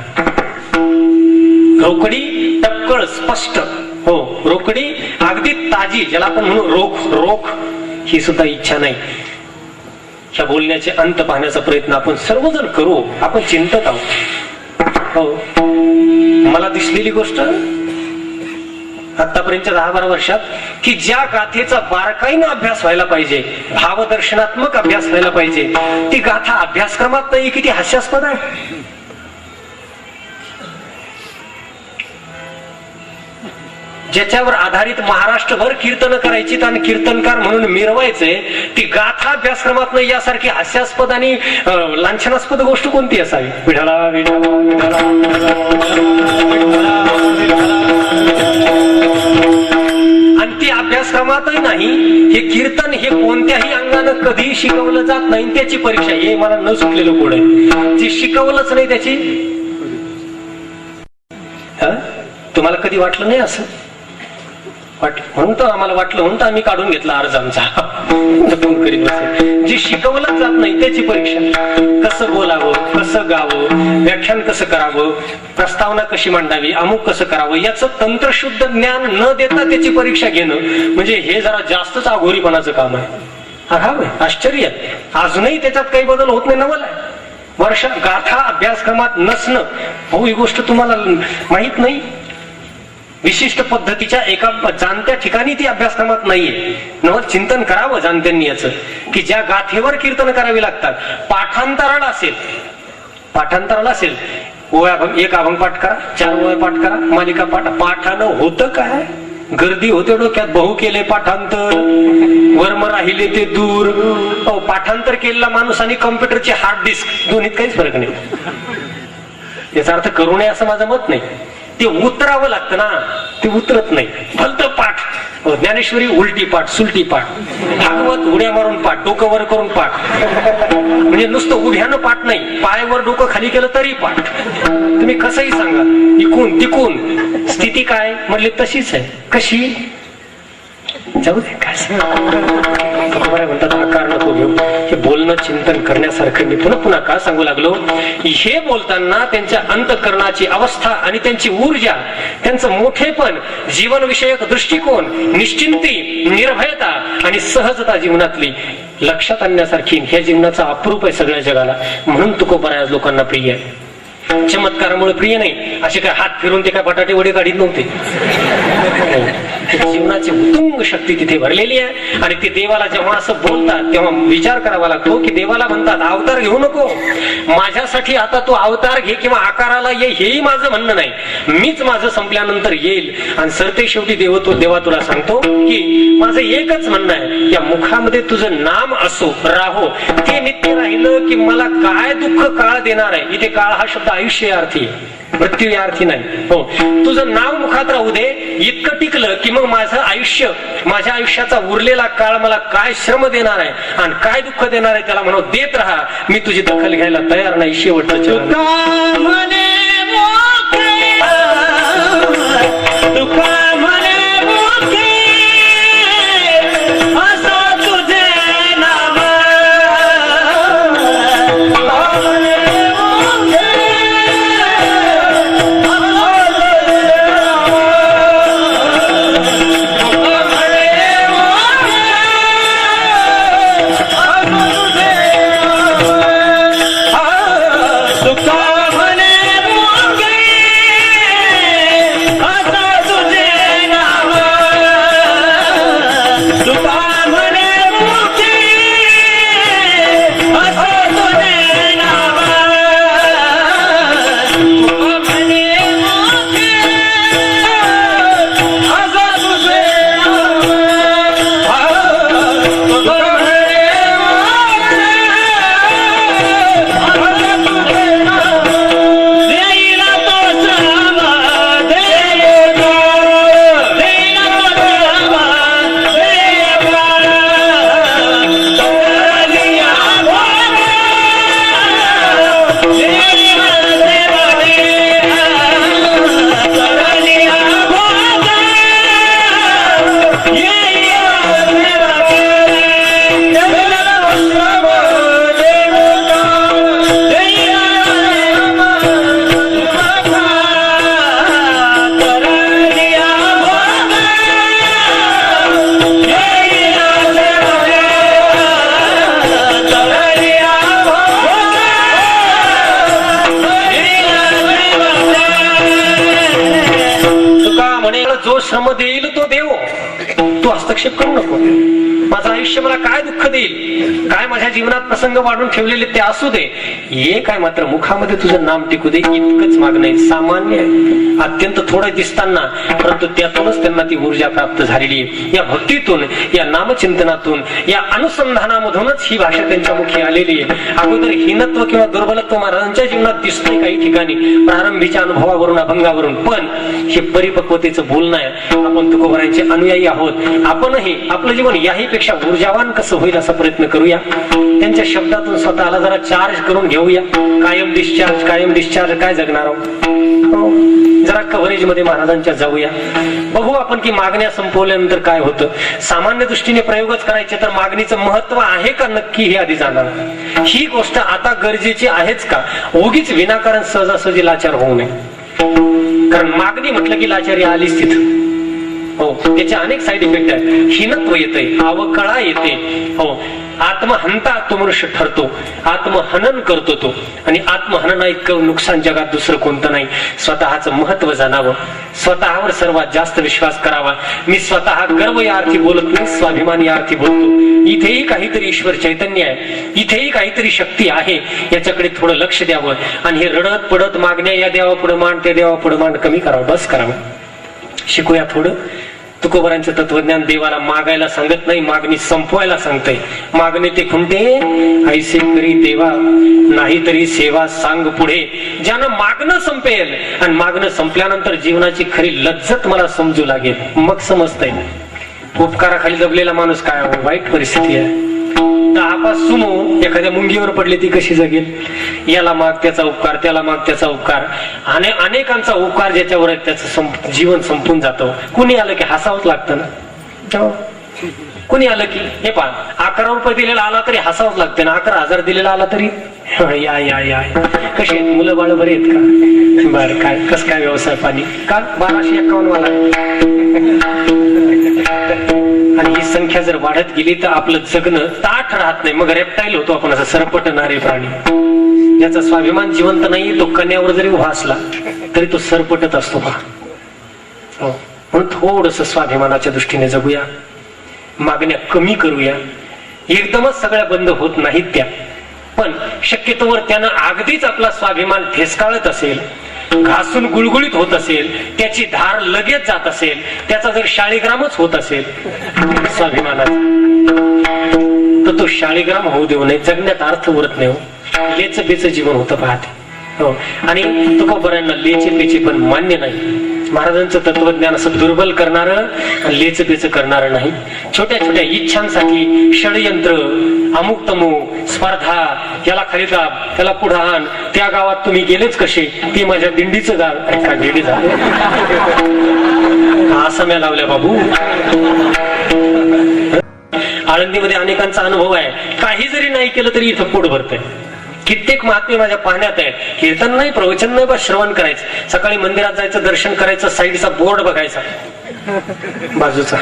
रोकडी टक्कळ स्पष्ट, हो रोकडी अगदी ताजी, ज्याला आपण म्हणू रोख, ही सुद्धा इच्छा नाही. ह्या बोलण्याचे अंत पाहण्याचा प्रयत्न आपण सर्वजण करू. आपण चिंतत आहोत. हो, मला दिसलेली गोष्ट आतापर्यंतच्या 10-12 वर्षात की ज्या गाथेचा बारकाईनं अभ्यास व्हायला पाहिजे, भावदर्शनात्मक अभ्यास व्हायला पाहिजे, ती गाथा अभ्यासक्रमात नाही. किती हास्यास्पद आहे. ज्याच्यावर आधारित महाराष्ट्रभर कीर्तन करायची आणि कीर्तनकार म्हणून मिरवायचे, ती गाथा अभ्यासक्रमात नाही. यासारखी हास्यास्पद आणि लांछनास्पद गोष्ट कोणती असावी? विठला विठला विठला आणि ती अभ्यासक्रमातही नाही. हे कीर्तन हे कोणत्याही अंगानं कधी शिकवलं जात नाही. त्याची परीक्षा, हे मला न सुटलेलं कोड आहे, जे शिकवलंच नाही त्याची. तुम्हाला कधी वाटलं नाही असं? म्हणून तर आम्हाला वाटलं, म्हणून तर आम्ही काढून घेतला अर्ज आमचा. जे शिकवलं जात नाही त्याची परीक्षा. कसं बोलावं, कसं गावं, व्याख्यान कसं करावं, प्रस्तावना कशी मांडावी, अमुक कसं करावं, याचं तंत्रशुद्ध ज्ञान न देता त्याची परीक्षा घेणं म्हणजे हे जरा जास्तच अघोरीपणाचं काम आहे. अघाव आहे, आश्चर्य. अजूनही त्याच्यात काही बदल होत नाही. नवल आहे. वर्ष गाथा अभ्यासक्रमात नसणं, हो ही गोष्ट तुम्हाला माहित नाही. विशिष्ट पद्धतीच्या एका जाणत्या ठिकाणी ती अभ्यासक्रमात नाहीये. नवल चिंतन करावं जाणत्यांनी याचं, की ज्या गाथेवर कीर्तन करावी लागतात. पाठांतराला असेल ओळ्या, एक अभंग पाठ करा, 4 ओळ्या पाठ करा, मालिका पाठ. पाठानं होतं काय? गर्दी होते डोक्यात, बहु केले पाठांतर, वर्म राहिले ते दूर. पाठांतर केलेला माणूस आणि कॉम्प्युटरची हार्ड डिस्क दोन्हीत काहीच फरक नाही. याचा अर्थ करू नये असं माझं मत नाही. ते उतरावं लागतं ना, ते उतरत नाही. भलत पाठ, ज्ञानेश्वरी उलटी पाठ, सुलटी पाठ, भागवत उड्या मारून पाठ, डोकं वर करून पाठ. म्हणजे नुसतं उभ्यानं पाठ नाही, पायावर डोकं खाली केलं तरी पाठ. तुम्ही कसंही सांगा, इकून तिकून स्थिती काय म्हणले तशीच आहे. कशी? जाऊ दे, काय म्हणतात आकार नको घेऊ. हे बोलणं चिंतन करण्यासारखं. मी पुन्हा पुन्हा का सांगू लागलो, हे बोलताना त्यांच्या अंतःकरणाची अवस्था आणि त्यांची ऊर्जा, त्यांचं मोठेपण, जीवनविषयक दृष्टिकोन, निश्चिंती, निर्भयता आणि सहजता जीवनातली लक्षात आणण्यासारखी ह्या जीवनाचा अप्रूप आहे सगळ्या जगाला. म्हणून तुकोबराय लोकांना प्रिय आहे. चमत्कारामुळे प्रिय नाही. असे काय हात फिरून ते काय बटाटे वडे काढीत नव्हते. जीवनाची उत्तुंग शक्ती तिथे भरलेली आहे. आणि ते देवाला जेव्हा असं बोलतात तेव्हा विचार करावा लागतो की देवाला म्हणतात अवतार घेऊ नको, माझ्यासाठी आता तू अवतार घे किंवा आकाराला ये, हेही माझं म्हणणं नाही. मीच माझं संपल्यानंतर येईल. आणि सरते शेवटी देवा तुला सांगतो की माझं एकच म्हणणं आहे, या मुखामध्ये तुझं नाम असो राहो, ते नित्य राहिलं की मला काय दुःख काळ देणार आहे. इथे काळ हा शब्द आयुष्य अर्थी, मृत्यू या अर्थी नाही. हो, तुझं नाव मुखात राहू दे, इतकं टिकलं की मग माझं आयुष्य, माझ्या आयुष्याचा उरलेला काळ मला काय श्रम देणार आहे आणि काय दुःख देणार आहे त्याला म्हणून देत राहा. मी तुझी दखल घ्यायला तयार नाही. शेवटचं चरण. जो श्रम देईल तो देव, तू हस्तक्षेप करू नको. माझं आयुष्य मला काय दुःख देईल, काय माझ्या जीवनात प्रसंग वाढून ठेवलेले ते असू दे, हे काय मात्र मुखामध्ये तुझं नाम टिकू दे, इतकंच मागणं आहे. सामान्य आहे, अत्यंत थोडं दिसताना, परंतु त्यातूनच त्यांना ती ऊर्जा प्राप्त झालेली आहे. या भक्तीतून, या नामचिंतनातून, या अनुसंधानामधूनच ही भाषा त्यांच्या मुखी आलेली आहे. अगोदर हीनत्व किंवा दुर्बलत्व महाराजांच्या जीवनात दिसतंय काही ठिकाणी प्रारंभीच्या अनुभवावरून, अभंगावरून, पण हे परिपक्वतेचं बोलणं आहे. आपण तुकोबरायांचे अनुयायी आहोत. आपणही आपलं जीवन याही पेक्षा ऊर्जावान कसं होईल असा प्रयत्न करूया. त्यांच्या शब्दातून स्वतःला जरा चार्ज करून घेऊया. कायम डिस्चार्ज काय जगणार आहोत. जरा कव्हरेज मध्ये महाराजांच्या जाऊया. बघू आपण की मागण्या संपवल्यानंतर काय होतं. सामान्य दृष्टीने प्रयोगच करायचे तर मागणीचं महत्व आहे का नक्की हे आधी जाणार. ही गोष्ट आता गरजेची आहेच का. उगीच विनाकारण सहजासहजी लाचार होऊ नये. कारण मागणी म्हटलं की लाचारी आलीच तिथं. हो, त्याचे अनेक साईड इफेक्ट आहेत. हीनत्व येते, अवकळा येते. हो, आत्महंता तो मनुष्य ठरतो, आत्महनन करतो तो. आणि आत्महनना इतकं नुकसान जगात दुसरं कोणतं नाही. स्वतःचं महत्व जाणावं, स्वतःवर सर्वात जास्त विश्वास करावा. मी स्वतः गर्व या अर्थी बोलत नाही, स्वाभिमान या अर्थी बोलतो. इथेही काहीतरी ईश्वर चैतन्य आहे, इथेही काहीतरी शक्ती आहे, याच्याकडे थोडं लक्ष द्यावं. आणि हे रडत पडत मागण्या, या देवा पुढे मांड, त्या देवा पुढे मांड कमी करावं, बस करावं. शिकूया थोडं. तुकोबारांचं तत्वज्ञान देवाला मागायला सांगत नाही, मागणी संपवायला सांगतंय. मागणे ते खुंटे ऐसे करी देवा, नाही तरी सेवा सांग पुढे. ज्यानं मागणं संपेल आणि मागणं संपल्यानंतर जीवनाची खरी लज्जत मला समजू लागेल, मग समजतंय. उपकाराखाली दबलेला माणूस काय हो, वाईट परिस्थिती आहे. 10 सुमो एखाद्या मुंगीवर पडली ती कशी जगेल. याला माग त्याचा उपकार, त्याला माग त्याचा उपकार, आणि अनेकांचा उपकार ज्याच्यावर त्याचं जीवन संपून जातं. कुणी आलं की हसावंच लागतं ना. कुणी आलं की हे पहा, 11 रुपये दिलेला आला तरी हसावंच लागतं ना. 11,000 दिलेला आला तरी या या या कशी आहेत मुलं बाळ, बरे आहेत का, बरं काय कस काय व्यवसाय पाणी का. 1251 वाला. आणि ही संख्या जर वाढत गेली तर आपलं जगणं ताठ राहत नाही. मग रेप्टाईल होतो आपण, असं सरपटणारे प्राणी. ज्याचा स्वाभिमान जिवंत नाही तो कन्यावर जरी उभा असला तरी तो सरपटत असतो पहा. म्हणून थोडस स्वाभिमानाच्या दृष्टीने जगूया, मागण्या कमी करूया. एकदमच सगळ्या बंद होत नाहीत त्या, पण शक्यतोवर त्यानं अगदीच आपला स्वाभिमान ठेसकाळत असेल, घासून गुळगुळीत होत असेल, त्याची धार लगेच जात असेल, त्याचा जर शाळीग्रामच होत असेल स्वाभिमानाचा, तर तो शाळीग्राम होऊ देऊ नये. जगण्यात अर्थ उरत नाही हो. लेच बेच जीवन होतं पाहते हो. आणि तुकोबारांना लेचे पेचे पण मान्य नाही. महाराजांचं तत्वज्ञान असं दुर्बल करणारं आणि लेच पेच करणारं नाही. छोट्या छोट्या इच्छांसाठी षडयंत्र, अमुक तमुक स्पर्धा, याला खाली दाब, त्याला पुढे आण, त्या गावात तुम्ही गेलेच कसे, ते माझ्या दिंडीचं गाव का गेडी झालं. आसाम्या लावल्या बाबू. आळंदीमध्ये अनेकांचा अनुभव आहे, काही जरी नाही केलं तरी इथं पोट भरतंय. कित्येक महात्मे माझ्या पाहण्यात आहेत. कीर्तन नाही, प्रवचन नाही, बस श्रवण करायचं. सकाळी मंदिरात जायचं, दर्शन करायचं, साईडचा बोर्ड बघायचा, बाजूचा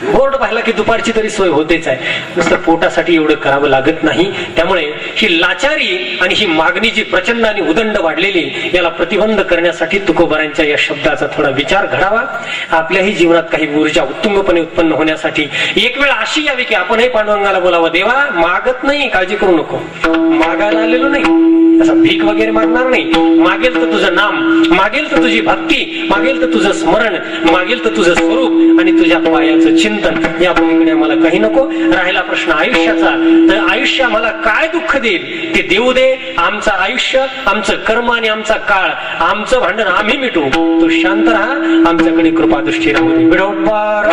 बोर्ड पाहिला की दुपारची तरी सोय होतेच आहे. नुसतं पोटासाठी एवढं करावं लागत नाही. त्यामुळे ही लाचारी आणि ही मागणी जी प्रचंड आणि उदंड वाढलेली, याला प्रतिबंध करण्यासाठी तुकोबारांच्या या शब्दाचा थोडा विचार घडावा. आपल्याही जीवनात काही ऊर्जा उत्तुंगपणे उत्पन्न होण्यासाठी एक वेळ अशी यावी की आपणही पांडुरंगाला बोलावं, देवा मागत नाही, काळजी करू नको, मागायला आलेलो नाही, असं भीक वगैरे मागणार नाही. मागेल तर तुझं नाम, मागेल तर तुझी भक्ती, मागेल तर तुझं स्मरण, मागेल तर तुझं स्वरूप आणि तुझ्या पायाचं चिंतन. या पलीकडे आम्हाला काही नको. राहिला प्रश्न आयुष्याचा, तर आयुष्य आम्हाला काय दुःख देईल ते देऊ दे. आमचं आयुष्य, आमचं कर्म आणि आमचा काळ, आमचं भांडण आम्ही मिटू. तू शांत राहा, आमच्याकडे कृपा दृष्टी राहू दे. विडोबार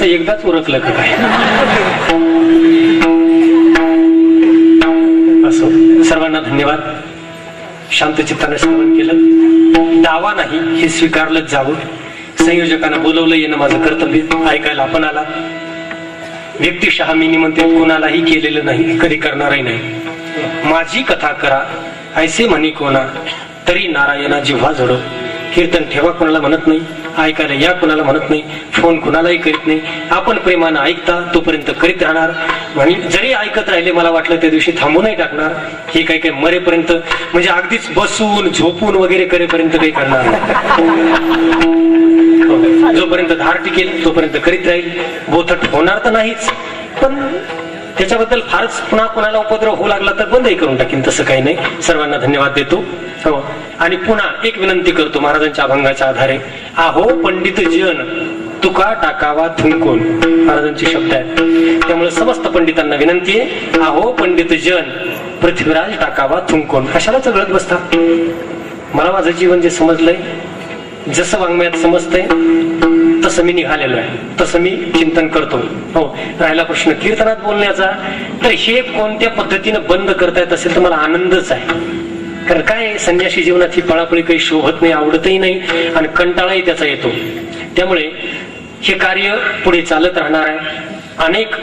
एकदाच उरकलं का काय. असो, सर्वांना धन्यवाद. शांत चित्ताने श्रवण केलं. दावा नाही हे स्वीकारलंच जावं. संयोजकांना बोलवलं येणं माझं कर्तव्य. ऐकायला आपण आला. व्यक्तिशः मी निमंत्रित कोणालाही केलेलं नाही, कधी करणारही नाही. माझी कथा करा ऐसे म्हणी कोणा, तरी नारायणा जिव्हा जोडो. कीर्तन ठेवा कोणाला म्हणत नाही. ऐकायला या कुणाला म्हणत नाही, फोन कुणालाही करीत नाही. आपण प्रेमानं ऐकता तोपर्यंत करीत राहणार. जरी ऐकत राहिले मला वाटलं त्या दिवशी थांबूनही टाकणार. हे काही काही मरेपर्यंत म्हणजे अगदीच बसून झोपून वगैरे करेपर्यंत काही करणार नाही. जोपर्यंत धार टिकेल तोपर्यंत करीत राहील. बोथट होणार तर नाहीच, पण त्याच्याबद्दल फारच पुन्हा कोणाला उपद्रव होऊ लागला तर बंदही करून टाकीन. तसं काही नाही. सर्वांना धन्यवाद देतो. हो, आणि पुन्हा एक विनंती करतो महाराजांच्या अभंगाच्या आधारे. आहो पंडित जन तुका टाकावा थुंकून, महाराजांचे शब्द आहेत. त्यामुळे समस्त पंडितांना विनंती आहे, आहो पंडित जन पृथ्वीराज टाकावा थुंकून. कशाला चगळत बसता? मला माझं जीवन जे समजलंय, जसं वाङ्मयात समजतंय तसं मी निघालेलो आहे, तसं मी चिंतन करतो. हो, राहिला प्रश्न कीर्तनात बोलण्याचा, तर हे कोणत्या पद्धतीनं बंद करता येत असेल तर मला आनंदच आहे. कारण काय, संन्यासी जीवनात ही पळापळी काही शोभत नाही, आवडतही नाही, आणि कंटाळाही त्याचा येतो. त्यामुळे हे कार्य पुढे चालत राहणार आहे. अनेक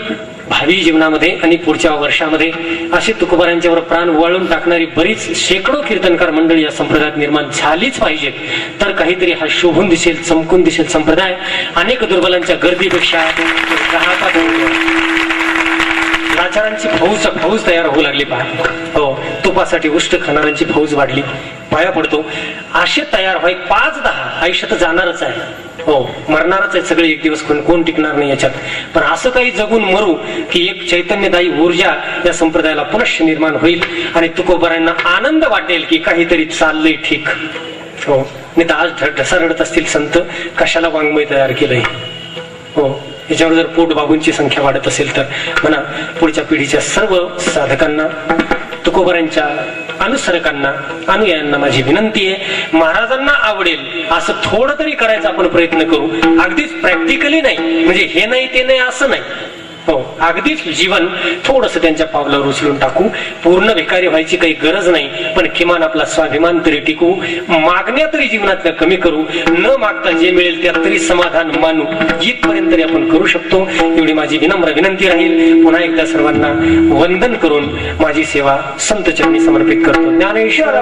भावी जीवनामध्ये आणि पुढच्या वर्षामध्ये अशी तुकोबारांच्यावर प्राण वळून टाकणारी बरीच शेकडो कीर्तनकार मंडळी या संप्रदायात निर्माण झालीच पाहिजेत, तर काहीतरी हा शोभून दिसेल, चमकून दिसेल संप्रदाय. अनेक दुर्बलांच्या गर्दीपेक्षा लाचारांची फौज तयार होऊ लागली पहा. हो, तुपासाठी उष्ट खाणाऱ्यांची फौज वाढली. पाया पडतो असे तयार व्हाय 5-10 आयुष्यात जाणारच आहे. हो, मरणारच आहे सगळे एक दिवस, कोण टिकणार नाही याच्यात. पण असं काही जगून मरू की एक चैतन्यदायी ऊर्जा या संप्रदायाला पुनश्च निर्माण होईल आणि तुकोबारांना आनंद वाटेल की काहीतरी चाललंय ठीक. हो, नाही तर आज ढसा रडत असतील संत, कशाला वाङ्मय तयार केलंय. हो, याच्यावर जर पोट बाबूंची संख्या वाढत असेल तर म्हणा पुढच्या पिढीच्या सर्व साधकांना, तुकोबारांच्या अनुसरकांना, अनुयायांना माझी विनंती आहे, महाराजांना आवडेल असं थोडं तरी करायचा आपण प्रयत्न करू. अगदीच प्रॅक्टिकली नाही, म्हणजे हे नाही ते नाही असं नाही. हो, अगदीच जीवन थोडंसं त्यांच्या पावलावर उचलून टाकू. पूर्ण भिकारी व्हायची काही गरज नाही, पण किमान आपला स्वाभिमान तरी टिकू. मागण्या तरी जीवनातल्या कमी करू. न मागता जे मिळेल त्यात तरी समाधान मानू. इथपर्यंत तरी आपण करू शकतो, एवढी माझी विनम्र विनंती राहील. पुन्हा एकदा सर्वांना वंदन करून माझी सेवा संत चरणी समर्पित करतो. ज्ञानेश्वर